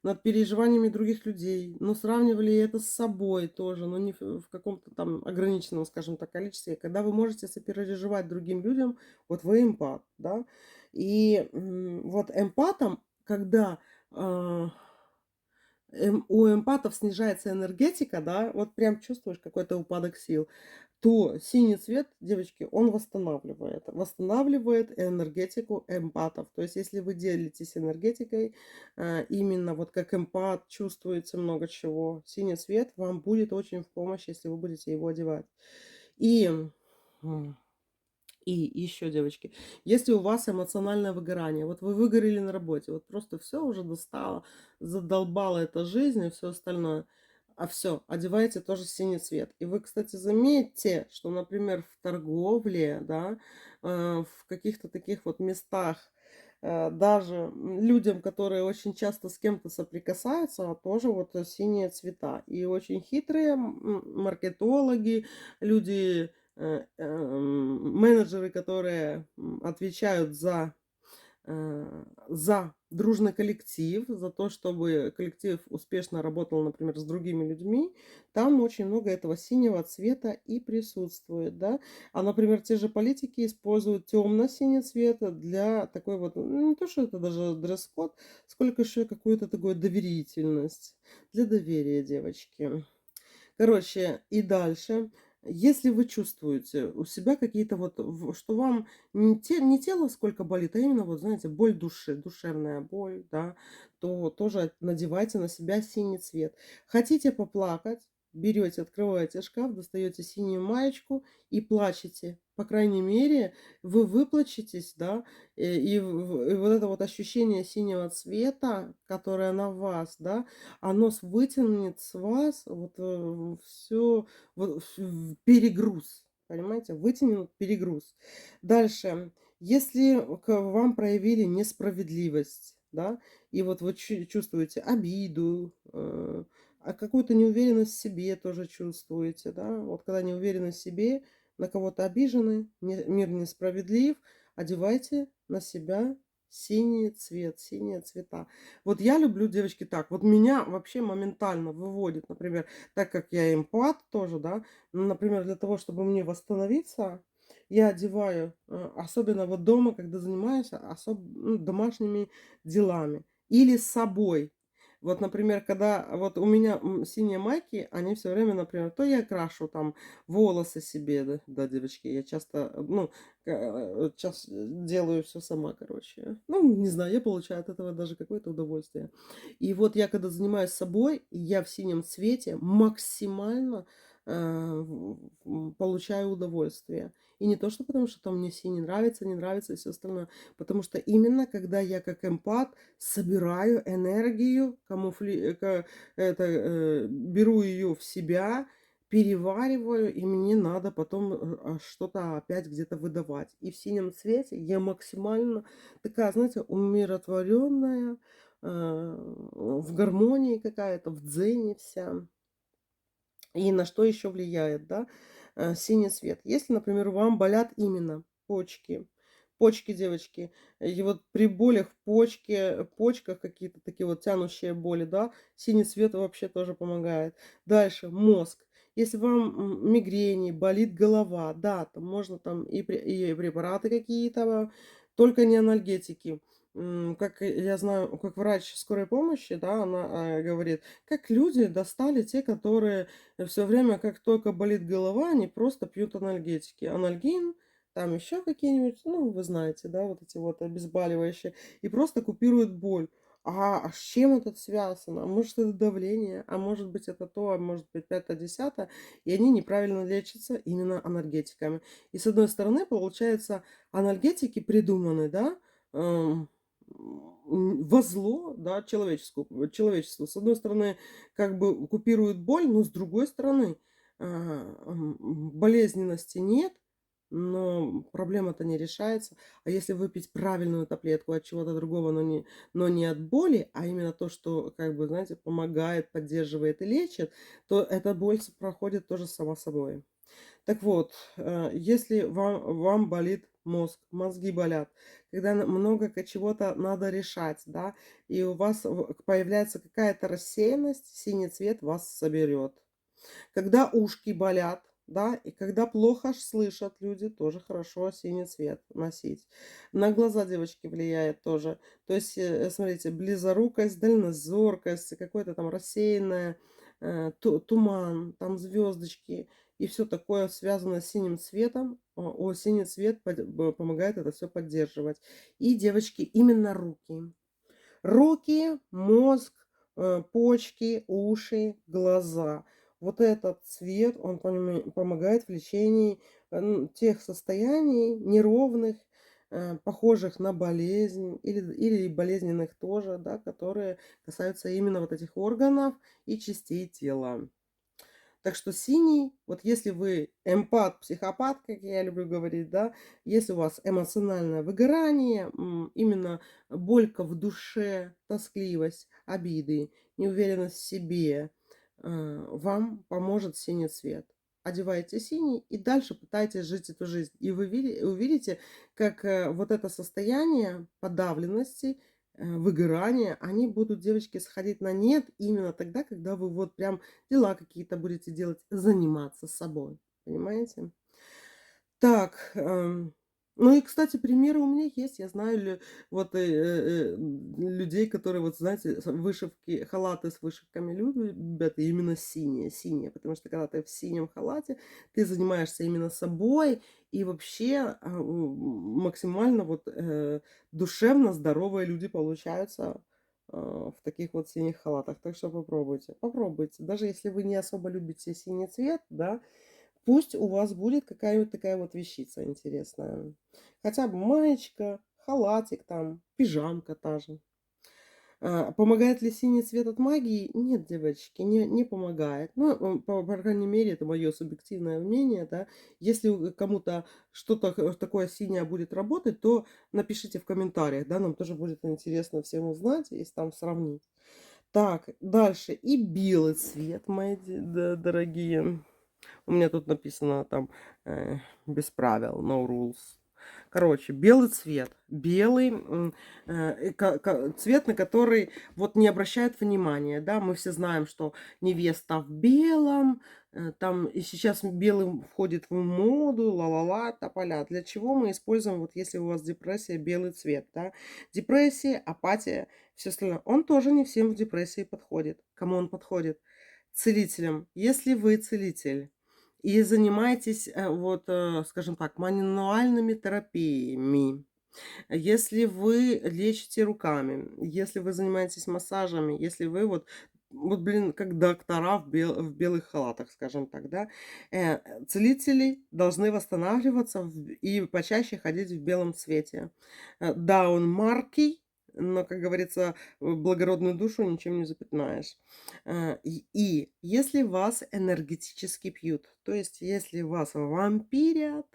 над переживаниями других людей, но сравнивали это с собой тоже, но не в каком-то там ограниченном, скажем так, количестве. Когда вы можете сопереживать другим людям, вот вы эмпат, да. И вот эмпатом, когда а, у эмпатов снижается энергетика, да, вот прям чувствуешь какой-то упадок сил, то синий цвет, девочки, он восстанавливает энергетику эмпатов. То есть, если вы делитесь энергетикой, именно вот как эмпат, чувствуете много чего, синий цвет вам будет очень в помощь, если вы будете его одевать. И м, и еще, девочки, если у вас эмоциональное выгорание, вот вы выгорели на работе, вот просто все уже достало, задолбала эта жизнь и все остальное, а все, одеваете тоже синий цвет. И вы, кстати, заметьте, что, например, в торговле, да, в каких-то таких вот местах, даже людям, которые очень часто с кем-то соприкасаются, тоже вот синие цвета. И очень хитрые маркетологи, люди менеджеры, которые отвечают за дружный коллектив, за то, чтобы коллектив успешно работал, например, с другими людьми, там очень много этого синего цвета и присутствует, да. А, например, те же политики используют темно-синий цвет для такой вот, не то, что это даже дресс-код, сколько еще какую-то такую доверительность, для доверия, девочки. Короче, и дальше. Если вы чувствуете у себя какие-то вот, что вам не тело сколько болит, а именно вот, знаете, боль души, душевная боль, да, то тоже надевайте на себя синий цвет. Хотите поплакать, берете, открываете шкаф, достаете синюю маечку и плачете. По крайней мере, вы выплачетесь, да, и вот это вот ощущение синего цвета, которое на вас, да, оно вытянет с вас вот, всё, вот перегруз, понимаете? Вытянет перегруз. Дальше, если к вам проявили несправедливость, да, и вот вы чувствуете обиду, какую-то неуверенность в себе тоже чувствуете, да. Вот когда неуверенность в себе, на кого-то обижены, мир несправедлив, одевайте на себя синий цвет, синие цвета. Вот я люблю, девочки, так. Вот меня вообще моментально выводит, например, так как я эмпат тоже, да, например, для того, чтобы мне восстановиться, я одеваю, особенно вот дома, когда занимаюсь домашними делами или с собой. Вот, например, когда вот у меня синие майки, они все время, например, то я крашу там волосы себе, да, да, девочки, я часто, ну, щас делаю все сама, короче. Ну, не знаю, я получаю от этого даже какое-то удовольствие. И вот я когда занимаюсь собой, я в синем цвете максимально, получаю удовольствие. И не то, что потому, что там мне синий нравится, не нравится и все остальное. Потому что именно когда я как эмпат собираю энергию, беру ее в себя, перевариваю, и мне надо потом, что-то опять где-то выдавать. И в синем цвете я максимально такая, знаете, умиротворенная, в гармонии какая-то, в дзене вся. И на что еще влияет, да, синий цвет? Если, например, вам болят именно почки, девочки, и вот при болях в почках какие-то такие вот тянущие боли, да, синий цвет вообще тоже помогает. Дальше мозг. Если вам мигрени, болит голова, да, там можно там и препараты какие-то, только не анальгетики. Как я знаю, как врач скорой помощи, да, она говорит, как люди достали те, которые все время, как только болит голова, они просто пьют анальгетики. Анальгин, там еще какие-нибудь, ну, вы знаете, да, вот эти вот обезболивающие, и просто купируют боль. А с чем это связано? А может, это давление, а может быть, это то, а может быть, пятое, десятое. И они неправильно лечатся именно анальгетиками. И с одной стороны, получается, анальгетики придуманы, да, во зло, да, человечеству. С одной стороны, как бы купирует боль, но с другой стороны, болезненности нет, но проблема-то не решается. А если выпить правильную таблетку от чего-то другого, но не от боли, а именно то, что, как бы, знаете, помогает, поддерживает и лечит, то эта боль проходит тоже сама собой. Так вот, если вам болит мозг, мозги болят, когда много чего-то надо решать, да, и у вас появляется какая-то рассеянность, синий цвет вас соберет. Когда ушки болят, да, и когда плохо слышат люди, тоже хорошо синий цвет носить. На глаза девочки влияет тоже. То есть, смотрите, близорукость, дальнозоркость, какое-то там рассеянное, туман, там звездочки и все такое связано с синим цветом. Синий цвет помогает это все поддерживать. И, девочки, именно руки. Руки, мозг, почки, уши, глаза. Вот этот цвет, он помогает в лечении тех состояний неровных, похожих на болезнь или болезненных тоже, да, которые касаются именно вот этих органов и частей тела. Так что синий, вот если вы эмпат, психопат, как я люблю говорить, да, если у вас эмоциональное выгорание, именно болька в душе, тоскливость, обиды, неуверенность в себе, вам поможет синий цвет. Одевайте синий и дальше пытайтесь жить эту жизнь. И вы увидите, как вот это состояние подавленности, выгорания, они будут, девочки, сходить на нет именно тогда, когда вы вот прям дела какие-то будете делать, заниматься собой. Понимаете? Так, ну и, кстати, примеры у меня есть. Я знаю вот людей, которые, вот знаете, вышивки, халаты с вышивками любят, и именно синие. Потому что когда ты в синем халате, ты занимаешься именно собой, и вообще максимально вот душевно здоровые люди получаются в таких вот синих халатах. Так что попробуйте, попробуйте. Даже если вы не особо любите синий цвет, да, пусть у вас будет какая-вот такая вот вещица интересная. Хотя бы маечка, халатик там, пижамка та же. Помогает ли синий цвет от магии? Нет, девочки, не помогает. Ну, по крайней мере, это мое субъективное мнение, да. Если кому-то что-то такое синее будет работать, то напишите в комментариях, да, нам тоже будет интересно всем узнать, если там сравнить. Так, дальше. И белый цвет, мои дорогие. У меня тут написано там без правил, no rules. Короче, белый цвет. Белый цвет, на который вот не обращают внимания. Да? Мы все знаем, что невеста в белом, там и сейчас белый входит в моду, ла-ла-ла, тополя. Для чего мы используем, вот если у вас депрессия, белый цвет? Да? Депрессия, апатия, все остальное. Он тоже не всем в депрессии подходит. Кому он подходит? Целителям. Если вы целитель, и занимаетесь, вот, скажем так, мануальными терапиями. Если вы лечите руками, если вы занимаетесь массажами, если вы вот, блин, как доктора в белых халатах, скажем так, да, целители должны восстанавливаться и почаще ходить в белом цвете. Да, он маркий, но, как говорится, благородную душу ничем не запятнаешь. И если вас энергетически пьют, то есть если вас вампирят,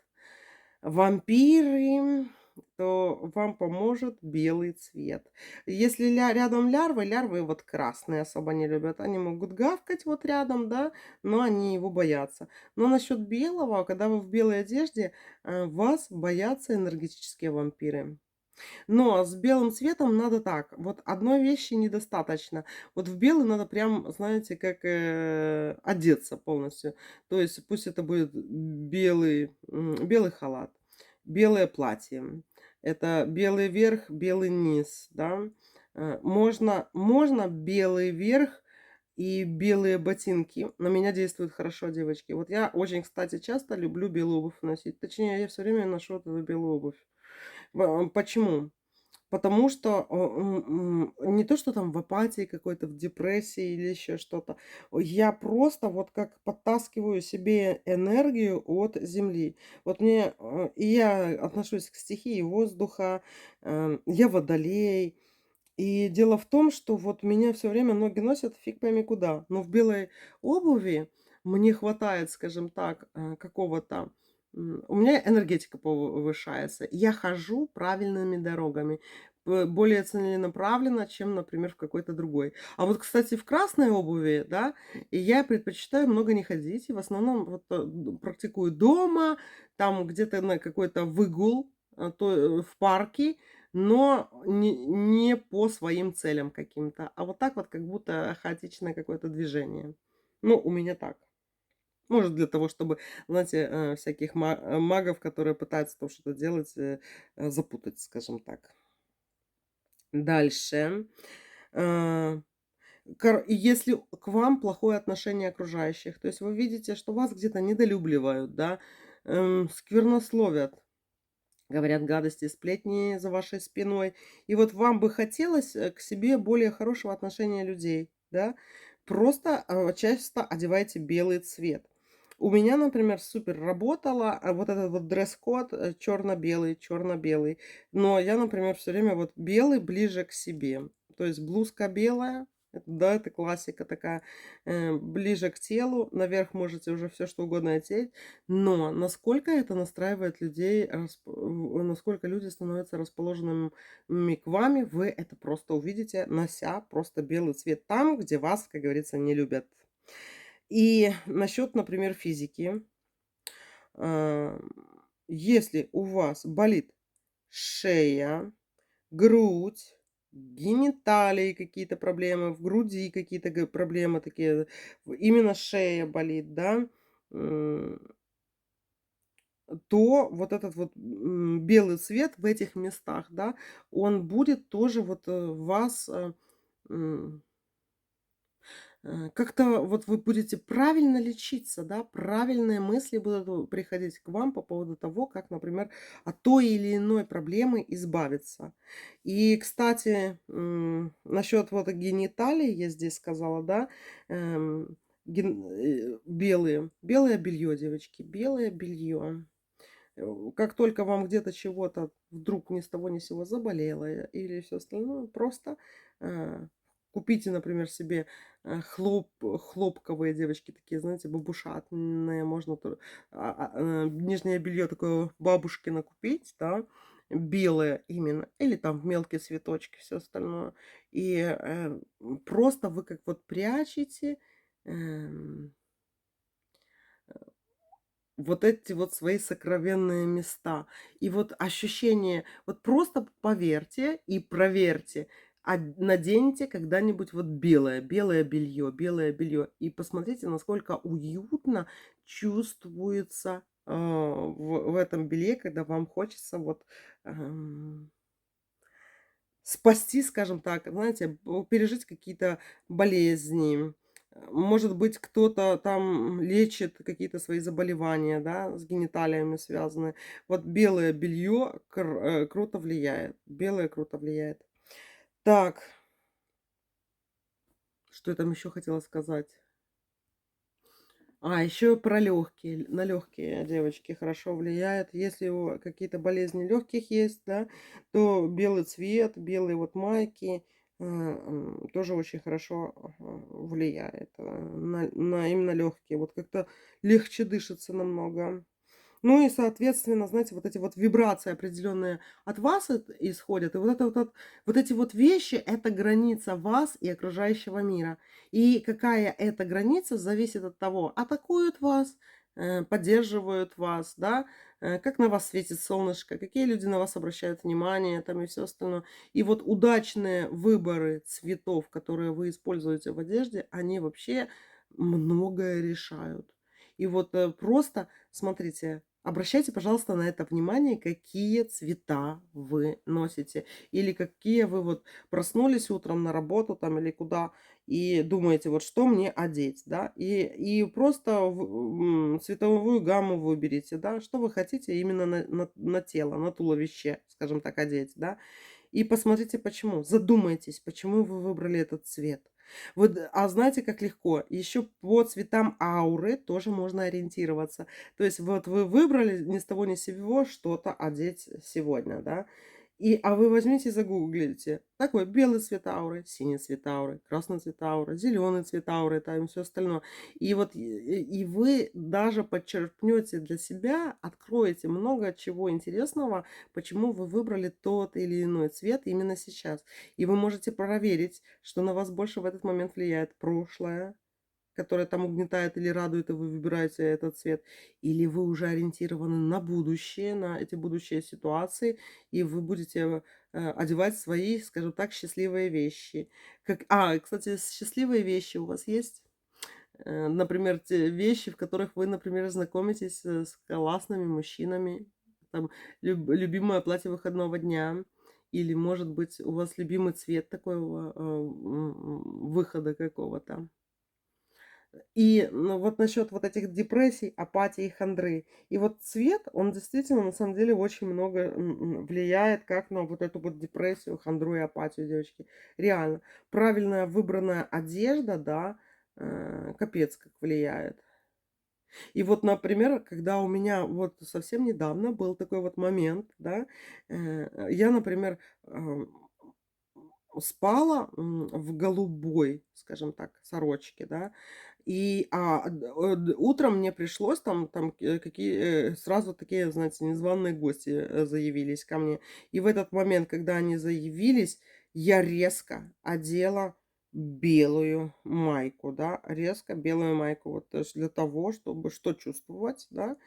вампиры, то вам поможет белый цвет. Если рядом лярвы вот красные особо не любят. Они могут гавкать вот рядом, да, но они его боятся. Но насчет белого, когда вы в белой одежде, вас боятся энергетические вампиры. Но с белым цветом надо так. Вот одной вещи недостаточно. Вот в белый надо прям, знаете, как одеться полностью. То есть пусть это будет белый халат, белое платье. Это белый верх, белый низ, да. Можно белый верх и белые ботинки. На меня действуют хорошо, девочки. Вот я очень, кстати, часто люблю белую обувь носить. Точнее, я все время ношу эту белую обувь. Почему? Потому что, не то, что там в апатии какой-то, в депрессии или еще что-то. Я просто вот как подтаскиваю себе энергию от земли. Вот мне, и я отношусь к стихии воздуха, я водолей. И дело в том, что вот меня все время ноги носят фиг пойми куда. Но в белой обуви мне хватает, скажем так, какого-то, у меня энергетика повышается. Я хожу правильными дорогами, более целенаправленно, чем, например, в какой-то другой. А вот, кстати, в красной обуви, да, и я предпочитаю много не ходить. И в основном вот, практикую дома, там где-то на какой-то выгул, в парке, но не по своим целям каким-то, а вот так вот, как будто хаотичное какое-то движение. Ну, у меня так. Может, для того, чтобы, знаете, всяких магов, которые пытаются там что-то делать, запутать, скажем так. Дальше. Э, если к вам плохое отношение окружающих, то есть вы видите, что вас где-то недолюбливают, да, сквернословят, говорят гадости, сплетни за вашей спиной. И вот вам бы хотелось, к себе более хорошего отношения людей, да. Просто, часто одевайте белый цвет. У меня, например, супер работало, вот этот вот дресс-код, черно-белый, черно-белый. Но я, например, все время вот белый ближе к себе. То есть блузка белая, да, это классика такая, ближе к телу. Наверх можете уже все что угодно одеть. Но насколько это настраивает людей, насколько люди становятся расположенными к вами, вы это просто увидите, нося просто белый цвет там, где вас, как говорится, не любят. И насчет, например, физики. а, Если у вас болит шея, грудь, гениталии какие-то проблемы, в груди какие-то проблемы такие, именно шея болит, да, м, то вот этот вот, белый цвет в этих местах, да, он будет тоже вот, вас, м, как-то вот вы будете правильно лечиться, да, правильные мысли будут приходить к вам по поводу того, как, например, от той или иной проблемы избавиться. И, кстати, насчет вот гениталий, я здесь сказала, да, белое белье, девочки, белое белье. Как только вам где-то чего-то вдруг ни с того ни с сего заболело, или все остальное, просто, э, купите, например, себе, хлопковые, девочки, такие, знаете, бабушатные, можно нижнее белье такое бабушкино купить, да, белое именно, или там в мелкие цветочки, все остальное. И, просто вы как вот прячете, эм вот эти вот свои сокровенные места. И вот ощущение, вот просто поверьте и проверьте, наденьте когда-нибудь вот белое белье, и посмотрите, насколько уютно чувствуется в этом белье, когда вам хочется вот ам, спасти, скажем так, знаете, пережить какие-то болезни. Может быть, кто-то там лечит какие-то свои заболевания, да, с гениталиями связанные. Вот белое белье круто влияет. Белое круто влияет. Так, что я там еще хотела сказать? Еще про легкие. На легкие, девочки, хорошо влияет. Если какие-то болезни легких есть, да, то белый цвет, белые вот майки тоже очень хорошо влияет на именно легкие. Вот как-то легче дышится намного. Ну и, соответственно, знаете, вот эти вот вибрации определенные от вас исходят. И вот это вот эти вот вещи — это граница вас и окружающего мира. И какая эта граница, зависит от того, атакуют вас, поддерживают вас, да, как на вас светит солнышко, какие люди на вас обращают внимание, там и все остальное. И вот удачные выборы цветов, которые вы используете в одежде, они вообще многое решают. И вот просто смотрите, обращайте, пожалуйста, на это внимание, какие цвета вы носите. Или какие вы вот проснулись утром на работу там или куда и думаете, вот что мне одеть, да. И просто цветовую гамму выберите, да, что вы хотите именно на тело, на туловище, скажем так, одеть, да. И посмотрите почему. Задумайтесь, почему вы выбрали этот цвет. Вот, а знаете, как легко? Еще по цветам ауры тоже можно ориентироваться. То есть вот вы выбрали ни с того ни с сего что-то одеть сегодня, да? А вы возьмите, загуглите. Такой белый цвет ауры, синий цвет ауры, красный цвет ауры, зеленый цвет ауры, там все остальное. И вот и вы даже подчеркнете для себя, откроете много чего интересного, почему вы выбрали тот или иной цвет именно сейчас. И вы можете проверить, что на вас больше в этот момент влияет прошлое, которое там угнетает или радует, и вы выбираете этот цвет, или вы уже ориентированы на будущее, на эти будущие ситуации, и вы будете одевать свои, скажем так, счастливые вещи. Кстати, счастливые вещи у вас есть? Например, те вещи, в которых вы, например, знакомитесь с классными мужчинами, там, любимое платье выходного дня, или, может быть, у вас любимый цвет такого выхода какого-то. Ну, вот насчет вот этих депрессий, апатии, хандры. И вот цвет, он действительно, на самом деле, очень много влияет как на вот эту вот депрессию, хандру и апатию, девочки. Реально. Правильная выбранная одежда, да, капец как влияет. И вот, например, когда у меня вот совсем недавно был такой вот момент, да, я, например, спала в голубой, скажем так, сорочке, да, утром мне пришлось сразу такие, знаете, незваные гости заявились ко мне. И в этот момент, когда они заявились, я резко одела белую майку, да, резко белую майку, вот для того, чтобы что чувствовать, да,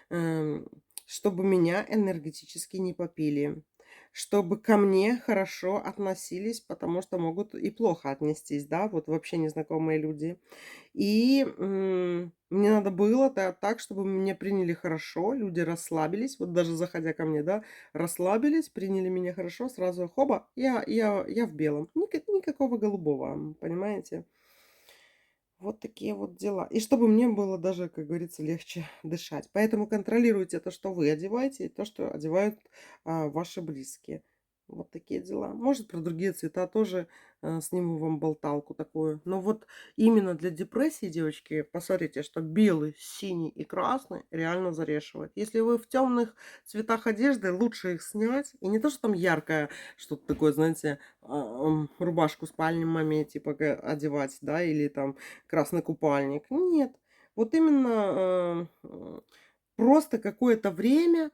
эм, чтобы меня энергетически не попили, чтобы ко мне хорошо относились, потому что могут и плохо отнестись, да, вот вообще незнакомые люди. Мне надо было так, чтобы меня приняли хорошо, люди расслабились, вот даже заходя ко мне, да, расслабились, приняли меня хорошо, сразу хоба, я в белом. Никакого голубого, понимаете? Вот такие вот дела. И чтобы мне было даже, как говорится, легче дышать. Поэтому контролируйте то, что вы одеваете, и то, что одевают ваши близкие. Вот такие дела. Может, про другие цвета тоже сниму вам болталку такую. Но вот именно для депрессии, девочки, посмотрите, что белый, синий и красный реально зарешивает. Если вы в темных цветах одежды, лучше их снять. И не то, что там яркое, что-то такое, знаете, рубашку спальни маме, типа, одевать, да, или там красный купальник. Нет. Вот именно просто какое-то время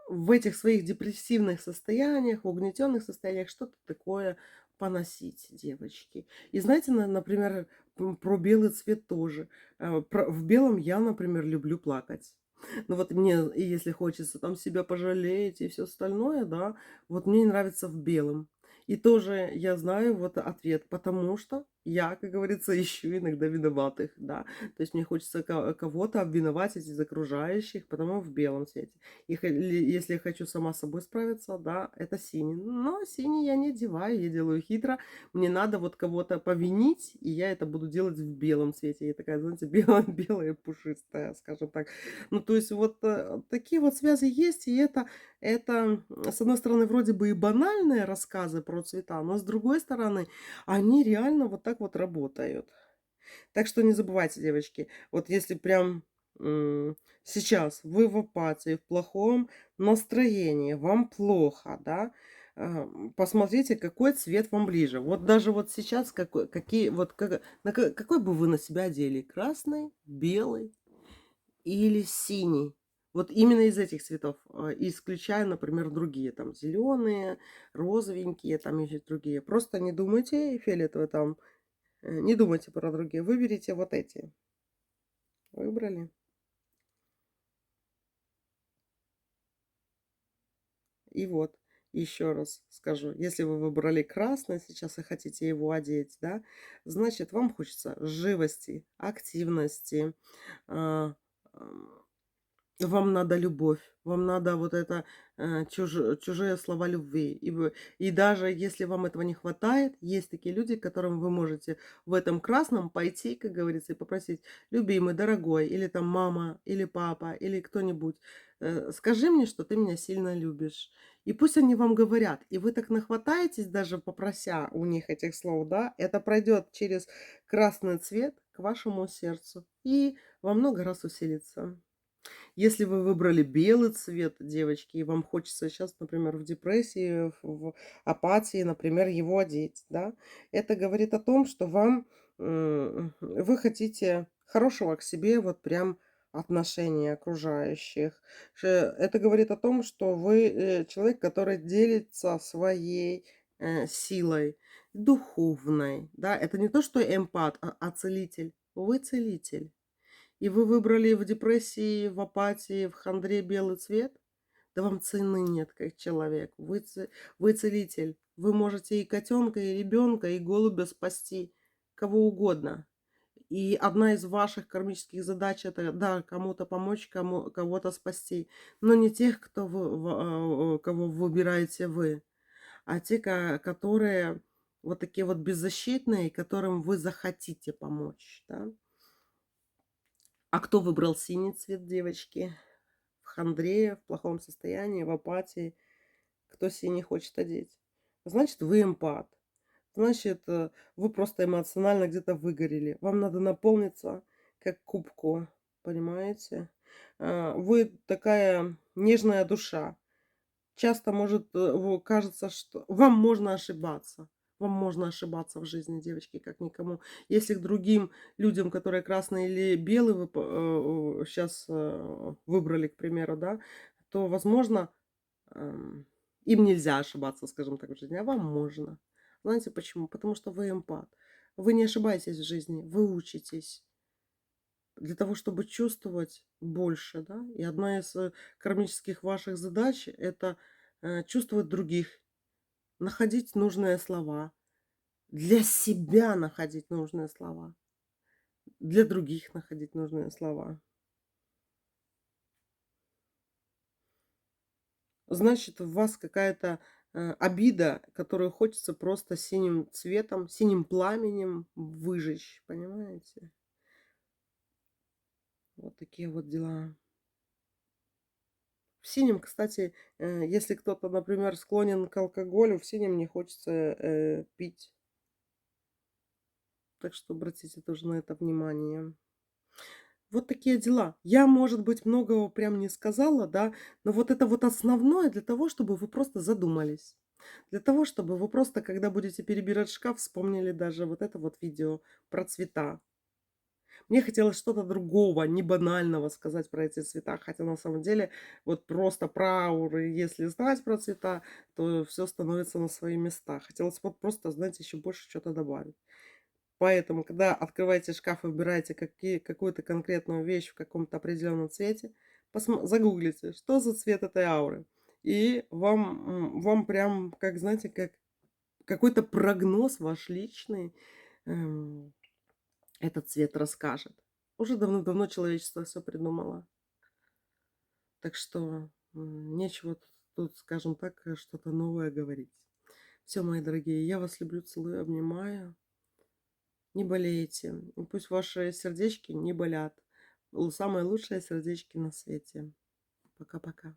в этих своих депрессивных состояниях, в угнетенных состояниях что-то такое поносить, девочки. И знаете, например, про белый цвет тоже. В белом я, например, люблю плакать. Ну вот мне, и если хочется там себя пожалеть и все остальное, да, вот мне нравится в белом. И тоже я знаю вот ответ, потому что я, как говорится, ищу иногда виноватых, да. То есть мне хочется кого-то обвиноватить из окружающих, потому в белом цвете. Если я хочу сама с собой справиться, да, это синий. Но синий я не одеваю, я делаю хитро. Мне надо вот кого-то повинить, и я это буду делать в белом цвете. Я такая, знаете, белая пушистая, скажем так. Ну, то есть вот такие вот связи есть, и с одной стороны, вроде бы и банальные рассказы про цвета, но с другой стороны, они реально вот так вот работают. Так что не забывайте, девочки, вот если прям сейчас вы в апатии, в плохом настроении, вам плохо, да, посмотрите, какой цвет вам ближе. Вот даже вот сейчас, какой бы вы на себя одели? Красный, белый или синий? Вот именно из этих цветов, исключая, например, другие, там, зеленые, розовенькие, там еще другие. Просто не думайте, фиолетовый там, не думайте про другие, выберите вот эти. Выбрали. И вот, еще раз скажу, если вы выбрали красный сейчас и хотите его одеть, да, значит, вам хочется живости, активности, а, ам, Вам надо любовь, вам надо вот это, чужие слова любви. И даже если вам этого не хватает, есть такие люди, к которым вы можете в этом красном пойти, как говорится, и попросить: "Любимый, дорогой", или там мама, или папа, или кто-нибудь, "Скажи мне, что ты меня сильно любишь". И пусть они вам говорят, и вы так нахватаетесь, даже попрося у них этих слов, да, это пройдет через красный цвет к вашему сердцу и во много раз усилится. Если вы выбрали белый цвет, девочки, и вам хочется сейчас, например, в депрессии, в апатии, например, его одеть, да, это говорит о том, что вам, вы хотите хорошего к себе, вот прям отношения окружающих. Это говорит о том, что вы человек, который делится своей силой духовной, да, это не то, что эмпат, а целитель. Вы целитель. И вы выбрали в депрессии, в апатии, в хандре белый цвет? Да вам цены нет как человек. Вы целитель. Вы можете и котенка, и ребенка, и голубя спасти, кого угодно. И одна из ваших кармических задач это, да, кому-то помочь, кого-то спасти. Но не тех, кого выбираете вы, а те, которые вот такие вот беззащитные, которым вы захотите помочь, да. А кто выбрал синий цвет, девочки? В хандре, в плохом состоянии, в апатии. Кто синий хочет одеть? Значит, вы эмпат. Значит, вы просто эмоционально где-то выгорели. Вам надо наполниться как кубку, понимаете? Вы такая нежная душа. Часто может, кажется, что вам можно ошибаться. Вам можно ошибаться в жизни, девочки, как никому. Если к другим людям, которые красный или белый вы щас, выбрали, к примеру, да, то, возможно, им нельзя ошибаться, скажем так, в жизни, а вам можно. Знаете почему? Потому что вы эмпат. Вы не ошибаетесь в жизни, вы учитесь для того, чтобы чувствовать больше, да. И одна из, кармических ваших задач- это, чувствовать других, находить нужные слова, для себя находить нужные слова, для других находить нужные слова. Значит, в вас какая-то, обида, которую хочется просто синим цветом, синим пламенем выжечь, понимаете? Вот такие вот дела. В синем, кстати, если кто-то, например, склонен к алкоголю, в синем не хочется, пить. Так что обратите тоже на это внимание. Вот такие дела. Я, может быть, многого прям не сказала, да, но вот это вот основное для того, чтобы вы просто задумались. Для того, чтобы вы просто, когда будете перебирать шкаф, вспомнили даже вот это вот видео про цвета. Мне хотелось что-то другого, не банального сказать про эти цвета, хотя на самом деле вот просто про ауры, если знать про цвета, то все становится на свои места. Хотелось вот просто, знаете, еще больше что-то добавить. Поэтому, когда открываете шкаф и выбираете какую-то конкретную вещь в каком-то определенном цвете, загуглите, что за цвет этой ауры. И вам прям, как знаете, как какой-то прогноз ваш личный, эм, этот цвет расскажет. Уже давно-давно человечество все придумало. Так что нечего тут, скажем так, что-то новое говорить. Все, мои дорогие, я вас люблю, целую, обнимаю. Не болейте. И пусть ваши сердечки не болят. Самые лучшие сердечки на свете. Пока-пока.